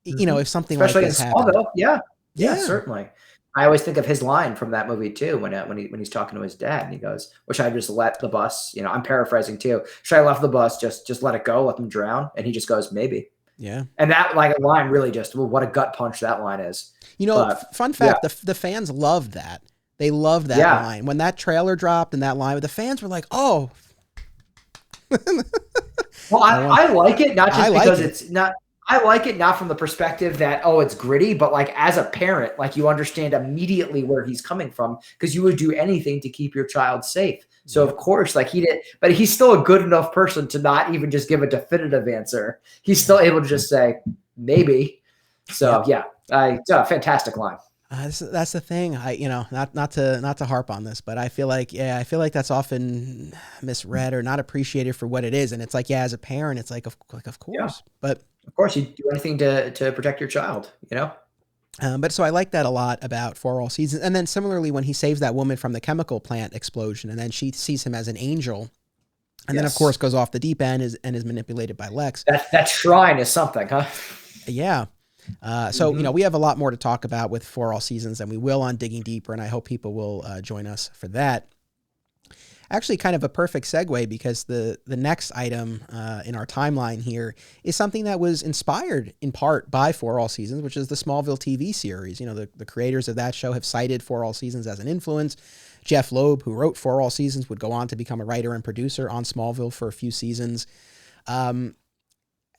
if something especially like this happened. Yeah, certainly. I always think of his line from that movie too, when he's talking to his dad, and he goes, "Or should I just let the bus?" I'm paraphrasing too. Should I let the bus just let it go, let them drown? And he just goes, "Maybe." Yeah. And that line really what a gut punch that line is. Fun fact: the fans loved that. They loved that line. When that trailer dropped and that line, the fans were like, "Oh." Well, I like it, not just because it's not. I like it not from the perspective that, it's gritty, but like as a parent, like you understand immediately where he's coming from, because you would do anything to keep your child safe. So of course, like he did, but he's still a good enough person to not even just give a definitive answer. He's still able to just say, maybe. So it's a fantastic line. That's the thing. Not to harp on this, but I feel like that's often misread or not appreciated for what it is. And it's like, as a parent, it's like, of course, but of course you do anything to protect your child, But so I like that a lot about For All Seasons. And then similarly, when he saves that woman from the chemical plant explosion, and then she sees him as an angel, and then of course goes off the deep end and is manipulated by Lex. That shrine is something, huh? Yeah. So, we have a lot more to talk about with For All Seasons, and we will on Digging Deeper, and I hope people will join us for that. Actually, kind of a perfect segue, because the next item in our timeline here is something that was inspired in part by For All Seasons, which is the Smallville TV series. The creators of that show have cited For All Seasons as an influence. Jeff Loeb, who wrote For All Seasons, would go on to become a writer and producer on Smallville for a few seasons.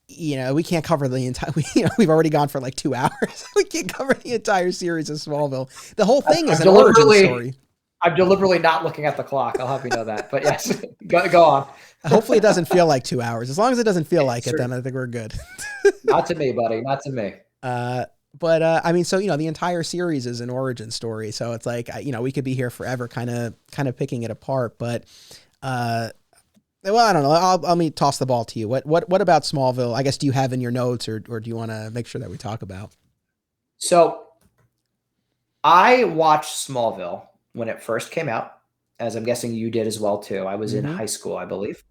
we can't cover the entire, we've already gone for like 2 hours. We can't cover the entire series of Smallville. The whole thing is an origin story. I'm deliberately not looking at the clock. I'll have you know that. But yes, go on. Hopefully it doesn't feel like 2 hours. As long as it doesn't feel like it, then I think we're good. Not to me, buddy. Not to me. But I mean, so, the entire series is an origin story. So it's like, we could be here forever kind of picking it apart. But, well, I don't know. Let me toss the ball to you. What about Smallville? I guess, do you have in your notes or do you want to make sure that we talk about? So I watched Smallville when it first came out, as I'm guessing you did as well too. I was in high school, I believe.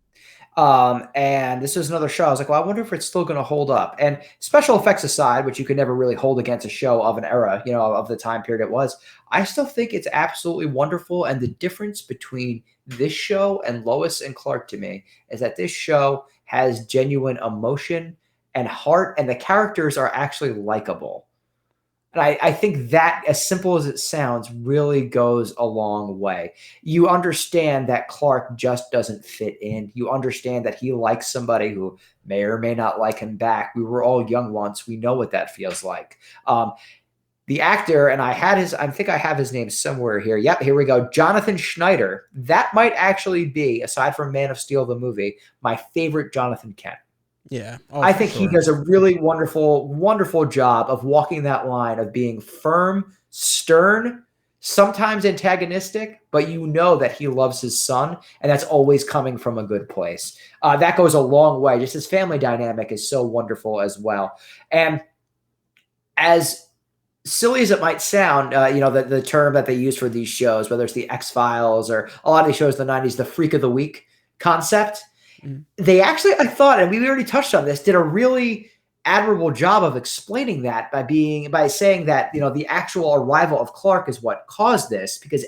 And this was another show. I was like, well, I wonder if it's still going to hold up. And special effects aside, which you could never really hold against a show of an era, of the time period it was, I still think it's absolutely wonderful. And the difference between this show and Lois and Clark to me is that this show has genuine emotion and heart, and the characters are actually likable. And I think that, as simple as it sounds, really goes a long way. You understand that Clark just doesn't fit in. You understand that he likes somebody who may or may not like him back. We were all young once. We know what that feels like. The actor, and I think I have his name somewhere here. Yep, here we go. Jonathan Schneider. That might actually be, aside from Man of Steel, the movie, my favorite Jonathan Kent. Yeah. I think he does a really wonderful, wonderful job of walking that line of being firm, stern, sometimes antagonistic, but that he loves his son, and that's always coming from a good place. That goes a long way. Just his family dynamic is so wonderful as well. And as silly as it might sound, the term that they use for these shows, whether it's the X-Files or a lot of these shows in the 90s, the freak of the week concept, they actually, I thought, and we already touched on this, did a really admirable job of explaining that by saying that, the actual arrival of Clark is what caused this. Because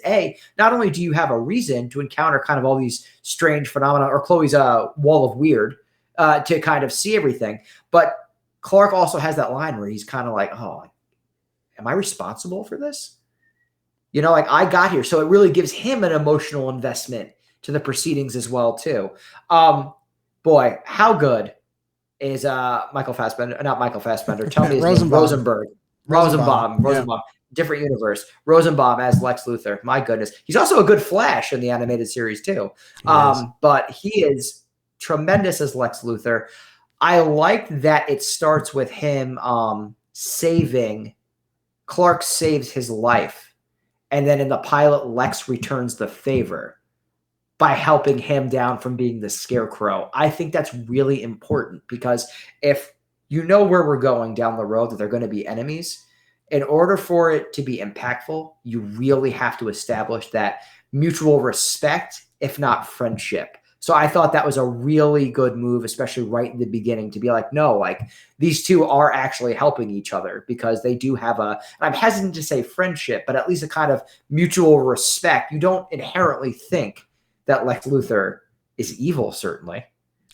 not only do you have a reason to encounter kind of all these strange phenomena, or Chloe's wall of weird, to kind of see everything, but Clark also has that line where he's kind of like, oh, am I responsible for this? I got here. So it really gives him an emotional investment to the proceedings as well too. Boy, how good is Michael Fassbender? Not Michael Fassbender. Tell me his name. Rosenbaum. Yeah. Different universe. Rosenbaum as Lex Luthor. My goodness, he's also a good Flash in the animated series too. But he is tremendous as Lex Luthor. I like that it starts with him saving. Clark saves his life, and then in the pilot, Lex returns the favor by helping him down from being the Scarecrow. I think that's really important, because if you know where we're going down the road, that they're going to be enemies, in order for it to be impactful, you really have to establish that mutual respect, if not friendship. So I thought that was a really good move, especially right in the beginning, to be like, no, like these two are actually helping each other, because they do have I'm hesitant to say friendship, but at least a kind of mutual respect. You don't inherently think that Lex Luthor is evil, certainly.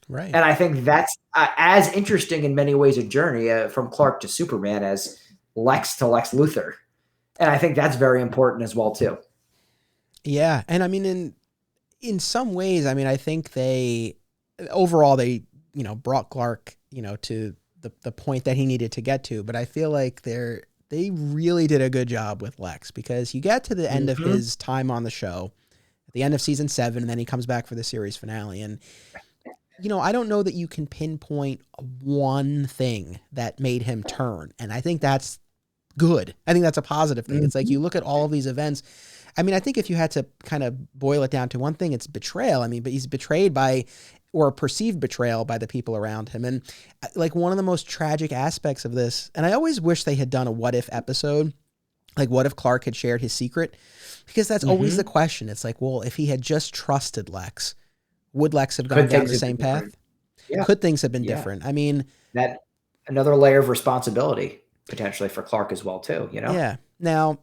Right. And I think that's as interesting in many ways a journey from Clark to Superman as Lex to Lex Luthor. And I think that's very important as well, too. Yeah. And I mean, in some ways, I mean, I think overall they brought Clark, to the point that he needed to get to. But I feel like they really did a good job with Lex, because you get to the end of his time on the show, at the end of season 7, and then he comes back for the series finale. And, I don't know that you can pinpoint one thing that made him turn. And I think that's good. I think that's a positive thing. It's like, you look at all of these events. I mean, I think if you had to kind of boil it down to one thing, it's betrayal. I mean, but he's betrayed by, or perceived betrayal by, the people around him. And like, one of the most tragic aspects of this, and I always wish they had done a what if episode, like what if Clark had shared his secret? Because that's always the question. It's like, well, if he had just trusted Lex, would Lex have gone down the same path? Yeah. Could things have been different? I mean, that another layer of responsibility potentially for Clark as well too, Yeah. Now,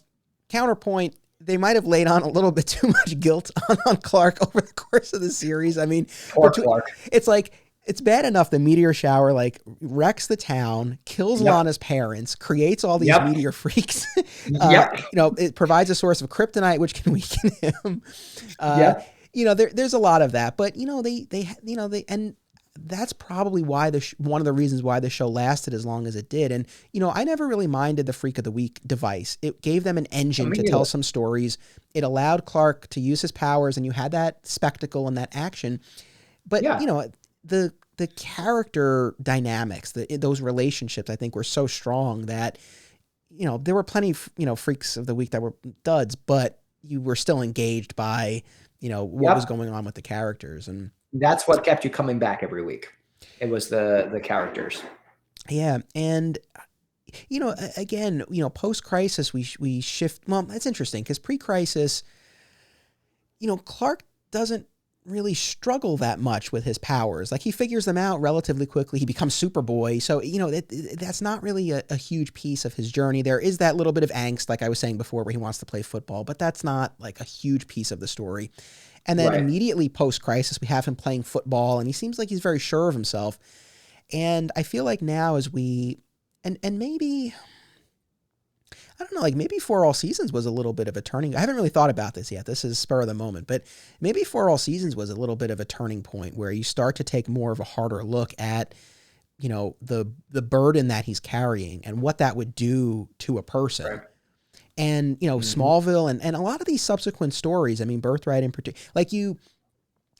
counterpoint, they might have laid on a little bit too much guilt on Clark over the course of the series. I mean, poor Clark. It's like, it's bad enough the meteor shower like wrecks the town, kills Lana's parents, creates all these meteor freaks. It provides a source of kryptonite which can weaken him. There's a lot of that, but they and that's probably why one of the reasons why the show lasted as long as it did. And, you know, I never really minded the Freak of the Week device. It gave them an engine to tell some stories. It allowed Clark to use his powers, and you had that spectacle and that action. But, you know, the character dynamics, those relationships, I think were so strong that, you know, there were plenty of, you know, Freaks of the Week that were duds, but you were still engaged by, you know, what was going on with the characters. And that's what kept you coming back every week. It was the characters. Yeah. And, you know, again, you know, post-crisis, we shift. Well, that's interesting because pre-crisis, you know, Clark doesn't really struggle that much with his powers. Like, he figures them out relatively quickly. He becomes Superboy. So, you know, that's not really a huge piece of his journey. There is that little bit of angst, like I was saying before, where he wants to play football, but that's not like a huge piece of the story. And then immediately post-crisis, we have him playing football, and he seems like he's very sure of himself. And I feel like now as and maybe, I don't know, like maybe For All Seasons was a little bit of a turning. I haven't really thought about this yet. This is spur of the moment, but maybe For All Seasons was a little bit of a turning point where you start to take more of a harder look at, you know, the burden that he's carrying and what that would do to a person. Right. And, you know, Smallville and a lot of these subsequent stories, I mean, Birthright in particular, like you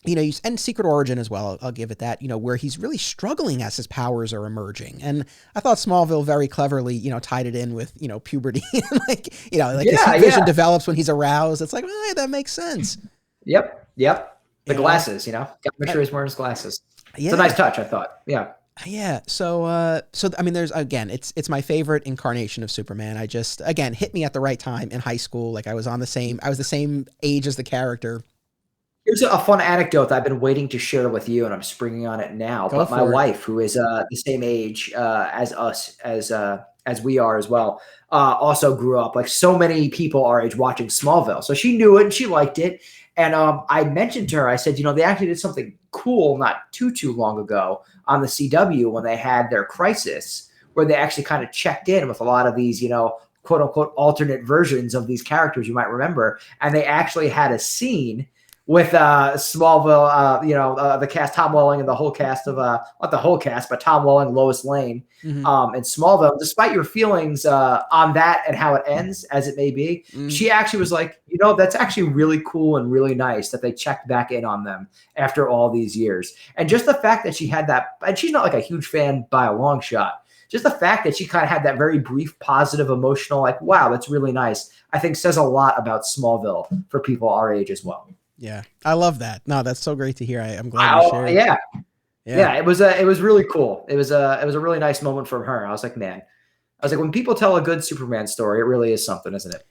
know, and Secret Origin as well, I'll give it that, you know, where he's really struggling as his powers are emerging. And I thought Smallville very cleverly, you know, tied it in with, you know, puberty. Like, you know, like his vision develops when he's aroused. It's like, oh, yeah, that makes sense. Yep. The glasses, you know, got to make sure he's wearing his glasses. It's a nice touch, I thought. Yeah. Yeah. So I mean, there's, again, it's my favorite incarnation of Superman. I just, again, hit me at the right time in high school. Like I was the same age as the character. Here's a fun anecdote that I've been waiting to share with you, and I'm springing on it now. But my wife, who is the same age as us, as we are as well, also grew up like so many people our age watching Smallville. So she knew it and she liked it. And I mentioned to her, I said, you know, they actually did something cool not too long ago on the CW when they had their crisis, where they actually kind of checked in with a lot of these, you know, quote unquote alternate versions of these characters you might remember. And they actually had a scene with Smallville, you know, the cast, Tom Welling, and the whole cast of, not the whole cast, but Tom Welling, Lois Lane, and Smallville. Despite your feelings on that and how it ends, as it may be, she actually was like, you know, that's actually really cool and really nice that they checked back in on them after all these years. And just the fact that she had that, and she's not like a huge fan by a long shot, just the fact that she kind of had that very brief, positive, emotional, like, wow, that's really nice, I think says a lot about Smallville for people our age as well. Yeah, I love that. No, that's so great to hear. I'm glad you shared. Yeah. It was really cool. It was a really nice moment from her. I was like, when people tell a good Superman story, it really is something, isn't it?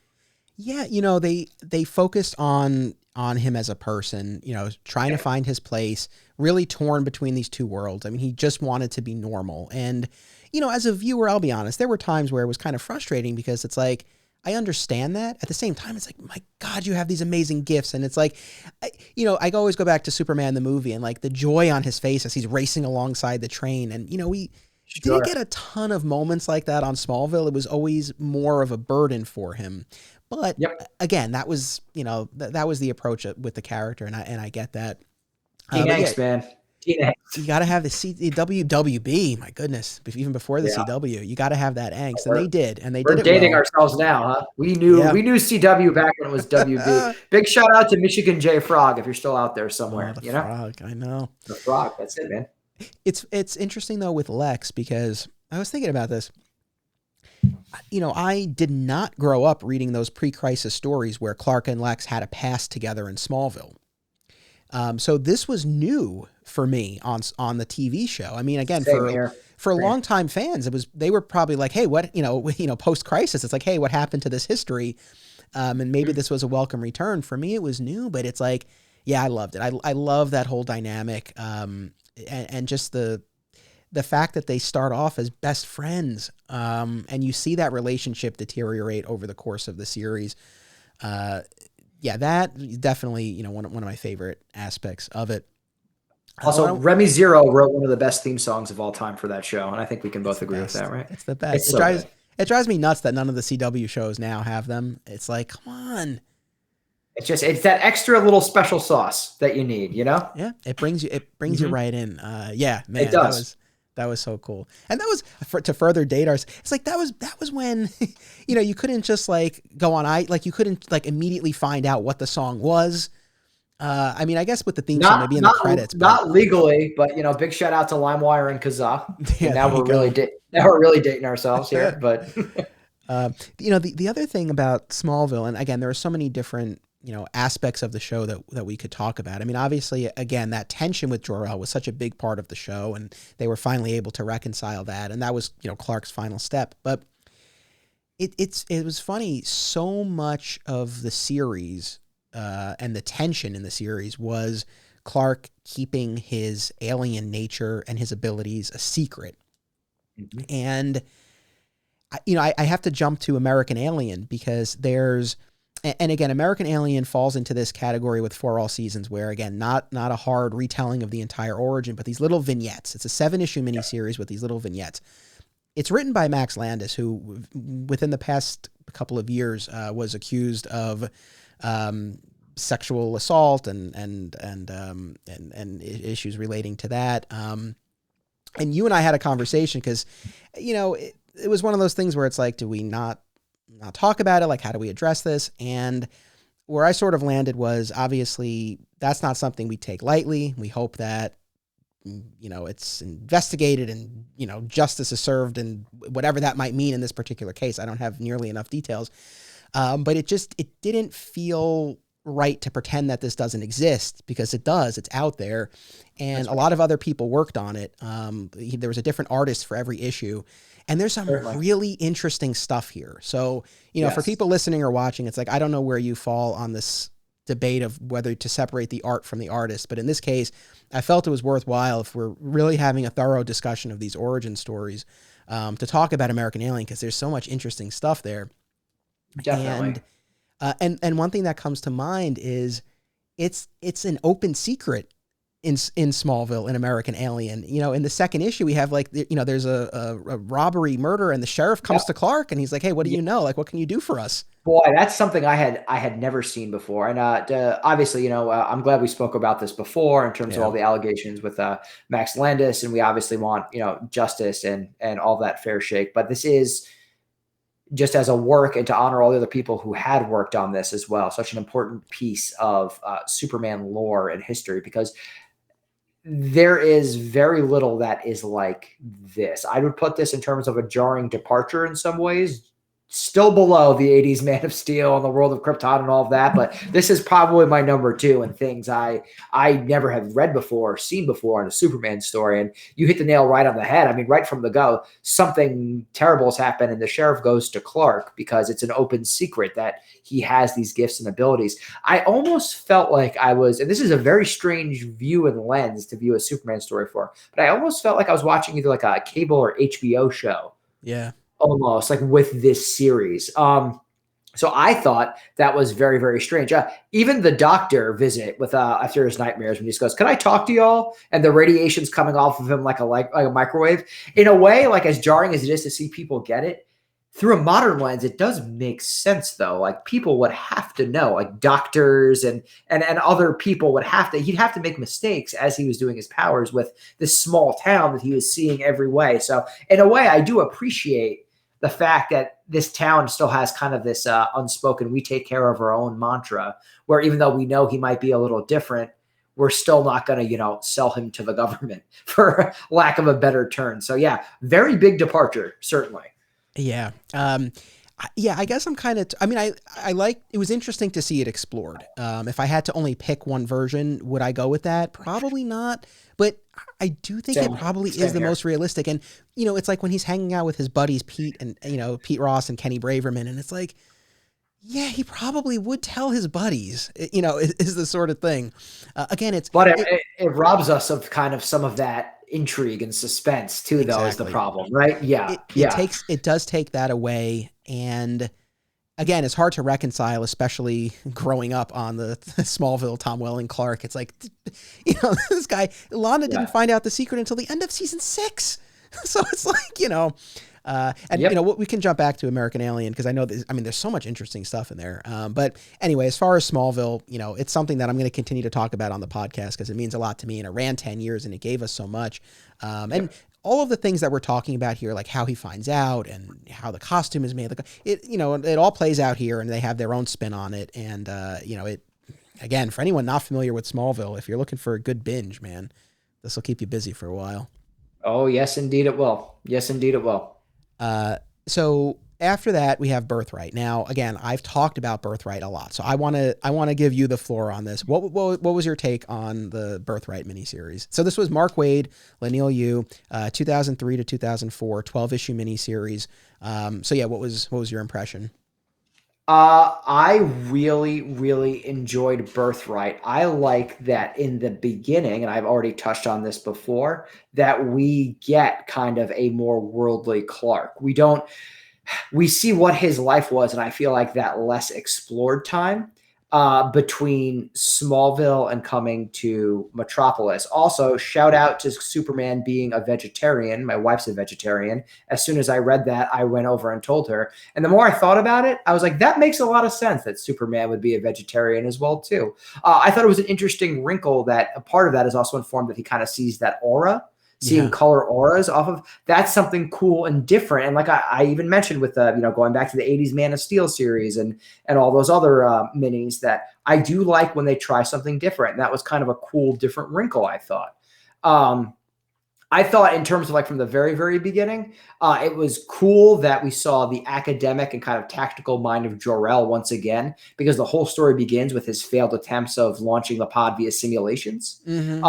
Yeah, you know, they focused on him as a person, you know, trying to find his place, really torn between these two worlds. I mean, he just wanted to be normal. And, you know, as a viewer, I'll be honest, there were times where it was kind of frustrating because it's like, I understand that. At the same time, it's like, my God, you have these amazing gifts. And it's like, you know, I always go back to Superman, the movie, and like the joy on his face as he's racing alongside the train. And, you know, we didn't get a ton of moments like that on Smallville. It was always more of a burden for him. But again, that was, you know, that was the approach with the character. And I get that. Thanks, man. You got to have the WWB. My goodness, even before the CW, you got to have that angst, and they did, and they did it. We're dating ourselves now, huh? We knew CW back when it was WB. Big shout out to Michigan J Frog if you're still out there somewhere. The Frog, I know. The Frog, that's it, man. It's interesting though with Lex, because I was thinking about this. You know, I did not grow up reading those pre-crisis stories where Clark and Lex had a past together in Smallville. So this was new for me on the TV show. I mean, again, for longtime fans, they were probably like, hey, what, post crisis, it's like, hey, what happened to this history? And maybe this was a welcome return. For me, it was new, but it's like, yeah, I loved it. I love that whole dynamic. And just the fact that they start off as best friends, and you see that relationship deteriorate over the course of the series. Yeah, that definitely, one of my favorite aspects of it. Also, Remy Zero wrote one of the best theme songs of all time for that show, and I think we can both agree with that, right? It's the best. It drives me nuts that none of the CW shows now have them. It's like, come on. It's that extra little special sauce that you need, you know? Yeah, it brings you right in. Yeah, man, It does. that was so cool. And that was to further date us. It's like that was when, you couldn't just like go on you couldn't like immediately find out what the song was. I mean, I guess with the theme song, maybe in the credits, not legally, but big shout out to LimeWire and Kazaa. Yeah, now we're really dating ourselves here. But the other thing about Smallville, and again, there are so many different aspects of the show that we could talk about. I mean, obviously, again, that tension with Jor-El was such a big part of the show, and they were finally able to reconcile that, and that was Clark's final step. But it was funny. So much of the series and the tension in the series was Clark keeping his alien nature and his abilities a secret. Mm-hmm. And I have to jump to American Alien because and again, American Alien falls into this category with For All Seasons, where again, not a hard retelling of the entire origin, but these little vignettes. It's a 7-issue miniseries with these little vignettes. It's written by Max Landis, who within the past couple of years was accused of sexual assault and issues relating to that. And you and I had a conversation because, it was one of those things where it's like, do we not talk about it? Like, how do we address this? And where I sort of landed was, obviously, that's not something we take lightly. We hope that, it's investigated and, justice is served and whatever that might mean in this particular case. I don't have nearly enough details. But it didn't feel right to pretend that this doesn't exist, because it does. It's out there. And a lot of other people worked on it. There was a different artist for every issue. And there's some really interesting stuff here. So, for people listening or watching, it's like, I don't know where you fall on this debate of whether to separate the art from the artist. But in this case, I felt it was worthwhile, if we're really having a thorough discussion of these origin stories, to talk about American Alien, because there's so much interesting stuff there. Definitely. And one thing that comes to mind is it's an open secret in Smallville, in American Alien. In the second issue, we have there's a robbery, murder, and the sheriff comes to Clark and he's like, hey, what do you know? Like, what can you do for us? Boy, that's something I had never seen before. And obviously, I'm glad we spoke about this before in terms of all the allegations with Max Landis, and we obviously want, justice and all that fair shake. But this is just as a work and to honor all the other people who had worked on this as well. Such an important piece of Superman lore and history, because there is very little that is like this. I would put this in terms of a jarring departure in some ways, still below the 80s Man of Steel and the World of Krypton and all of that. But this is probably my number 2 and things I never have read before or seen before in a Superman story. And you hit the nail right on the head. I mean, right from the go, something terrible has happened and the sheriff goes to Clark because it's an open secret that he has these gifts and abilities. I almost felt like I was, and this is a very strange view and lens to view a Superman story for, but I almost felt like I was watching either like a cable or HBO show. Yeah. Almost like with this series. So I thought that was very, very strange. Even the doctor visit with after his nightmares, when he just goes, can I talk to y'all? And the radiation's coming off of him like a microwave. In a way, like as jarring as it is to see people get it, through a modern lens, it does make sense though. Like people would have to know, like doctors and other people would have to, he'd have to make mistakes as he was doing his powers with this small town that he was seeing every way. So in a way, I do appreciate the fact that this town still has kind of this unspoken, we take care of our own mantra, where even though we know he might be a little different, we're still not going to, sell him to the government, for lack of a better term. So yeah, very big departure, certainly. Yeah. I guess I'm kind of, I like, it was interesting to see it explored. If I had to only pick one version, would I go with that? Probably not. But I do think it probably is the most realistic. And, it's like when he's hanging out with his buddies, Pete and, Pete Ross and Kenny Braverman. And it's like, yeah, he probably would tell his buddies, is the sort of thing. Again, but it robs us of kind of some of that intrigue and suspense too, though, is the problem, right? Yeah. It does take that away. And again, it's hard to reconcile, especially growing up on the Smallville, Tom Welling Clark. It's like, this guy, Lana didn't find out the secret until the end of season 6. So it's like, And you know, we can jump back to American Alien because I know there's so much interesting stuff in there. But anyway, as far as Smallville, you know, it's something that I'm going to continue to talk about on the podcast because it means a lot to me, and it ran 10 years and it gave us so much. And all of the things that we're talking about here, like how he finds out and how the costume is made, you know, it all plays out here, and they have their own spin on it. And you know, again, for anyone not familiar with Smallville, if you're looking for a good binge, man, this will keep you busy for a while. Oh, yes, indeed it will. Yes, indeed it will. So after that, we have Birthright. Now, again, I've talked about Birthright a lot, so I want to give you the floor on this. What was your take on the Birthright miniseries? So this was Mark Waid, Leinil Yu, 2003 to 2004, 12-issue miniseries. So yeah, what was your impression? I really, really enjoyed Birthright. I like that in the beginning, and I've already touched on this before, that we get kind of a more worldly Clark. We see what his life was, and I feel like that less explored time between Smallville and coming to Metropolis. Also, shout out to Superman being a vegetarian. My wife's a vegetarian. As soon as I read that, I went over and told her. And the more I thought about it, I was like, that makes a lot of sense that Superman would be a vegetarian as well, too. I thought it was an interesting wrinkle that a part of that is also informed that he kind of sees that aura. Seeing color auras off of that's something cool and different. And like I even mentioned with you know, going back to the 80s Man of Steel series and all those other minis, that I do like when they try something different. And that was kind of a cool, different wrinkle, I thought. I thought in terms of like from the very, very beginning, it was cool that we saw the academic and kind of tactical mind of Jor-El once again, because the whole story begins with his failed attempts of launching the pod via simulations. It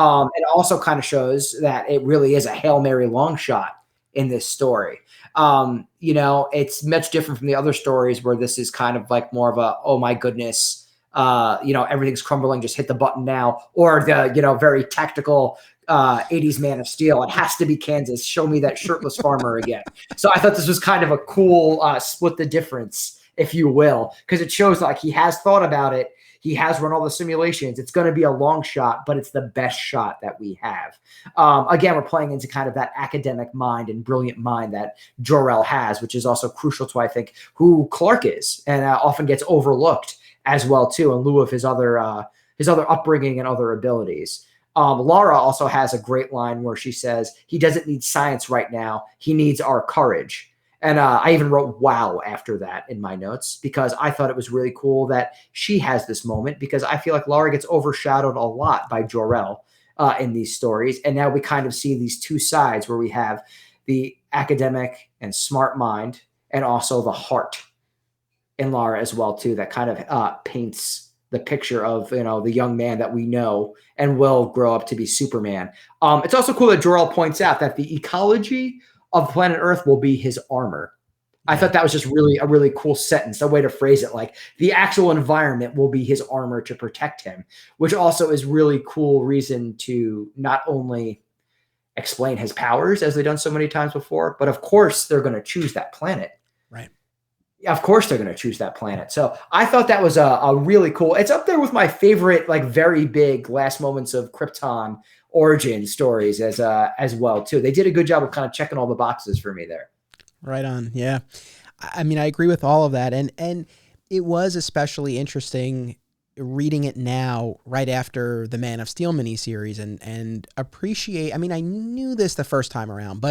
also kind of shows that it really is a Hail Mary long shot in this story. You know, it's much different from the other stories where this is kind of like more of a, oh my goodness, you know, everything's crumbling, just hit the button now, or the, you know, very tactical 80s Man of Steel. It has to be Kansas. Show me that shirtless farmer again. So I thought this was kind of a cool split the difference, if you will, because it shows like he has thought about it. He has run all the simulations. It's going to be a long shot, but it's the best shot that we have. Again, we're playing into kind of that academic mind and brilliant mind that Jor-El has, which is also crucial to, I think, who Clark is, and often gets overlooked as well, too, in lieu of his other upbringing and other abilities. Laura also has a great line where she says, he doesn't need science right now. He needs our courage. And I even wrote wow after that in my notes, because I thought it was really cool that she has this moment, because I feel like Laura gets overshadowed a lot by Jor-El in these stories. And now we kind of see these two sides where we have the academic and smart mind and also the heart in Laura as well, too, that kind of paints the picture of, you know, the young man that we know and will grow up to be Superman. It's also cool that Jor-El points out that the ecology of planet Earth will be his armor. I thought that was just really a really cool sentence, a way to phrase it. Like the actual environment will be his armor to protect him, which also is really cool reason to not only explain his powers as they've done so many times before, but of course they're going to choose that planet. Right. Of course they're going to choose that planet. So I thought that was a really cool, it's up there with my favorite, like very big last moments of Krypton origin stories as well too. They did a good job of kind of checking all the boxes for me there. Right on. Yeah. I mean, I agree with all of that. And it was especially interesting reading it now, right after the Man of Steel miniseries, and appreciate, I mean, I knew this the first time around,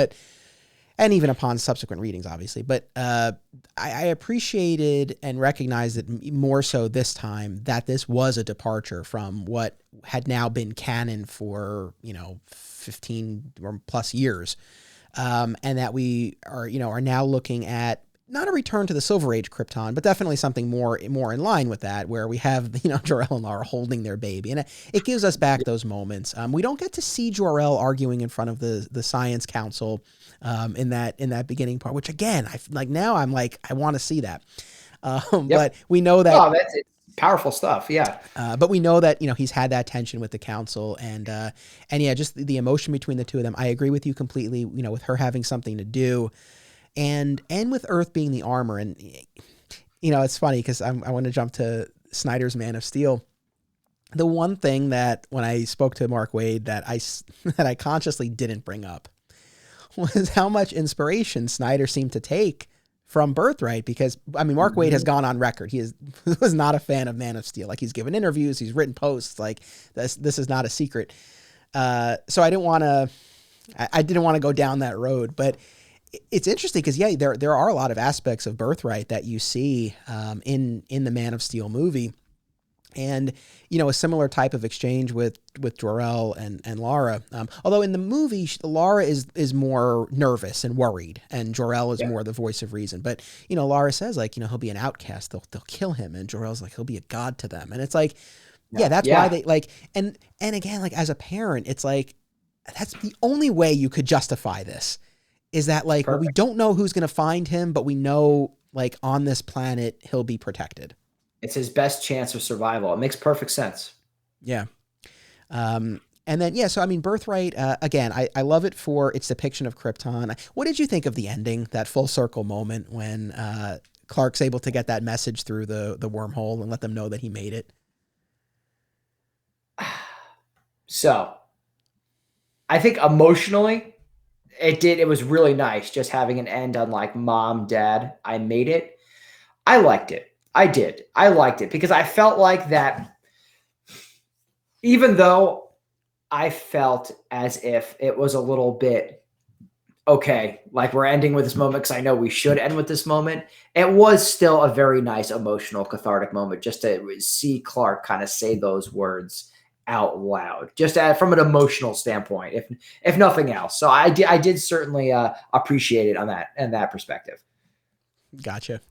and even upon subsequent readings, obviously. But I appreciated and recognized it more so this time, that this was a departure from what had now been canon for, 15 or plus years. And that we are now looking at not a return to the Silver Age Krypton, but definitely something more in line with that, where we have, Jor-El and Lara holding their baby. And it gives us back those moments. We don't get to see Jor-El arguing in front of the Science Council in that beginning part, which again, I want to see that. But we know that. Oh, that's it. Powerful stuff. Yeah. But we know that, he's had that tension with the council, and yeah, just the emotion between the two of them. I agree with you completely, with her having something to do, and with Earth being the armor. And, it's funny because I want to jump to Snyder's Man of Steel. The one thing that when I spoke to Mark Waid that I consciously didn't bring up was how much inspiration Snyder seemed to take from Birthright, because I mean, Mark Waid has gone on record. He was not a fan of Man of Steel. Like, he's given interviews, he's written posts, like this is not a secret. So I didn't want to go down that road, but it's interesting because there are a lot of aspects of Birthright that you see in the Man of Steel movie. And, a similar type of exchange with Jor-El and Lara. Although in the movie, Lara is more nervous and worried, and Jor-El is more the voice of reason. But, Lara says, like, he'll be an outcast. They'll kill him. And Jor-El's like, he'll be a god to them. And it's like, that's why they like, and again, like, as a parent, it's like, that's the only way you could justify this, is that, like, well, we don't know who's going to find him, but we know, like, on this planet, he'll be protected. It's his best chance of survival. It makes perfect sense. Yeah. And then, so, I mean, Birthright, again, I love it for its depiction of Krypton. What did you think of the ending, that full circle moment when Clark's able to get that message through the wormhole and let them know that he made it? So, I think emotionally, it was really nice just having an end on, like, Mom, Dad, I made it. I liked it. I did. I liked it because I felt like that, even though I felt as if it was a little bit, okay, like, we're ending with this moment because I know we should end with this moment, it was still a very nice, emotional, cathartic moment just to see Clark kind of say those words out loud, just from an emotional standpoint, if nothing else. So I did certainly appreciate it on that perspective. Gotcha.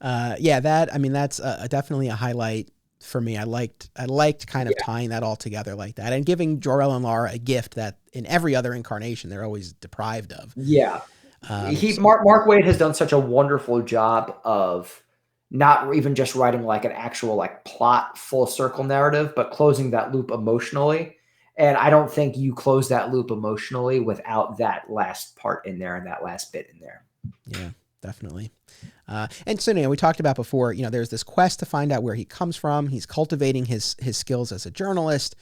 That's definitely a highlight for me. I liked kind of tying that all together like that, and giving Jor-El and Lara a gift that in every other incarnation they're always deprived of. Yeah. Mark Waid has done such a wonderful job of not even just writing, like, an actual, like, plot full circle narrative, but closing that loop emotionally. And I don't think you close that loop emotionally without that last part in there and that last bit in there. Yeah, definitely. And so, we talked about before, there's this quest to find out where he comes from. He's cultivating his skills as a journalist.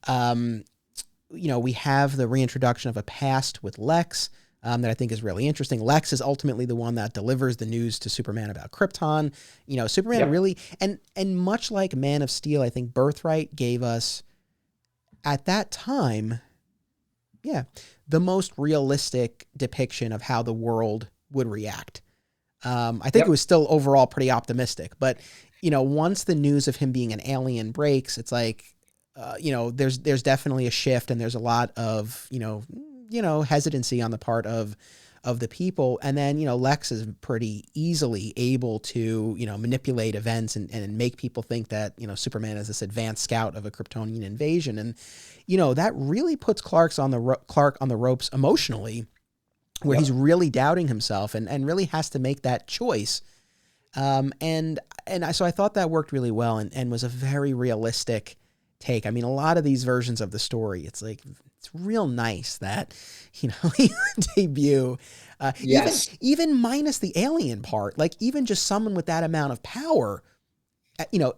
We have the reintroduction of a past with Lex that I think is really interesting. Lex is ultimately the one that delivers the news to Superman about Krypton. Superman really, and much like Man of Steel, I think Birthright gave us, at that time, the most realistic depiction of how the world would react. I think it was still overall pretty optimistic, but, once the news of him being an alien breaks, it's like, there's definitely a shift, and there's a lot of, hesitancy on the part of the people. And then, Lex is pretty easily able to, manipulate events and make people think that, Superman is this advanced scout of a Kryptonian invasion. And, that really puts Clark on the ropes emotionally, where he's really doubting himself and really has to make that choice. So I thought that worked really well and was a very realistic take. I mean, a lot of these versions of the story, it's like, it's real nice that, he debut, even minus the alien part, like, even just someone with that amount of power,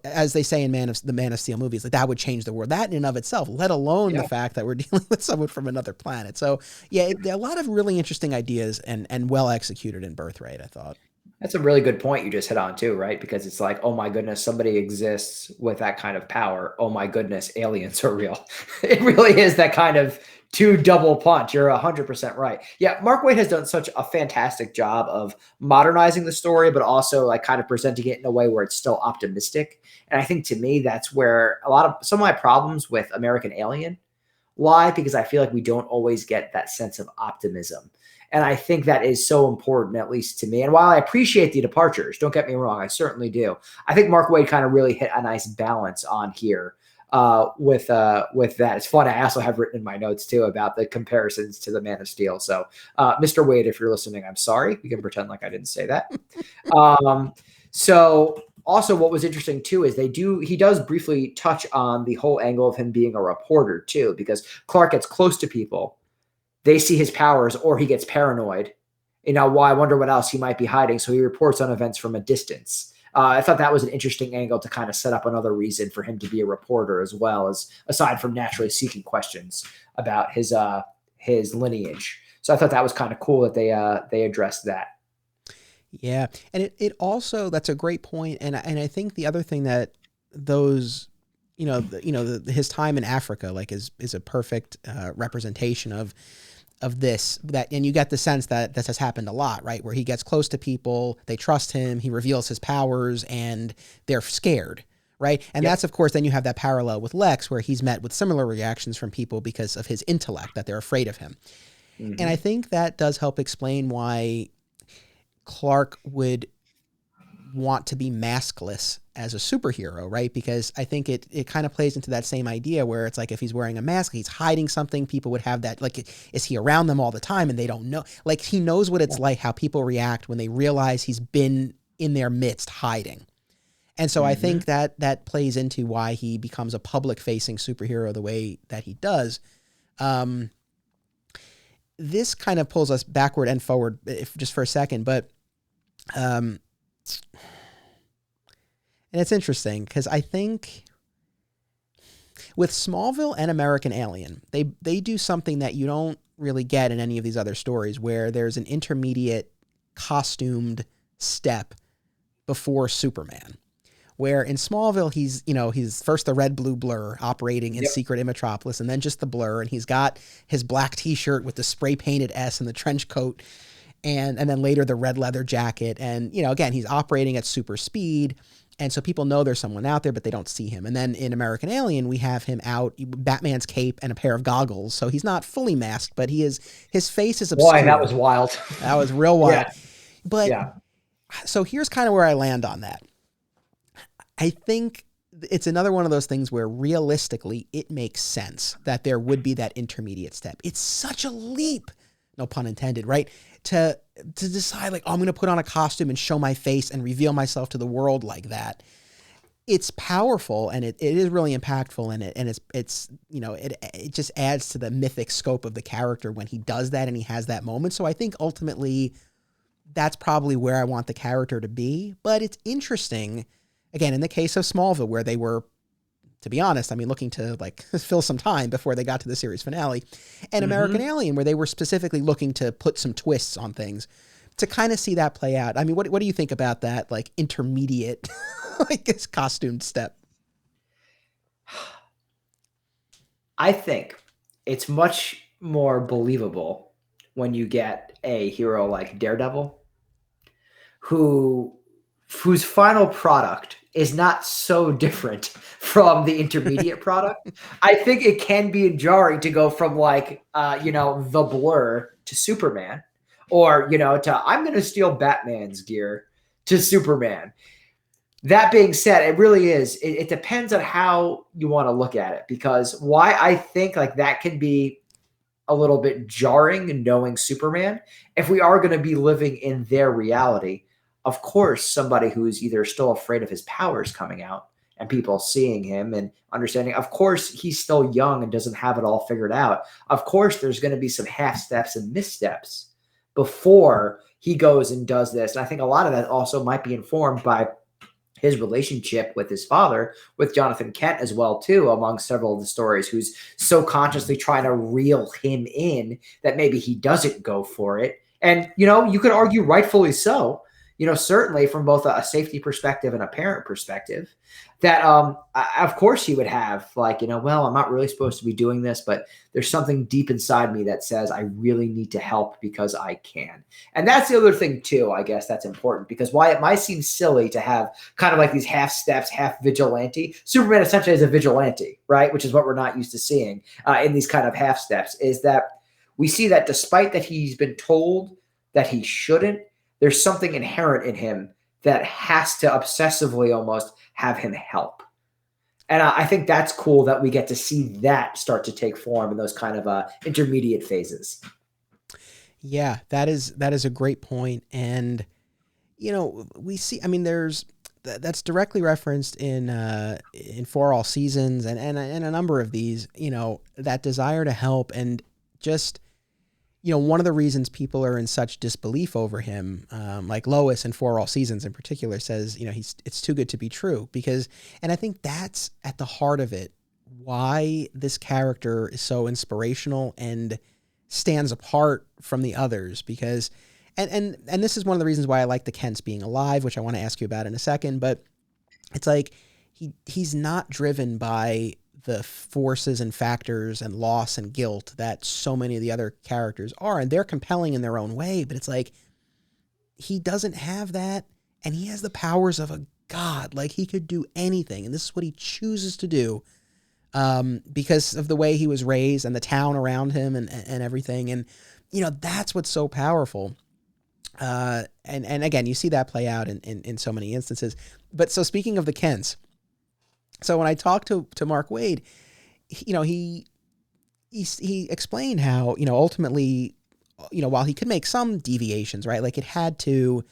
as they say in the Man of Steel movies, like, that would change the world, that in and of itself, let alone the fact that we're dealing with someone from another planet. So there are a lot of really interesting ideas and well executed in Birthright, I thought. That's a really good point you just hit on too, right? Because it's like, oh my goodness, somebody exists with that kind of power. Oh my goodness, aliens are real. It really is that kind of two double punch. You're 100% right. Yeah, Mark Waid has done such a fantastic job of modernizing the story, but also, like, kind of presenting it in a way where it's still optimistic. And I think, to me, that's where some of my problems with American Alien lie, because I feel like we don't always get that sense of optimism. And I think that is so important, at least to me. And while I appreciate the departures, don't get me wrong, I certainly do. I think Mark Waid kind of really hit a nice balance on here with that. It's fun. I also have written in my notes too about the comparisons to the Man of Steel. So, Mr. Waid, if you're listening, I'm sorry. We can pretend like I didn't say that. So also, what was interesting too is he does briefly touch on the whole angle of him being a reporter too, because Clark gets close to people. They see his powers, or he gets paranoid. I wonder what else he might be hiding. So he reports on events from a distance. I thought that was an interesting angle to kind of set up another reason for him to be a reporter, as well as, aside from naturally seeking questions about his lineage. So I thought that was kind of cool that they addressed that. Yeah. And it also, that's a great point. And I think the other thing that those, his time in Africa, like is a perfect representation of this, and you get the sense that this has happened a lot, right? Where he gets close to people, they trust him, he reveals his powers, and they're scared, right? And that's, of course, then you have that parallel with Lex, where he's met with similar reactions from people because of his intellect, that they're afraid of him. Mm-hmm. And I think that does help explain why Clark would want to be maskless as a superhero, right? Because I think it kind of plays into that same idea where it's like, if he's wearing a mask, he's hiding something. People would have that, like, is he around them all the time and they don't know? Like, he knows what it's like, how people react when they realize he's been in their midst hiding. And so I think that plays into why he becomes a public facing superhero the way that he does. This kind of pulls us backward and forward just for a second, but and it's interesting because I think with Smallville and American Alien, they do something that you don't really get in any of these other stories, where there's an intermediate costumed step before Superman. Where in Smallville, he's first the red blue blur operating in secret in Metropolis, and then just the blur, and he's got his black t-shirt with the spray painted S and the trench coat, and then later the red leather jacket, and again, he's operating at super speed. And so people know there's someone out there, but they don't see him. And then in American Alien, we have him out, Batman's cape and a pair of goggles. So he's not fully masked, but his face is obscured. Boy, that was wild. That was real wild. Yeah. But so here's kind of where I land on that. I think it's another one of those things where realistically it makes sense that there would be that intermediate step. It's such a leap, no pun intended, right? To decide, like, oh, I'm going to put on a costume and show my face and reveal myself to the world like that. It's powerful, and it is really impactful, and it just adds to the mythic scope of the character when he does that and he has that moment. So I think ultimately that's probably where I want the character to be. But it's interesting, again, in the case of Smallville, where they were, to be honest, looking to like fill some time before they got to the series finale, and American Alien, where they were specifically looking to put some twists on things, to kind of see that play out. What do you think about that, like, intermediate, like, this costumed step? I think it's much more believable when you get a hero like Daredevil, whose final product is not so different from the intermediate product. I think it can be jarring to go from like, the Blur to Superman, or, to I'm going to steal Batman's gear to Superman. That being said, it really is. It depends on how you want to look at it, because why I think like that can be a little bit jarring knowing Superman, if we are going to be living in their reality. Of course, somebody who's either still afraid of his powers coming out and people seeing him and understanding, of course, he's still young and doesn't have it all figured out. Of course, there's going to be some half steps and missteps before he goes and does this. And I think a lot of that also might be informed by his relationship with his father, with Jonathan Kent as well, too, among several of the stories, who's so consciously trying to reel him in that maybe he doesn't go for it. And, you could argue rightfully so. Certainly from both a safety perspective and a parent perspective, that of course he would have like, well, I'm not really supposed to be doing this, but there's something deep inside me that says I really need to help because I can. And that's the other thing too, I guess that's important, because why it might seem silly to have kind of like these half steps, half vigilante. Superman essentially is a vigilante, right? Which is what we're not used to seeing in these kind of half steps, is that we see that despite that he's been told that he shouldn't, there's something inherent in him that has to obsessively almost have him help. And I think that's cool that we get to see that start to take form in those kind of intermediate phases. Yeah, that is a great point. And, we see, that's directly referenced in For All Seasons and a number of these, that desire to help, and just, one of the reasons people are in such disbelief over him, like Lois in For All Seasons in particular says, it's too good to be true, and I think that's at the heart of it, why this character is so inspirational and stands apart from the others because, and this is one of the reasons why I like the Kents being alive, which I want to ask you about in a second, but it's like he's not driven by the forces and factors and loss and guilt that so many of the other characters are, and they're compelling in their own way, but it's like he doesn't have that, and he has the powers of a god. Like, he could do anything, and this is what he chooses to do because of the way he was raised and the town around him and everything. And, you know, that's what's so powerful. And again, you see that play out in so many instances. But so speaking of the Kents, so when I talked to Mark Waid, he explained how, ultimately, while he could make some deviations, right? Like, it had to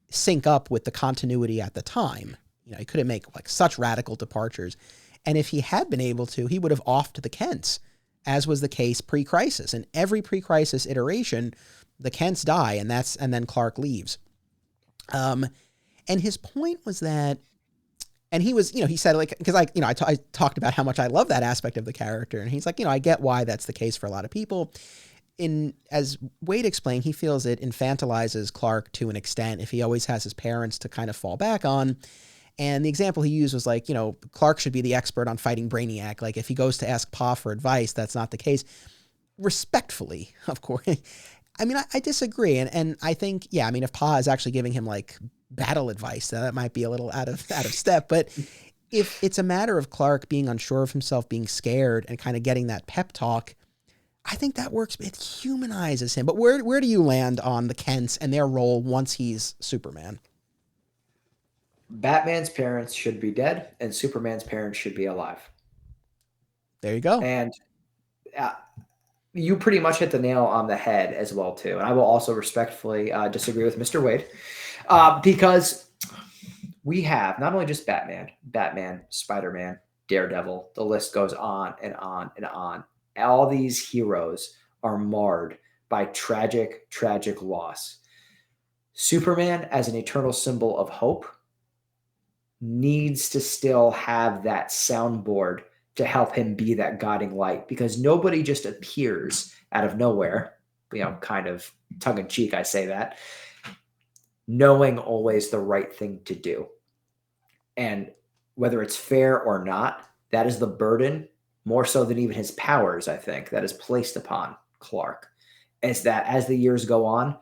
sync up with the continuity at the time. He couldn't make like such radical departures. And if he had been able to, he would have offed the Kents, as was the case pre-crisis. In every pre-crisis iteration, the Kents die, and then Clark leaves. And his point was that, and he was, he said, like, because I talked about how much I love that aspect of the character, and he's like, I get why that's the case for a lot of people. As Waid explained, he feels it infantilizes Clark to an extent if he always has his parents to kind of fall back on. And the example he used was like, Clark should be the expert on fighting Brainiac. Like, if he goes to ask Pa for advice, that's not the case. Respectfully, of course. I mean, I disagree. And I think, if Pa is actually giving him like battle advice, that might be a little out of step. But if it's a matter of Clark being unsure of himself, being scared, and kind of getting that pep talk, I think that works. It humanizes him. But where do you land on the Kents and their role once he's Superman? Batman's parents should be dead, and Superman's parents should be alive. There you go. And you pretty much hit the nail on the head as well, too. And I will also respectfully disagree with Mr. Waid because we have not only just Batman, Spider-Man, Daredevil, the list goes on and on and on. All these heroes are marred by tragic, tragic loss. Superman, as an eternal symbol of hope, needs to still have that soundboard to help him be that guiding light, because nobody just appears out of nowhere, kind of tongue-in-cheek, I say that, knowing always the right thing to do. And whether it's fair or not, that is the burden, more so than even his powers, I think, that is placed upon Clark, is that as the years go on,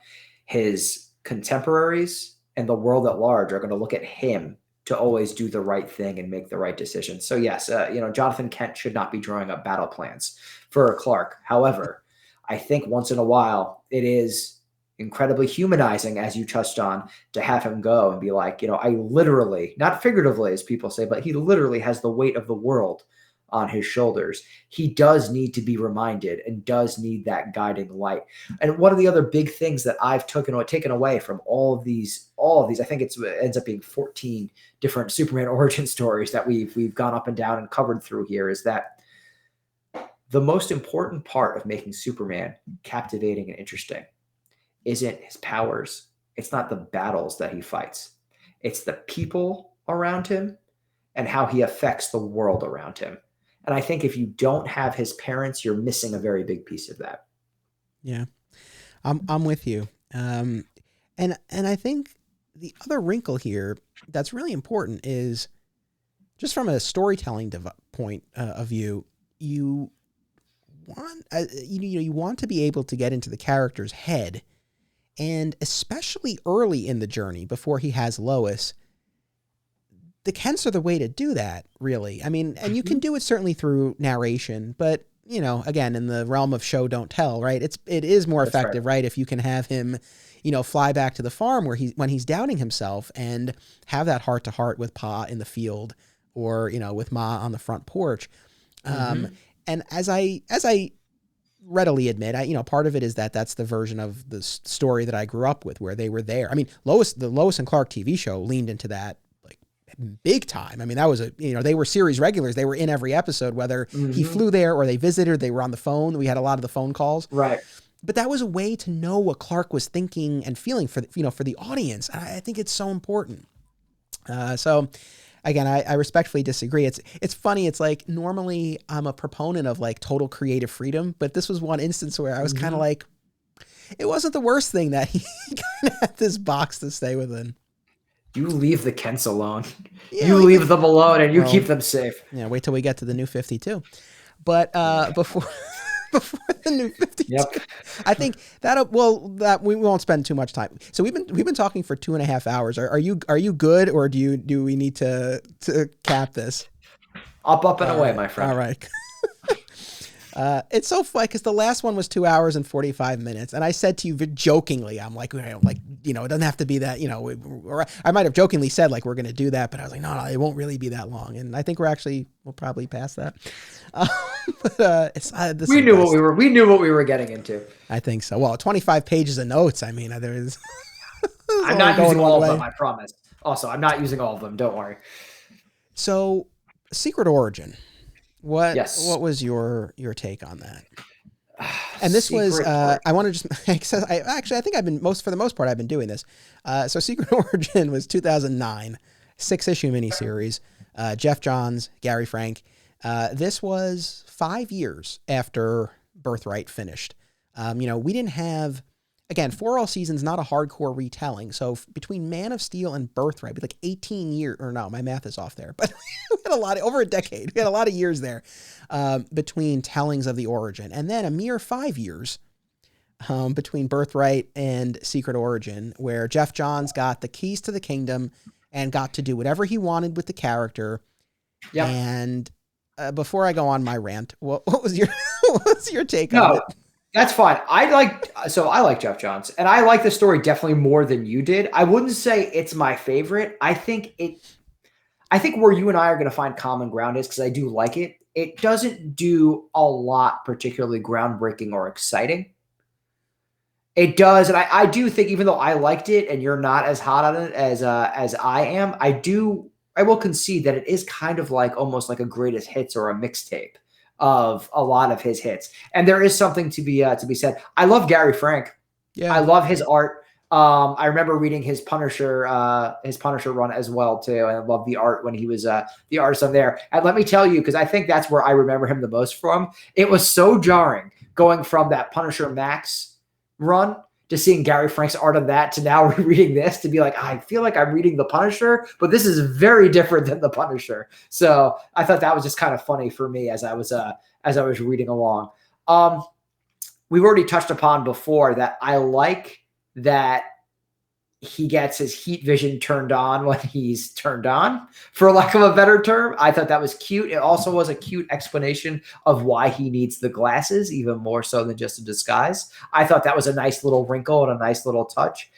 his contemporaries and the world at large are going to look at him to always do the right thing and make the right decision. So yes, Jonathan Kent should not be drawing up battle plans for Clark. However, I think once in a while it is incredibly humanizing, as you touched on, to have him go and be like, I literally, not figuratively as people say, but he literally has the weight of the world on his shoulders. He does need to be reminded and does need that guiding light. And one of the other big things that I've taken away from all of these, I think it ends up being 14 different Superman origin stories that we've gone up and down and covered through here, is that the most important part of making Superman captivating and interesting isn't his powers. It's not the battles that he fights. It's the people around him and how he affects the world around him. And I think if you don't have his parents, you're missing a very big piece of that. Yeah, I'm with you. And I think the other wrinkle here that's really important is just from a storytelling point of view, you want to be able to get into the character's head, and especially early in the journey before he has Lois, the Kents are the way to do that, really. I mean, and you can do it certainly through narration, but again, in the realm of show don't tell, right? It is more effective, right? If you can have him, fly back to the farm when he's doubting himself and have that heart to heart with Pa in the field, or with Ma on the front porch. And as I readily admit, part of it is that's the version of the story that I grew up with, where they were there. I mean, the Lois and Clark TV show leaned into that big time. I mean, that was they were series regulars. They were in every episode, whether he flew there or they visited, or they were on the phone. We had a lot of the phone calls. Right. But that was a way to know what Clark was thinking and feeling for the audience. I think it's so important. So again, I respectfully disagree. It's funny. It's like normally I'm a proponent of like total creative freedom, but this was one instance where I was kind of like, it wasn't the worst thing that he kind of had this box to stay within. You leave the Kents alone. Yeah, you like leave them alone and you keep them safe. Yeah, wait till we get to the New 52. But before the New 52, yep. I think that we won't spend too much time. So we've been talking for 2.5 hours. Are you good, or do we need to cap this? Up and away, my friend. All right. It's so funny because the last one was 2 hours and 45 minutes. And I said to you jokingly, I'm like, it doesn't have to be that, or I might have jokingly said like, we're going to do that, but I was like, no, it won't really be that long. And I think we'll probably pass that. But we knew what we were getting into. I think so. Well, 25 pages of notes. I mean, there's I'm not using all of them, I promise. Also, I'm not using all of them. Don't worry. So Secret Origin. What was your take on that? And this was I want to just I think I've been for the most part I've been doing this. So Secret Origin was 2009, 6-issue miniseries. Geoff Johns, Gary Frank. This was 5 years after Birthright finished. We didn't have, again, 4 all seasons, not a hardcore retelling. So between Man of Steel and Birthright, like 18 years, or no, my math is off there, but we had over a decade. We had a lot of years there between tellings of the origin. And then a mere 5 years between Birthright and Secret Origin, where Geoff Johns got the keys to the kingdom and got to do whatever he wanted with the character. Yep. And before I go on my rant, what was your take on it? That's fine. I like Geoff Johns, and I like the story definitely more than you did. I wouldn't say it's my favorite. I think where you and I are going to find common ground is because I do like it. It doesn't do a lot particularly groundbreaking or exciting. It does, and I do think even though I liked it and you're not as hot on it as I am, I will concede that it is kind of like almost like a greatest hits or a mixtape of a lot of his hits. And there is something to be said. I love Gary Frank. Yeah. I love his art. I remember reading his Punisher run as well too. And I love the art when he was the artist on there. And let me tell you, because I think that's where I remember him the most from. It was so jarring going from that Punisher Max run to seeing Gary Frank's art of that to now reading this to be like, I feel like I'm reading the Punisher, but this is very different than the Punisher. So I thought that was just kind of funny for me as I was reading along. We've already touched upon before that I like that he gets his heat vision turned on when he's turned on, for lack of a better term. I thought that was cute. It also was a cute explanation of why he needs the glasses, even more so than just a disguise. I thought that was a nice little wrinkle and a nice little touch.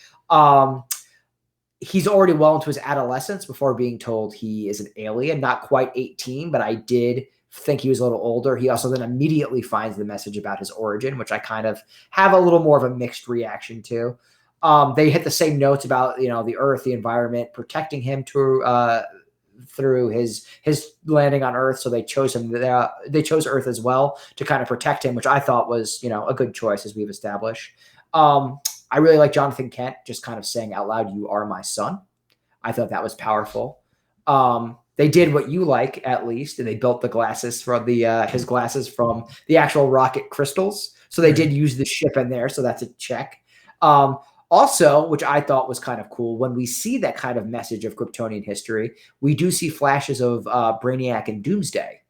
He's already well into his adolescence before being told he is an alien, not quite 18, but I did think he was a little older. He also then immediately finds the message about his origin, which I kind of have a little more of a mixed reaction to. They hit the same notes about, the earth, the environment, protecting him through his landing on Earth. So they chose him. They chose Earth as well to kind of protect him, which I thought was, a good choice, as we've established. I really like Jonathan Kent just kind of saying out loud, "You are my son." I thought that was powerful. They did what you like, at least, and they built the glasses from his glasses from the actual rocket crystals. So they did use the ship in there. So that's a check. Also, which I thought was kind of cool, when we see that kind of message of Kryptonian history, we do see flashes of Brainiac and Doomsday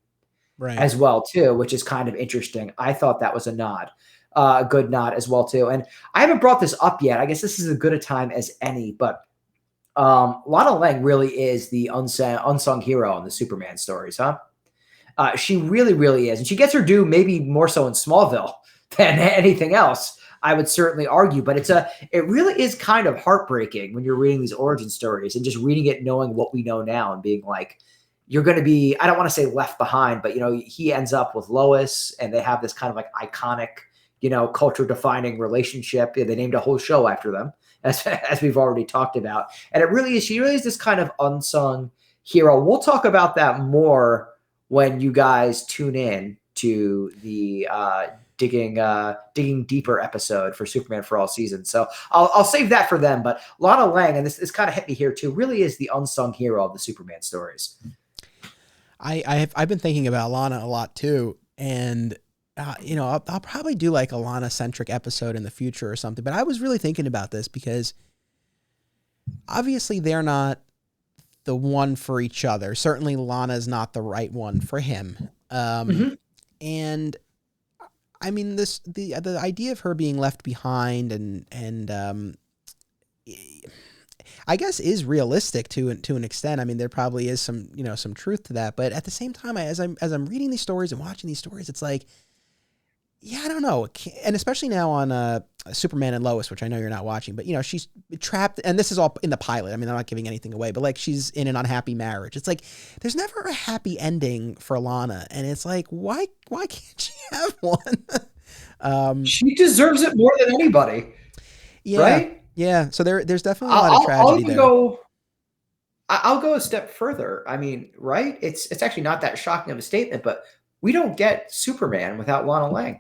as well, too, which is kind of interesting. I thought that was a good nod as well, too. And I haven't brought this up yet. I guess this is as good a time as any, but Lana Lang really is the unsung hero in the Superman stories, huh? She really, really is. And she gets her due maybe more so in Smallville than anything else, I would certainly argue, but it really is kind of heartbreaking when you're reading these origin stories and just reading it, knowing what we know now and being like, you're going to be, I don't want to say left behind, but he ends up with Lois and they have this kind of like iconic, culture defining relationship. They named a whole show after them, as we've already talked about. And she really is this kind of unsung hero. We'll talk about that more when you guys tune in to the digging deeper episode for Superman for All Seasons. So I'll save that for them. But Lana Lang, and this kind of hit me here too, really is the unsung hero of the Superman stories. I've been thinking about Lana a lot too, and I'll probably do like a Lana centric episode in the future or something. But I was really thinking about this because obviously they're not the one for each other. Certainly Lana's not the right one for him. And I mean, the idea of her being left behind and I guess is realistic to an extent. I mean, there probably is some truth to that, but at the same time, as I'm reading these stories and watching these stories, it's like, yeah, I don't know. And especially now on Superman and Lois, which I know you're not watching, but she's trapped, and this is all in the pilot. I mean, I'm not giving anything away, but like she's in an unhappy marriage. It's like there's never a happy ending for Lana, and it's like why can't she have one? She deserves it more than anybody. Yeah, right? Yeah. So there's definitely a lot of tragedy there. I'll go a step further. I mean, right? It's actually not that shocking of a statement, but we don't get Superman without Lana Lang.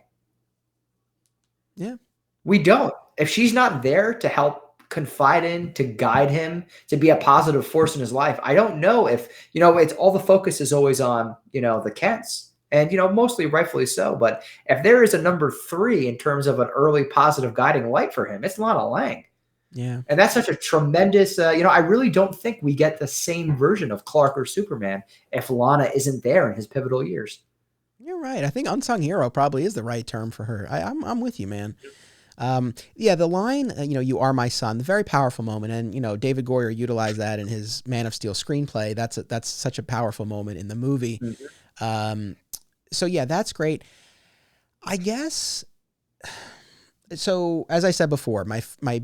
Yeah. We don't. If she's not there to help confide in, to guide him, to be a positive force in his life, I don't know if, it's all the focus is always on, the Kents, and, mostly rightfully so. But if there is a number 3 in terms of an early positive guiding light for him, it's Lana Lang. Yeah. And that's such a tremendous, I really don't think we get the same version of Clark or Superman if Lana isn't there in his pivotal years. You're right. I think unsung hero probably is the right term for her. I'm with you, man. Yeah, the line, you are my son, the very powerful moment. And, David Goyer utilized that in his Man of Steel screenplay. That's such a powerful moment in the movie. So yeah, that's great. I guess. So as I said before, my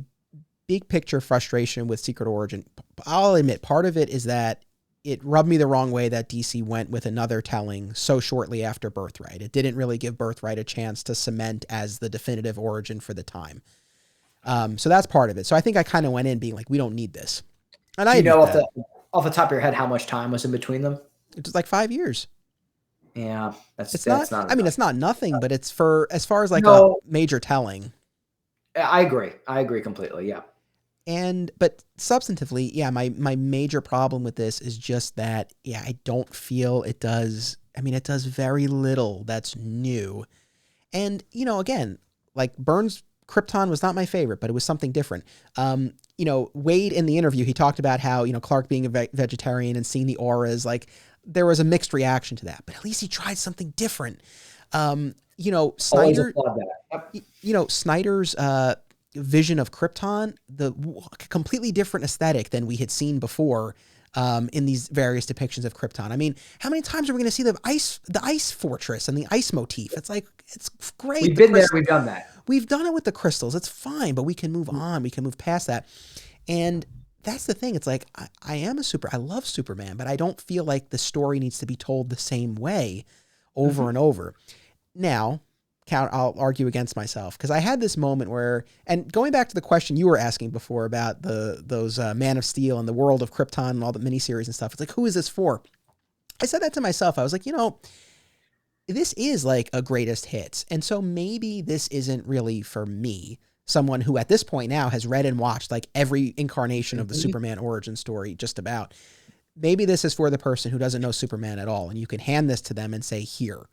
big picture frustration with Secret Origin, I'll admit part of it is that it rubbed me the wrong way that DC went with another telling so shortly after Birthright. It didn't really give Birthright a chance to cement as the definitive origin for the time. So that's part of it. So I think I kind of went in being like, we don't need this. And I know off the top of your head how much time was in between them? It was like 5 years. Yeah, that's not. I mean, it's not nothing, but it's as far as like a major telling. I agree completely. Yeah. But substantively, yeah, my major problem with this is just that, yeah, I don't feel it does. I mean, it does very little that's new. And, again, like Byrne's Krypton was not my favorite, but it was something different. Waid in the interview, he talked about how, Clark being a vegetarian and seeing the auras, like there was a mixed reaction to that, but at least he tried something different. Snyder, Snyder's, vision of Krypton, the completely different aesthetic than we had seen before in these various depictions of Krypton. I mean, how many times are we going to see the ice fortress and the ice motif? It's like, it's great. We've been there. We've done that. We've done it with the crystals. It's fine, but we can move on. We can move past that. And that's the thing. It's like, I love Superman, but I don't feel like the story needs to be told the same way over and over. Now, I'll argue against myself because I had this moment where, and going back to the question you were asking before about those Man of Steel and the world of Krypton and all the miniseries and stuff. It's like, who is this for? I said that to myself. I was like, this is like a greatest hits. And so maybe this isn't really for me, someone who at this point now has read and watched like every incarnation of the Superman origin story, just about. Maybe this is for the person who doesn't know Superman at all. And you can hand this to them and say, here.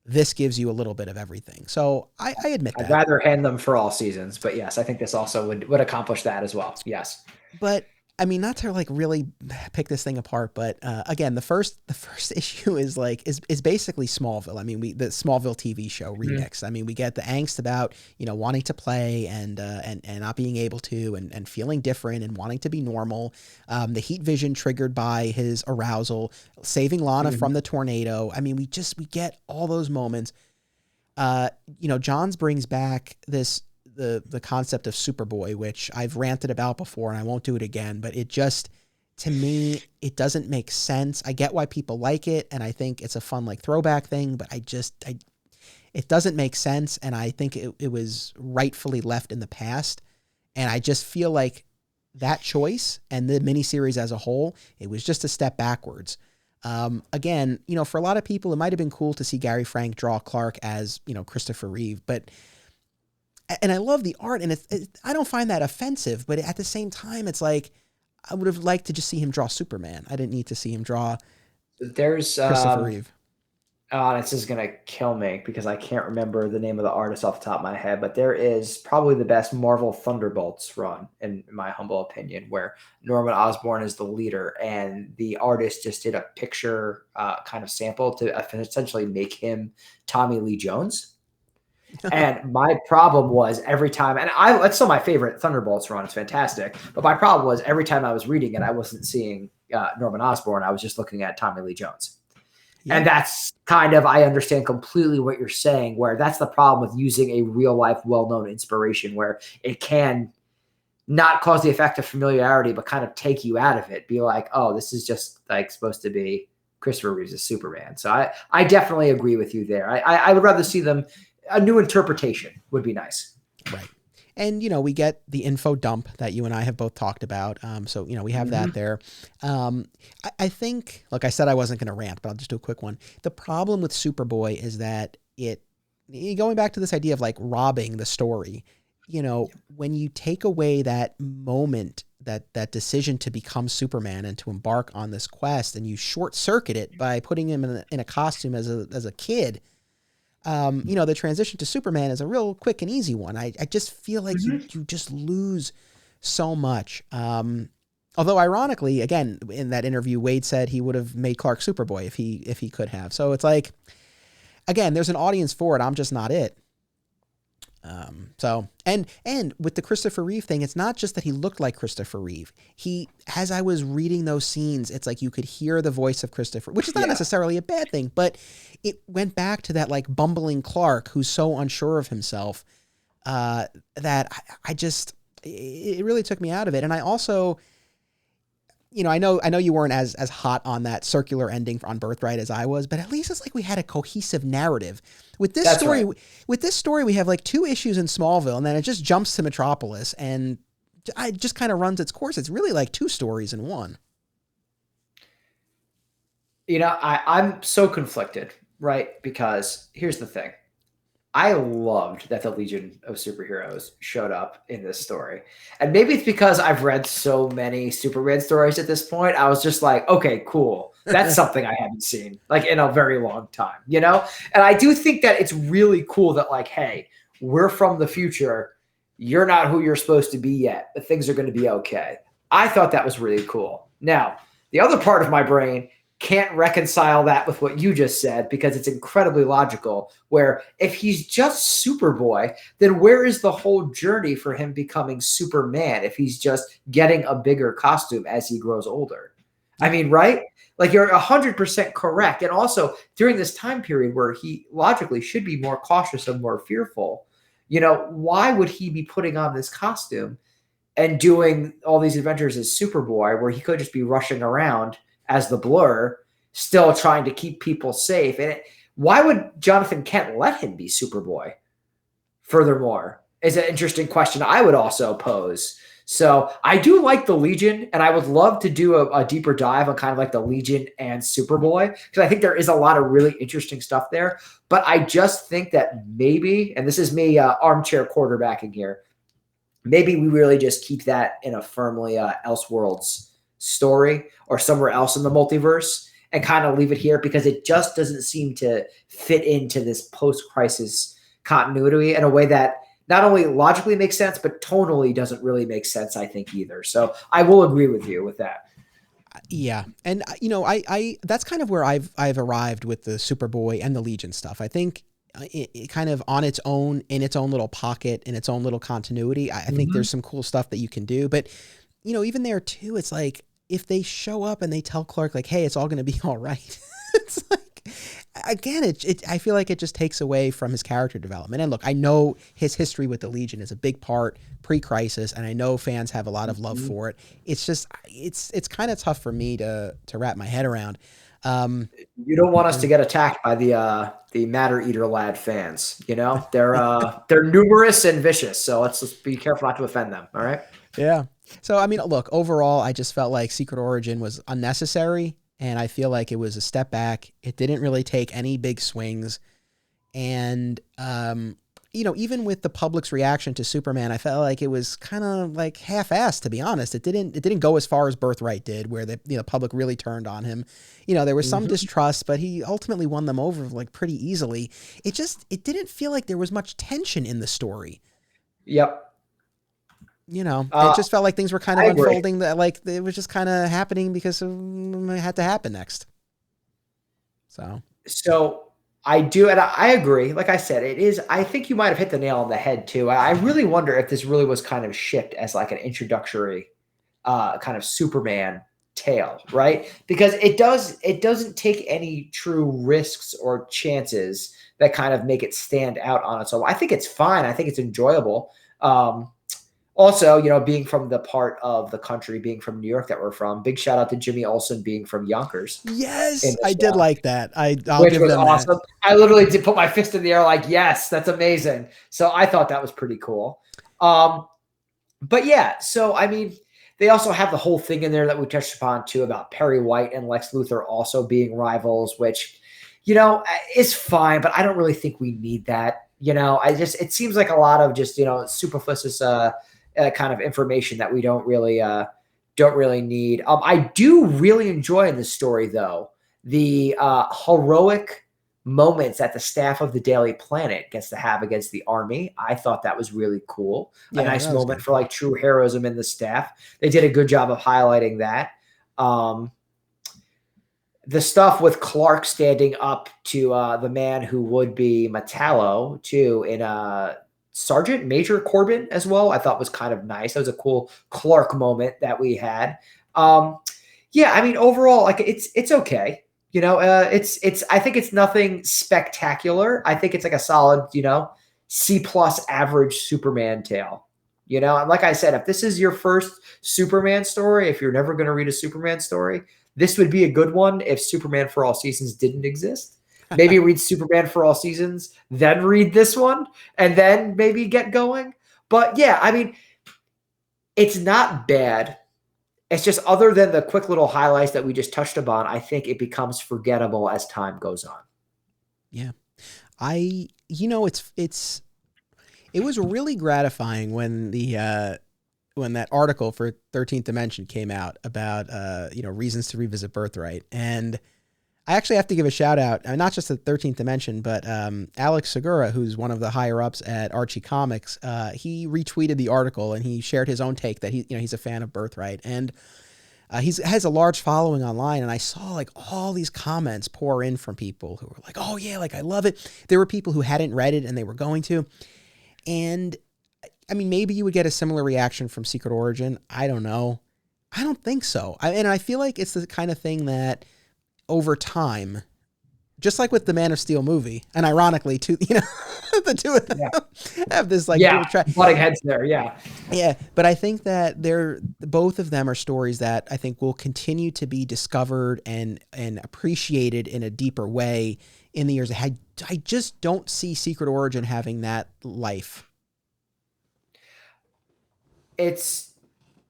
This gives you a little bit of everything. So I admit that. I'd rather hand them for all seasons, but yes, I think this also would accomplish that as well. Yes. But I mean, not to like really pick this thing apart, but again, the first issue is basically Smallville. I mean, the Smallville TV show remix. I mean, we get the angst about, wanting to play and not being able to, and feeling different and wanting to be normal. The heat vision triggered by his arousal, saving Lana from the tornado. I mean, we get all those moments. Johns brings back the concept of Superboy, which I've ranted about before and I won't do it again, but it just, to me, it doesn't make sense. I get why people like it. And I think it's a fun, like throwback thing, but it doesn't make sense. And I think it was rightfully left in the past. And I just feel like that choice and the miniseries as a whole, it was just a step backwards. Again, for a lot of people, it might have been cool to see Gary Frank draw Clark as, Christopher Reeve, and I love the art, and I don't find that offensive, but at the same time, it's like, I would have liked to just see him draw Superman. I didn't need to see him draw There's Christopher Reeve. Oh, this is gonna kill me because I can't remember the name of the artist off the top of my head, but there is probably the best Marvel Thunderbolts run, in my humble opinion, where Norman Osborn is the leader, and the artist just did a picture kind of sample to essentially make him Tommy Lee Jones. And my problem was every time, and that's still my favorite Thunderbolts run. It's fantastic. But my problem was every time I was reading it, I wasn't seeing Norman Osborn. I was just looking at Tommy Lee Jones. Yeah. And that's kind of, I understand completely what you're saying, where that's the problem with using a real life, well-known inspiration, where it can not cause the effect of familiarity, but kind of take you out of it. Be like, oh, this is just like supposed to be Christopher Reeve's Superman. So I definitely agree with you there. I would rather see them. A new interpretation would be nice. Right. And, we get the info dump that you and I have both talked about. So, we have that there. I think, like I said, I wasn't going to rant, but I'll just do a quick one. The problem with Superboy is that going back to this idea of like robbing the story, when you take away that moment, that decision to become Superman and to embark on this quest, and you short circuit it by putting him in a costume as a kid, the transition to Superman is a real quick and easy one. I just feel like you just lose so much. Although ironically, again, in that interview, Waid said he would have made Clark Superboy if he could have. So it's like, again, there's an audience for it. I'm just not it. And with the Christopher Reeve thing, it's not just that he looked like Christopher Reeve. As I was reading those scenes, it's like you could hear the voice of Christopher, which is not necessarily a bad thing, but it went back to that like bumbling Clark who's so unsure of himself, that it really took me out of it. And I also, I know you weren't as hot on that circular ending on Birthright as I was, but at least it's like we had a cohesive narrative. With this story, we have like 2 issues in Smallville, and then it just jumps to Metropolis, and it just kind of runs its course. It's really like 2 stories in one. I'm so conflicted, right? Because here's the thing. I loved that the Legion of Superheroes showed up in this story. And maybe it's because I've read so many Superman stories at this point. I was just like, okay, cool. That's something I haven't seen like in a very long time, And I do think that it's really cool that like, hey, we're from the future. You're not who you're supposed to be yet, but things are going to be okay. I thought that was really cool. Now, the other part of my brain can't reconcile that with what you just said, because it's incredibly logical, where if he's just Superboy, then where is the whole journey for him becoming Superman if he's just getting a bigger costume as he grows older? I mean, right? Like, you're 100% correct. And also during this time period where he logically should be more cautious and more fearful, why would he be putting on this costume and doing all these adventures as Superboy, where he could just be rushing around as the Blur, still trying to keep people safe? And why would Jonathan Kent let him be Superboy? Furthermore, is an interesting question I would also pose. So I do like the Legion, and I would love to do a deeper dive on kind of like the Legion and Superboy, because I think there is a lot of really interesting stuff there. But I just think that maybe, and this is me armchair quarterbacking here, maybe we really just keep that in a firmly Elseworlds story or somewhere else in the multiverse and kind of leave it here, because it just doesn't seem to fit into this post-crisis continuity in a way that not only logically makes sense, but tonally doesn't really make sense, I think, either. So I will agree with you with that. Yeah. And I that's kind of where I've arrived with the Superboy and the Legion stuff. I think it kind of on its own, in its own little pocket, in its own little continuity, I think there's some cool stuff that you can do. But, even there too, it's like, if they show up and they tell Clark like, hey, it's all going to be all right. It's like, again, I feel like it just takes away from his character development. And look, I know his history with the Legion is a big part pre-crisis, and I know fans have a lot of love for it. It's just, it's kind of tough for me to wrap my head around. You don't want us to get attacked by the Matter Eater Lad fans. They're numerous and vicious, so let's just be careful not to offend them. All right. Yeah. So, I mean, look, overall, I just felt like Secret Origin was unnecessary. and I feel like it was a step back. It didn't really take any big swings. And, even with the public's reaction to Superman, I felt like it was kind of like half-assed, to be honest. It didn't go as far as Birthright did, where the public really turned on him. There was some distrust, but he ultimately won them over like pretty easily. It didn't feel like there was much tension in the story. Yep. It just felt like things were kind of unfolding, that like it was just kind of happening because it had to happen next. So I do, and I agree. Like I said, it is. I think you might have hit the nail on the head too. I really wonder if this really was kind of shipped as like an introductory kind of Superman tale, right? Because it doesn't take any true risks or chances that kind of make it stand out on its own. I think it's fine. I think it's enjoyable. Also, being from the part of the country, being from New York that we're from, big shout out to Jimmy Olsen being from Yonkers. Yes, I did like that. I'll which give was them awesome. that. I literally did put my fist in the air like, yes, that's amazing. So I thought that was pretty cool. But yeah, so I mean, they also have the whole thing in there that we touched upon too about Perry White and Lex Luthor also being rivals, which, is fine, but I don't really think we need that. It seems like a lot of just, superfluous kind of information that we don't really need. I do really enjoy in this story though, the heroic moments that the staff of the Daily Planet gets to have against the army. I thought that was really cool. Yeah, a nice moment for like true heroism in the staff. They did a good job of highlighting that. The stuff with Clark standing up to the man who would be Metallo too in Sergeant Major Corbin as well, I thought was kind of nice. That was a cool Clark moment that we had. Yeah, I mean, overall, like it's okay. I think it's nothing spectacular. I think it's like a solid, C+ average Superman tale. And like I said, if this is your first Superman story, if you're never going to read a Superman story, this would be a good one if Superman for All Seasons didn't exist. Maybe read Superman for All Seasons, then read this one, and then maybe get going. But yeah, I mean, it's not bad. It's just other than the quick little highlights that we just touched upon, I think it becomes forgettable as time goes on. Yeah. It was really gratifying when when that article for 13th Dimension came out about, reasons to revisit Birthright. And I actually have to give a shout out, not just to 13th Dimension, but Alex Segura, who's one of the higher ups at Archie Comics. He retweeted the article and he shared his own take that he's a fan of Birthright, and he has a large following online. And I saw like all these comments pour in from people who were like, "Oh yeah, like I love it." There were people who hadn't read it and they were going to, and I mean, maybe you would get a similar reaction from Secret Origin. I don't know. I don't think so. And I feel like it's the kind of thing that, over time, just like with the Man of Steel movie, and ironically, the two of them have this like butting heads there, yeah. But I think that both of them are stories that I think will continue to be discovered and appreciated in a deeper way in the years ahead. I just don't see Secret Origin having that life. This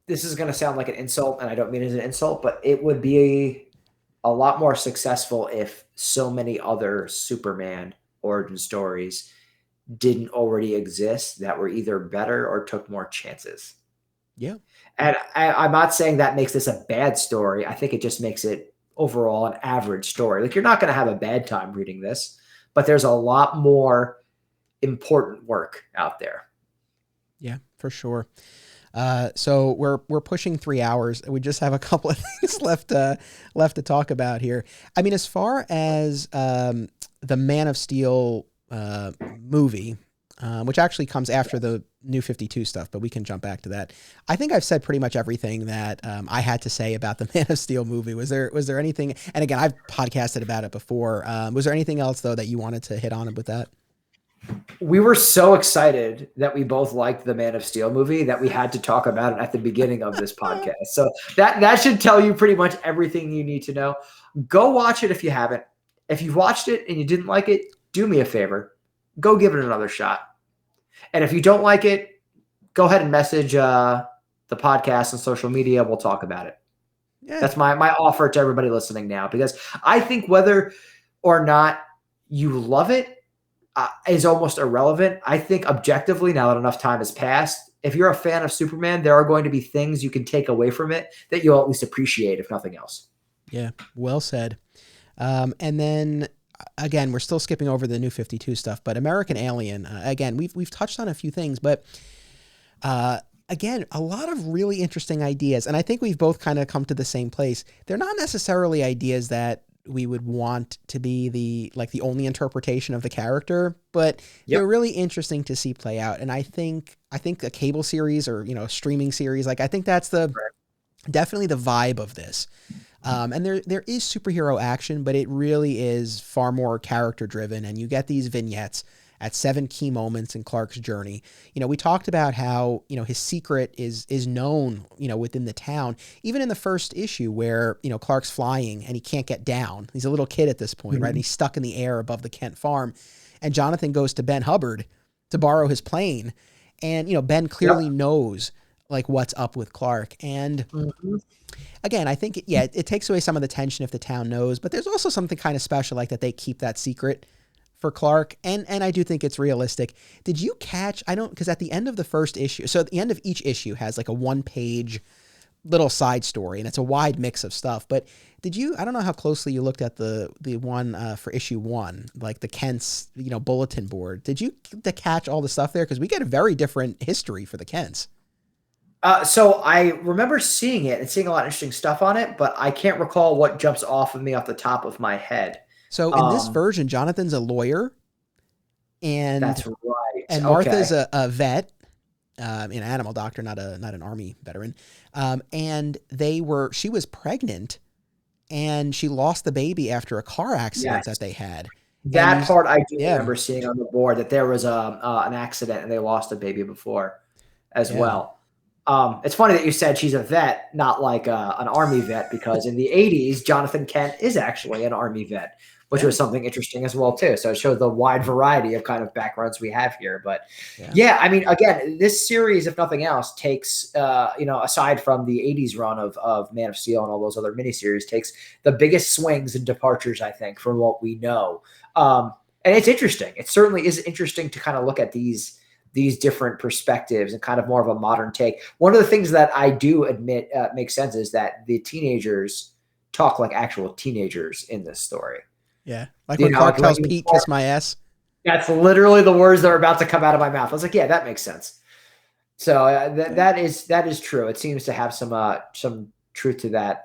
is going to sound like an insult, and I don't mean it as an insult, but it would be a lot more successful if so many other Superman origin stories didn't already exist that were either better or took more chances. Yeah. And I'm not saying that makes this a bad story. I think it just makes it overall an average story. Like, you're not going to have a bad time reading this, but there's a lot more important work out there. Yeah, for sure. So we're pushing 3 hours. We just have a couple of things left to talk about here. I mean, as far as the Man of Steel movie, which actually comes after the New 52 stuff, but we can jump back to that. I think I've said pretty much everything that I had to say about the Man of Steel movie. Was there anything? And again, I've podcasted about it before. Was there anything else though that you wanted to hit on with that? We were so excited that we both liked the Man of Steel movie that we had to talk about it at the beginning of this podcast. So that should tell you pretty much everything you need to know. Go watch it if you haven't. If you've watched it and you didn't like it, do me a favor. Go give it another shot. And if you don't like it, go ahead and message the podcast on social media. We'll talk about it. Yeah. That's my offer to everybody listening now, because I think whether or not you love it is almost irrelevant. I think objectively, now that enough time has passed, if you're a fan of Superman, there are going to be things you can take away from it that you'll at least appreciate, if nothing else. Yeah, well said. And then again, we're still skipping over the New 52 stuff, but American Alien, again, we've touched on a few things, but again, a lot of really interesting ideas. And I think we've both kind of come to the same place. They're not necessarily ideas that we would want to be the only interpretation of the character, but they're really interesting to see play out. And I think a cable series or, a streaming series, like I think that's definitely the vibe of this. And there is superhero action, but it really is far more character driven. And you get these vignettes at 7 key moments in Clark's journey. We talked about how, his secret is known, within the town, even in the first issue where, Clark's flying and he can't get down. He's a little kid at this point, right? And he's stuck in the air above the Kent farm. And Jonathan goes to Ben Hubbard to borrow his plane. And, Ben clearly knows like what's up with Clark. And again, I think, it takes away some of the tension if the town knows, but there's also something kind of special like that they keep that secret for Clark. And I do think it's realistic. Did you catch, because at the end of the first issue, so at the end of each issue has like a 1-page little side story, and it's a wide mix of stuff. But I don't know how closely you looked at the one for issue 1, like the Kent's, bulletin board. Did you catch all the stuff there? Because we get a very different history for the Kents. So I remember seeing it and seeing a lot of interesting stuff on it, but I can't recall what jumps off of me off the top of my head. So in this version, Jonathan's a lawyer, and that's right. And Martha's a vet, an animal doctor, not an army veteran. And she was pregnant, and she lost the baby after a car accident that they had. That part I do remember seeing on the board, that there was an accident and they lost a baby before as well. It's funny that you said she's a vet, not like an army vet, because in the 80s, Jonathan Kent is actually an army vet, which was something interesting as well, too. So it shows the wide variety of kind of backgrounds we have here. But I mean, again, this series, if nothing else, takes, aside from the 80s run of Man of Steel and all those other miniseries, takes the biggest swings and departures, I think, from what we know. And it's interesting. It certainly is interesting to kind of look at these different perspectives and kind of more of a modern take. One of the things that I do admit makes sense is that the teenagers talk like actual teenagers in this story. Yeah. Like when Clark tells Pete, kiss my ass. That's literally the words that are about to come out of my mouth. I was like, yeah, that makes sense. So that is true. It seems to have some truth to that.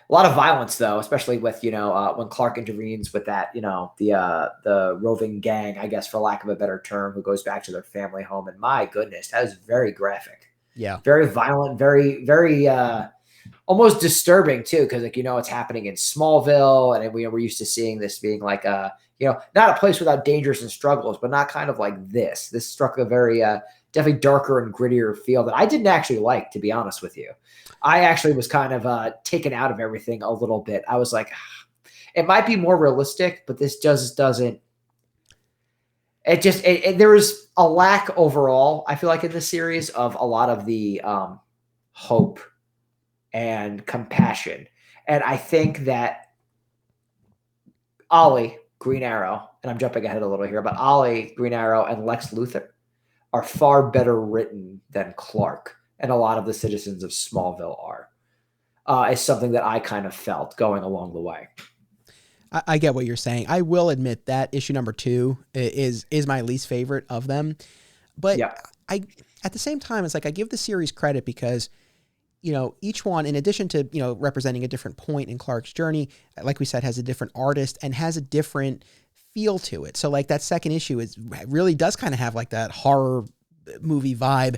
A lot of violence, though, especially with, when Clark intervenes with that, the roving gang, I guess, for lack of a better term, who goes back to their family home. And my goodness, that is very graphic. Yeah. Very violent, very, very almost disturbing, too, because, it's happening in Smallville. And we're used to seeing this being like, not a place without dangers and struggles, but not kind of like this. This struck a very definitely darker and grittier feel that I didn't actually like, to be honest with you. I actually was kind of taken out of everything a little bit. I was like, it might be more realistic, but this doesn't. There was a lack overall, I feel like, in this series of a lot of the hope and compassion. And I think that Ollie, Green Arrow, and I'm jumping ahead a little here, but Ollie, Green Arrow, and Lex Luthor are far better written than Clark. And a lot of the citizens of Smallville is something that I kind of felt going along the way. I get what you're saying. I will admit that issue number 2 is my least favorite of them. But at the same time, it's like I give the series credit because, each one, in addition to, representing a different point in Clark's journey, like we said, has a different artist and has a different feel to it. So like that second issue really does kind of have like that horror movie vibe.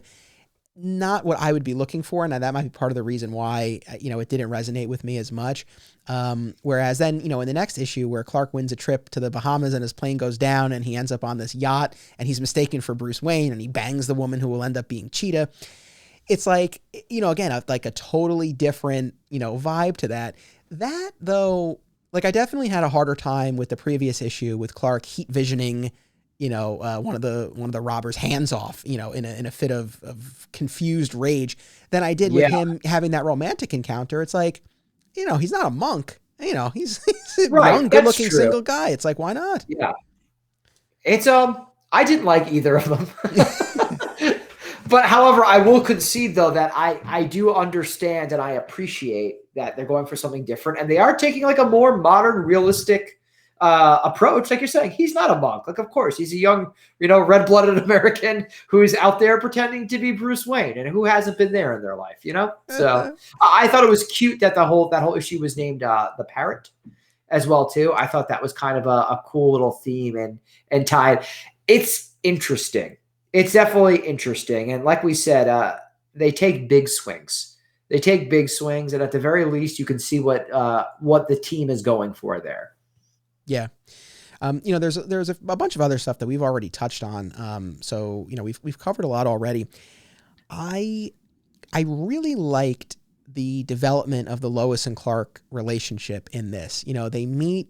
Not what I would be looking for. And that might be part of the reason why, it didn't resonate with me as much. Whereas then, in the next issue where Clark wins a trip to the Bahamas and his plane goes down and he ends up on this yacht and he's mistaken for Bruce Wayne and he bangs the woman who will end up being Cheetah. It's like, again, like a totally different, vibe to that. That though, like I definitely had a harder time with the previous issue with Clark heat visioning one of the robbers' hands off, in a fit of confused rage, than I did with him having that romantic encounter. It's like, he's not a monk. He's a young, good looking single guy. It's like, why not? Yeah. It's, I didn't like either of them. But however, I will concede though that I do understand and I appreciate that they're going for something different, and they are taking like a more modern, realistic approach. Like you're saying, he's not a monk. Like, of course, he's a young, red-blooded American who's out there pretending to be Bruce Wayne, and who hasn't been there in their life, So I thought it was cute that that whole issue was named the Parrot as well too. I thought that was kind of a cool little theme and tied. It's interesting. It's definitely interesting. And like we said, they take big swings. And at the very least, you can see what the team is going for there. Yeah. There's a bunch of other stuff that we've already touched on. So, we've covered a lot already. I really liked the development of the Lois and Clark relationship in this. They meet,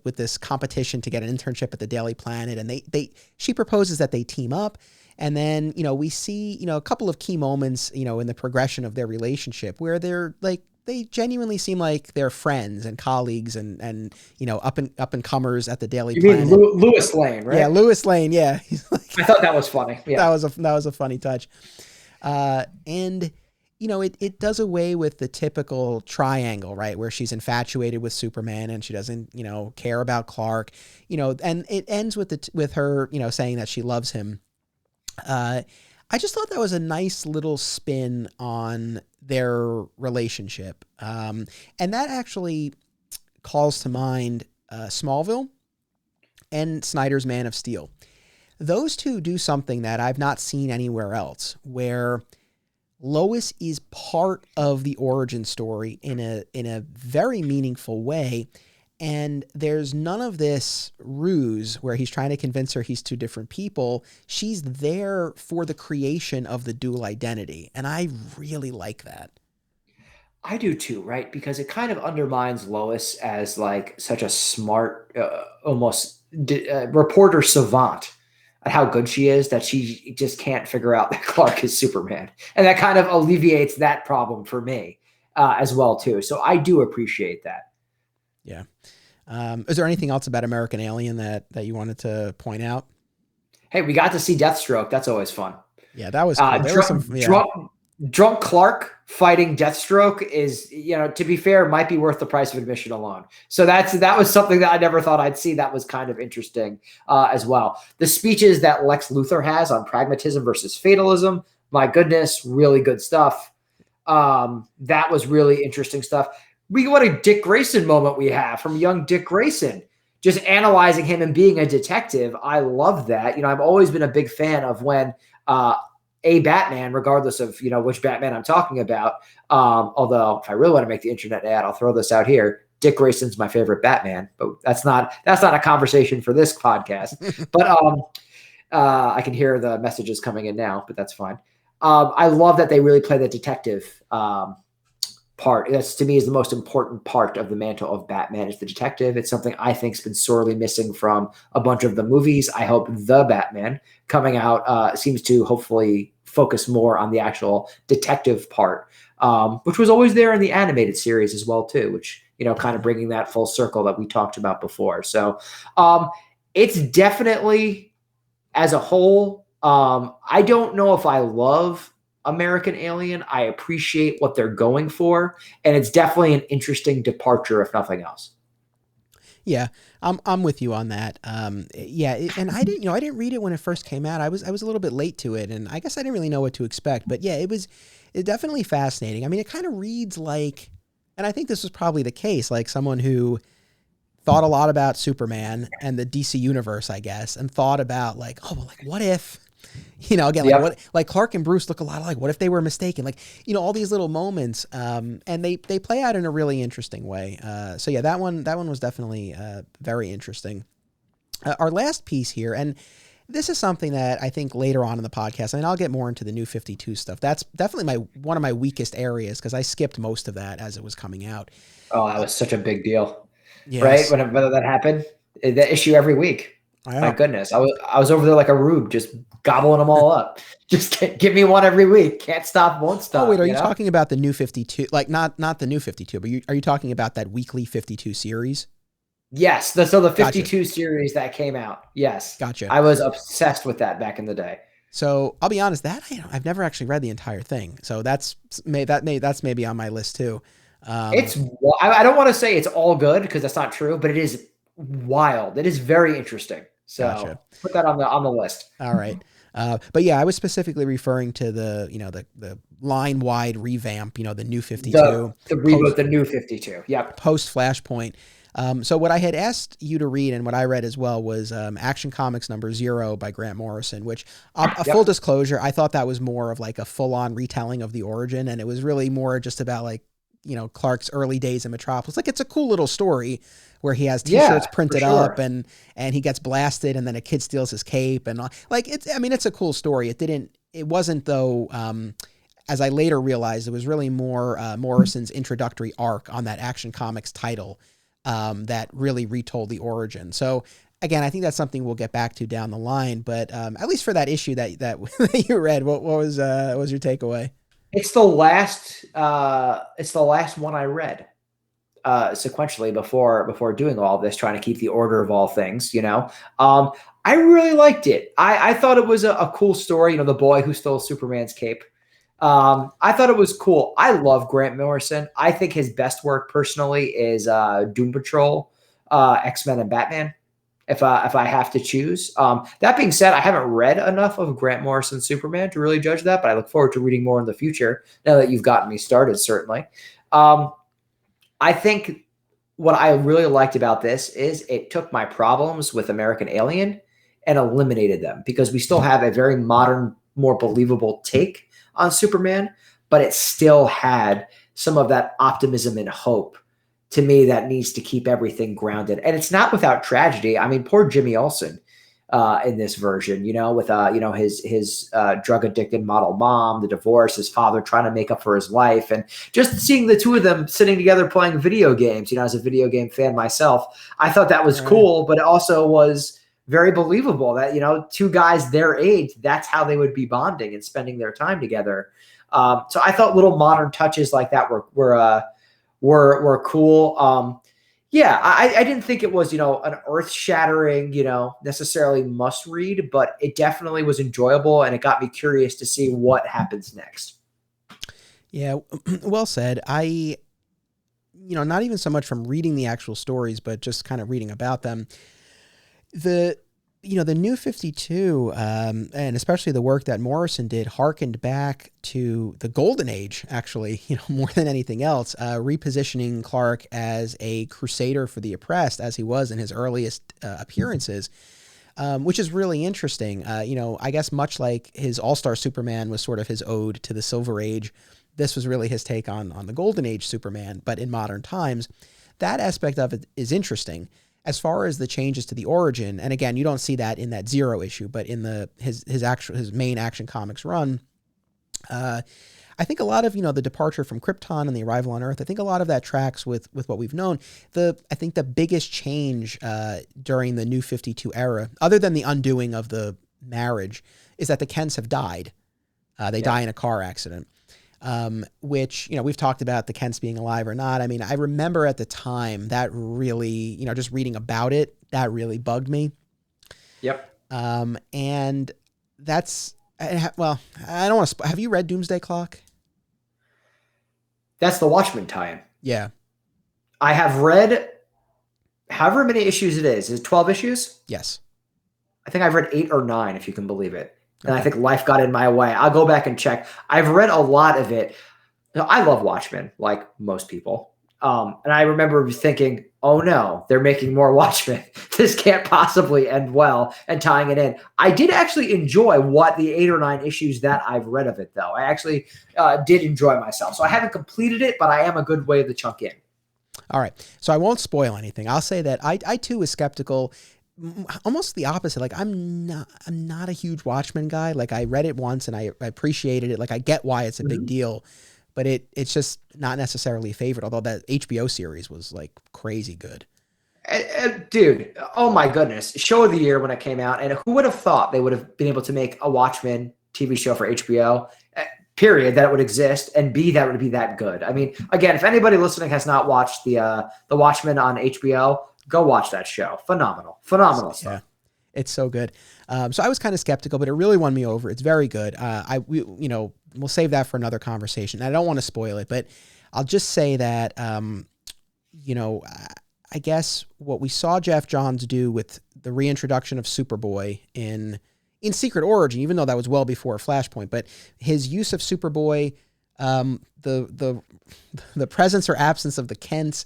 with this competition to get an internship at the Daily Planet, and she proposes that they team up. And then, we see, a couple of key moments, in the progression of their relationship where they're like, they genuinely seem like they're friends and colleagues and up and comers at the Daily Planet. You mean Lois Lane, right? Yeah, Lois Lane. Yeah. I thought that was funny. Yeah. That was a funny touch. And it does away with the typical triangle, right? Where she's infatuated with Superman and she doesn't, care about Clark, and it ends with her, saying that she loves him. I just thought that was a nice little spin on their relationship. And that actually calls to mind Smallville and Snyder's Man of Steel. Those two do something that I've not seen anywhere else, where Lois is part of the origin story in a very meaningful way. And there's none of this ruse where he's trying to convince her he's two different people. She's there for the creation of the dual identity. And I really like that. I do too, right? Because it kind of undermines Lois as like such a smart, almost reporter savant at how good she is, that she just can't figure out that Clark is Superman. And that kind of alleviates that problem for me as well too. So I do appreciate that. Yeah. Is there anything else about American Alien that you wanted to point out? Hey, we got to see Deathstroke. That's always fun. Yeah, that was cool. Drunk Clark fighting Deathstroke is, to be fair, might be worth the price of admission alone. So that was something that I never thought I'd see. That was kind of interesting as well. The speeches that Lex Luthor has on pragmatism versus fatalism, my goodness, really good stuff. That was really interesting stuff. What a Dick Grayson moment we have from young Dick Grayson, just analyzing him and being a detective. I love that. I've always been a big fan of when a Batman, regardless of, which Batman I'm talking about. Although if I really want to make the internet ad, I'll throw this out here. Dick Grayson's my favorite Batman, but that's not a conversation for this podcast. But I can hear the messages coming in now, but that's fine. I love that they really play the detective part. That's, to me, is the most important part of the mantle of Batman, is the detective. It's something I think has been sorely missing from a bunch of the movies. I hope the Batman coming out seems to hopefully focus more on the actual detective part, which was always there in the animated series as well too, which, kind of bringing that full circle that we talked about before. So it's definitely, as a whole, I don't know if I love American Alien. I appreciate what they're going for, and it's definitely an interesting departure, if nothing else. Yeah, I'm with you on that. And I didn't read it when it first came out. I was a little bit late to it, and I guess I didn't really know what to expect. But yeah, it's definitely fascinating. I mean, it kind of reads like, and I think this was probably the case, like someone who thought a lot about Superman and the DC universe, I guess, and thought about like, oh, well, like what if, like Clark and Bruce look a lot alike. What if they were mistaken? Like, all these little moments, and they play out in a really interesting way. So yeah, that one was definitely very interesting. Our last piece here, and this is something that I think later on in the podcast, and I'll get more into the New 52 stuff. That's definitely one of my weakest areas, because I skipped most of that as it was coming out. Oh, that was such a big deal. Yes. Right? Whether that happened, the issue every week. My goodness. I was over there like a rube, just gobbling them all up. Just give me one every week. Can't stop, won't stop. Oh, wait, are you talking about the new 52? Like not the new 52, but are you talking about that weekly 52 series? Yes. So the 52 series that came out. Yes. Gotcha. I was obsessed with that back in the day. So I'll be honest, that I've never actually read the entire thing. So that's maybe on my list too. I don't want to say it's all good because that's not true, but it is wild. It is very interesting. So gotcha. Put that on the list. All right. But yeah, I was specifically referring to the line-wide revamp, the new 52. The reboot, the new 52. Yep. Post Flashpoint. So what I had asked you to read and what I read as well was Action Comics number 0 by Grant Morrison, which full disclosure, I thought that was more of like a full-on retelling of the origin. And it was really more just about like, Clark's early days in Metropolis. Like, it's a cool little story where he has t-shirts printed up and he gets blasted and then a kid steals his cape and like, it's a cool story. It wasn't though, as I later realized, it was really more Morrison's introductory arc on that Action Comics title that really retold the origin. So again, I think that's something we'll get back to down the line, but at least for that issue that you read, what was your takeaway? It's the last one I read sequentially before doing all this, trying to keep the order of all things, I really liked it. I thought it was a cool story, the boy who stole Superman's cape. I thought it was cool. I love Grant Morrison. I think his best work personally is Doom Patrol, X-Men and Batman. If I have to choose. That being said, I haven't read enough of Grant Morrison's Superman to really judge that, but I look forward to reading more in the future now that you've gotten me started, certainly. I think what I really liked about this is it took my problems with American Alien and eliminated them because we still have a very modern, more believable take on Superman, but it still had some of that optimism and hope to me that needs to keep everything grounded. And it's not without tragedy. I mean, poor Jimmy Olsen in this version, with his drug addicted model mom, the divorce, his father trying to make up for his life, and just seeing the two of them sitting together playing video games. As a video game fan myself, I thought that was cool, but it also was very believable that, two guys their age, that's how they would be bonding and spending their time together. So I thought little modern touches like that were cool. I didn't think it was, an earth-shattering, necessarily must-read, but it definitely was enjoyable, and it got me curious to see what happens next. Yeah, well said. I, not even so much from reading the actual stories, but just kind of reading about them. The new 52, and especially the work that Morrison did, harkened back to the golden age, actually, more than anything else, repositioning Clark as a crusader for the oppressed, as he was in his earliest appearances, which is really interesting. I guess much like his All-Star Superman was sort of his ode to the Silver Age, this was really his take on the Golden Age Superman, but in modern times. That aspect of it is interesting. As far as the changes to the origin, and again, you don't see that in that 0 issue, but in his main Action Comics run, I think a lot of the departure from Krypton and the arrival on Earth, I think a lot of that tracks with what we've known. I think the biggest change during the New 52 era, other than the undoing of the marriage, is that the Kents have died. They die in a car accident. Which, we've talked about the Kents being alive or not. I mean, I remember at the time that really, just reading about it, that really bugged me. Yep. And that's, well, I don't want to, have you read Doomsday Clock? That's the Watchmen tie-in. Yeah. I have read however many issues it is. Is it 12 issues? Yes. I think I've read 8 or 9, if you can believe it. And I think life got in my way. I'll go back and check. I've read a lot of it. I love Watchmen, like most people. And I remember thinking, oh no, they're making more Watchmen. This can't possibly end well, and tying it in. I did actually enjoy the 8 or 9 issues that I've read of it, though. I actually did enjoy myself. So I haven't completed it, but I am a good way of the chunk in. All right. So I won't spoil anything. I'll say that I too was skeptical. Almost the opposite. Like I'm not a huge Watchmen guy. Like I read it once and I appreciated it. Like I get why it's a big deal, but it's just not necessarily a favorite. Although that HBO series was like crazy good. Dude, oh my goodness. Show of the year when it came out. And who would have thought they would have been able to make a Watchmen TV show for HBO, period, that it would exist, and B, that would be that good. I mean, again, if anybody listening has not watched the Watchmen on HBO, go watch that show. Phenomenal stuff. Yeah, it's so good. So I was kind of skeptical, but it really won me over. It's very good. We'll save that for another conversation. I don't want to spoil it, but I'll just say that, I guess what we saw Geoff Johns do with the reintroduction of Superboy in Secret Origin, even though that was well before Flashpoint, but his use of Superboy, the presence or absence of the Kents,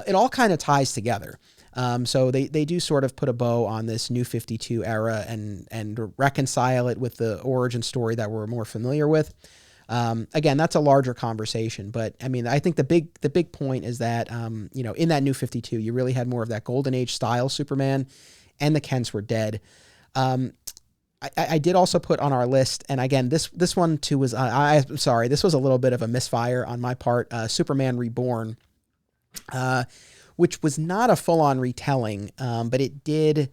it all kind of ties together. So they do sort of put a bow on this New 52 era and reconcile it with the origin story that we're more familiar with. Again, that's a larger conversation, but I mean, I think the big point is that, in that New 52, you really had more of that Golden Age style Superman, and the Kents were dead. I did also put on our list, and again, this one too was, I'm sorry, this was a little bit of a misfire on my part, Superman Reborn, which was not a full-on retelling, but it did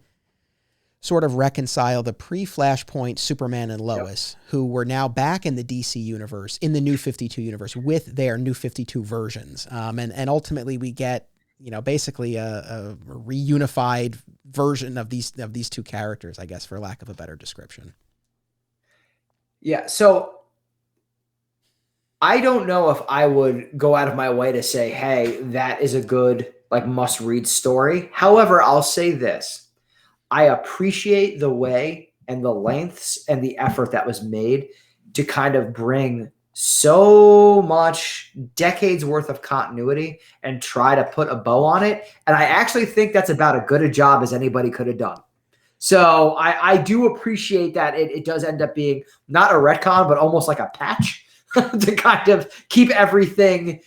sort of reconcile the pre-Flashpoint Superman and Lois, who were now back in the DC universe, in the New 52 universe, with their New 52 versions. And ultimately we get, basically a reunified version of these two characters, I guess, for lack of a better description. Yeah. So I don't know if I would go out of my way to say, hey, that is a good, must read story. However, I'll say this. I appreciate the way and the lengths and the effort that was made to kind of bring so much decades worth of continuity and try to put a bow on it. And I actually think that's about as good a job as anybody could have done. So I do appreciate that it does end up being not a retcon, but almost like a patch to kind of keep everything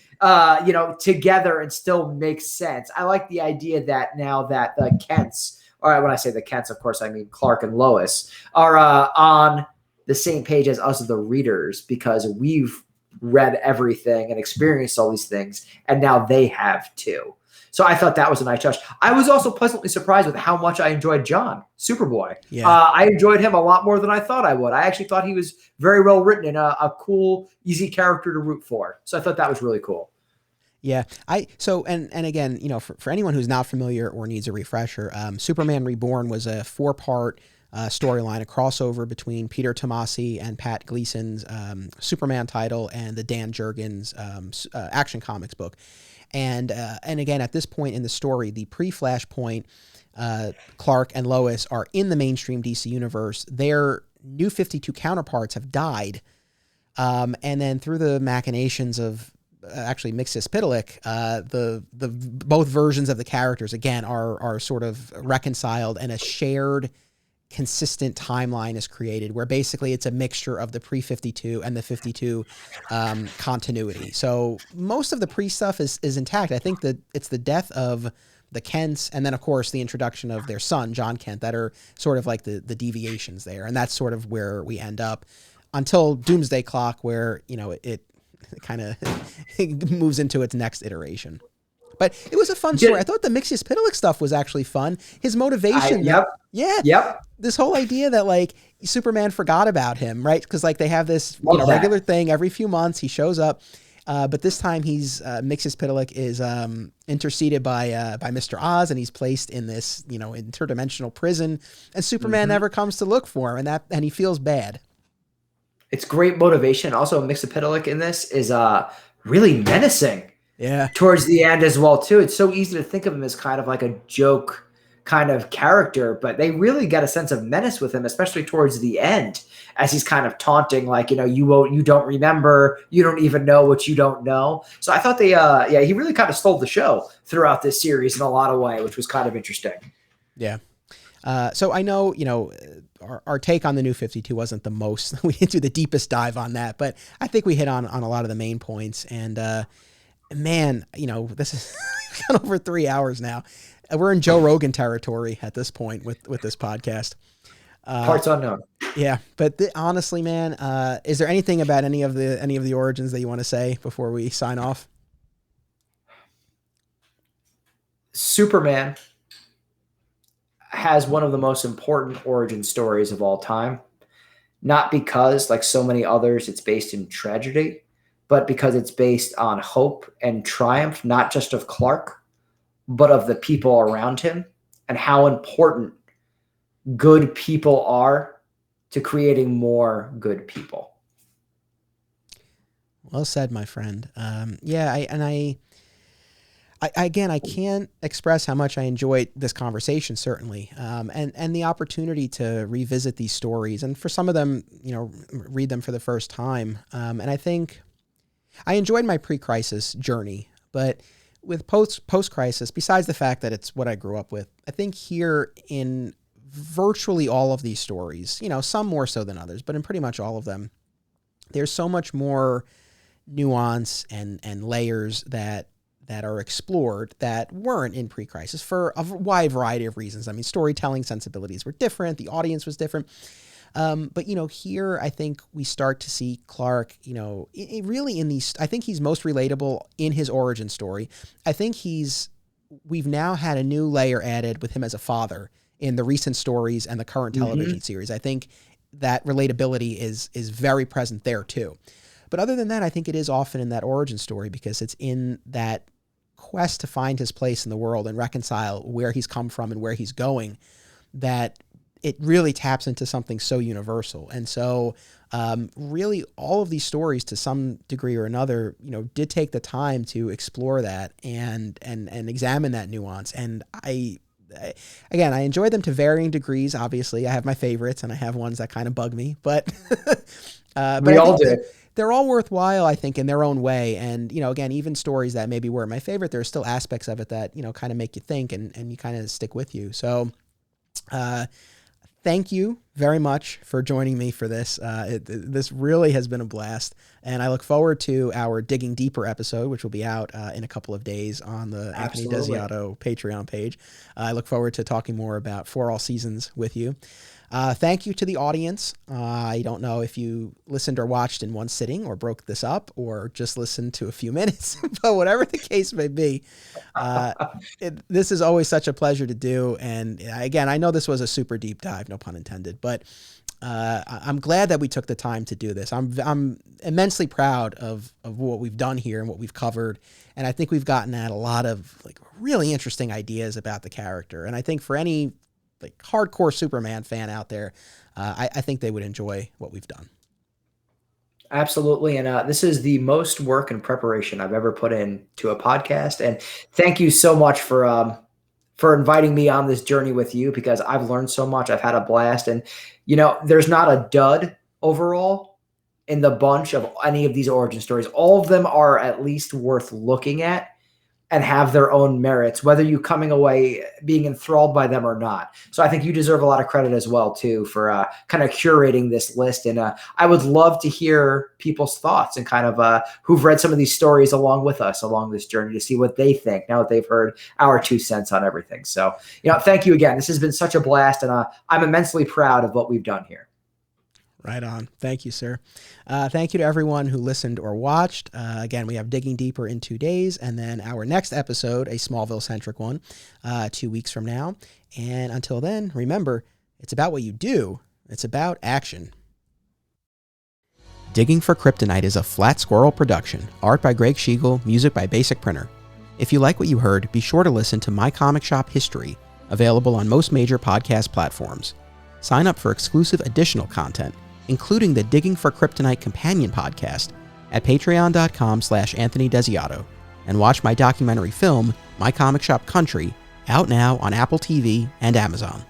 together and still make sense. I like the idea that now that the Kents, or when I say the Kents, of course, I mean Clark and Lois, are on the same page as us, the readers, because we've read everything and experienced all these things, and now they have too. So I thought that was a nice touch. I was also pleasantly surprised with how much I enjoyed John, Superboy. Yeah. I enjoyed him a lot more than I thought I would. I actually thought he was very well written and a cool, easy character to root for. So I thought that was really cool. Yeah. And again, for anyone who's not familiar or needs a refresher, Superman Reborn was a 4-part storyline, a crossover between Peter Tomasi and Pat Gleason's Superman title and the Dan Jurgens Action Comics book. And again, at this point in the story, the pre-Flashpoint Clark and Lois are in the mainstream DC universe. Their New 52 counterparts have died. And then through the machinations of actually Mxyzptlk, the both versions of the characters again are sort of reconciled, and a shared consistent timeline is created where basically it's a mixture of the pre-52 and the 52 continuity. So most of the pre-stuff is intact. I think that it's the death of the Kents, and then of course the introduction of their son John Kent that are sort of like the deviations there, and that's sort of where we end up until Doomsday Clock, where it kind of moves into its next iteration. But it was a fun story. I thought the Mxyzptlk stuff was actually fun. His motivation. Yep. This whole idea that Superman forgot about him, right? Because they have this regular thing every few months. He shows up, but this time he's Mxyzptlk is interceded by Mr. Oz, and he's placed in this interdimensional prison, and Superman never comes to look for him, and he feels bad. It's great motivation. Also, Mxyzptlk in this is really menacing. Yeah. Towards the end as well, too. It's so easy to think of him as kind of like a joke kind of character, but they really get a sense of menace with him, especially towards the end, as he's kind of taunting, you don't remember, you don't even know what you don't know. So I thought he really kind of stole the show throughout this series in a lot of ways, which was kind of interesting. Yeah. So I know, our take on the New 52 wasn't the most, we didn't do the deepest dive on that, but I think we hit on a lot of the main points. And, man, this is gone over 3 hours now. We're in Joe Rogan territory at this point with this podcast. Parts unknown. Yeah, but honestly, man, is there anything about any of the origins that you want to say before we sign off? Superman has one of the most important origin stories of all time. Not because, like so many others, it's based in tragedy, but because it's based on hope and triumph, not just of Clark, but of the people around him, and how important good people are to creating more good people. Well said, my friend. I can't express how much I enjoyed this conversation, certainly, and the opportunity to revisit these stories, and for some of them, read them for the first time. And I think I enjoyed my pre-crisis journey, but with post-crisis, besides the fact that it's what I grew up with, I think here in virtually all of these stories, some more so than others, but in pretty much all of them, there's so much more nuance and layers that are explored that weren't in pre-crisis for a wide variety of reasons. I mean, storytelling sensibilities were different. The audience was different. But here I think we start to see Clark, really in these, I think he's most relatable in his origin story. I think we've now had a new layer added with him as a father in the recent stories and the current television series. I think that relatability is very present there too. But other than that, I think it is often in that origin story because it's in that quest to find his place in the world and reconcile where he's come from and where he's going that it really taps into something so universal. And so really all of these stories to some degree or another, did take the time to explore that and examine that nuance. And I enjoy them to varying degrees. Obviously I have my favorites and I have ones that kind of bug me, but we all do. They're all worthwhile, I think, in their own way. And, again, even stories that maybe were my favorite, there are still aspects of it that, kind of make you think and you kind of stick with you. So thank you very much for joining me for this. This really has been a blast. And I look forward to our Digging Deeper episode, which will be out in a couple of days on the Anthony Desiato Patreon page. I look forward to talking more about For All Seasons with you. Thank you to the audience. I don't know if you listened or watched in one sitting or broke this up or just listened to a few minutes, but whatever the case may be, this is always such a pleasure to do. And again, I know this was a super deep dive, no pun intended, but I'm glad that we took the time to do this. I'm immensely proud of what we've done here and what we've covered. And I think we've gotten at a lot of really interesting ideas about the character. And I think for any hardcore Superman fan out there, I think they would enjoy what we've done. Absolutely. And this is the most work and preparation I've ever put into a podcast. And thank you so much for inviting me on this journey with you, because I've learned so much. I've had a blast. And, there's not a dud overall in the bunch of any of these origin stories. All of them are at least worth looking at and have their own merits, whether you coming away being enthralled by them or not. So I think you deserve a lot of credit as well, too, for kind of curating this list. And I would love to hear people's thoughts and kind of who've read some of these stories along with us along this journey to see what they think now that they've heard our 2 cents on everything. So, thank you again. This has been such a blast, and I'm immensely proud of what we've done here. Right on. Thank you, sir. Thank you to everyone who listened or watched. Again, we have Digging Deeper in 2 days, and then our next episode, a Smallville-centric one, 2 weeks from now. And until then, remember, it's about what you do. It's about action. Digging for Kryptonite is a Flat Squirrel production. Art by Greg Schiegel, music by Basic Printer. If you like what you heard, be sure to listen to My Comic Shop History, available on most major podcast platforms. Sign up for exclusive additional content, including the Digging for Kryptonite companion podcast at patreon.com/Anthony Desiato, and watch my documentary film, My Comic Shop Country, out now on Apple TV and Amazon.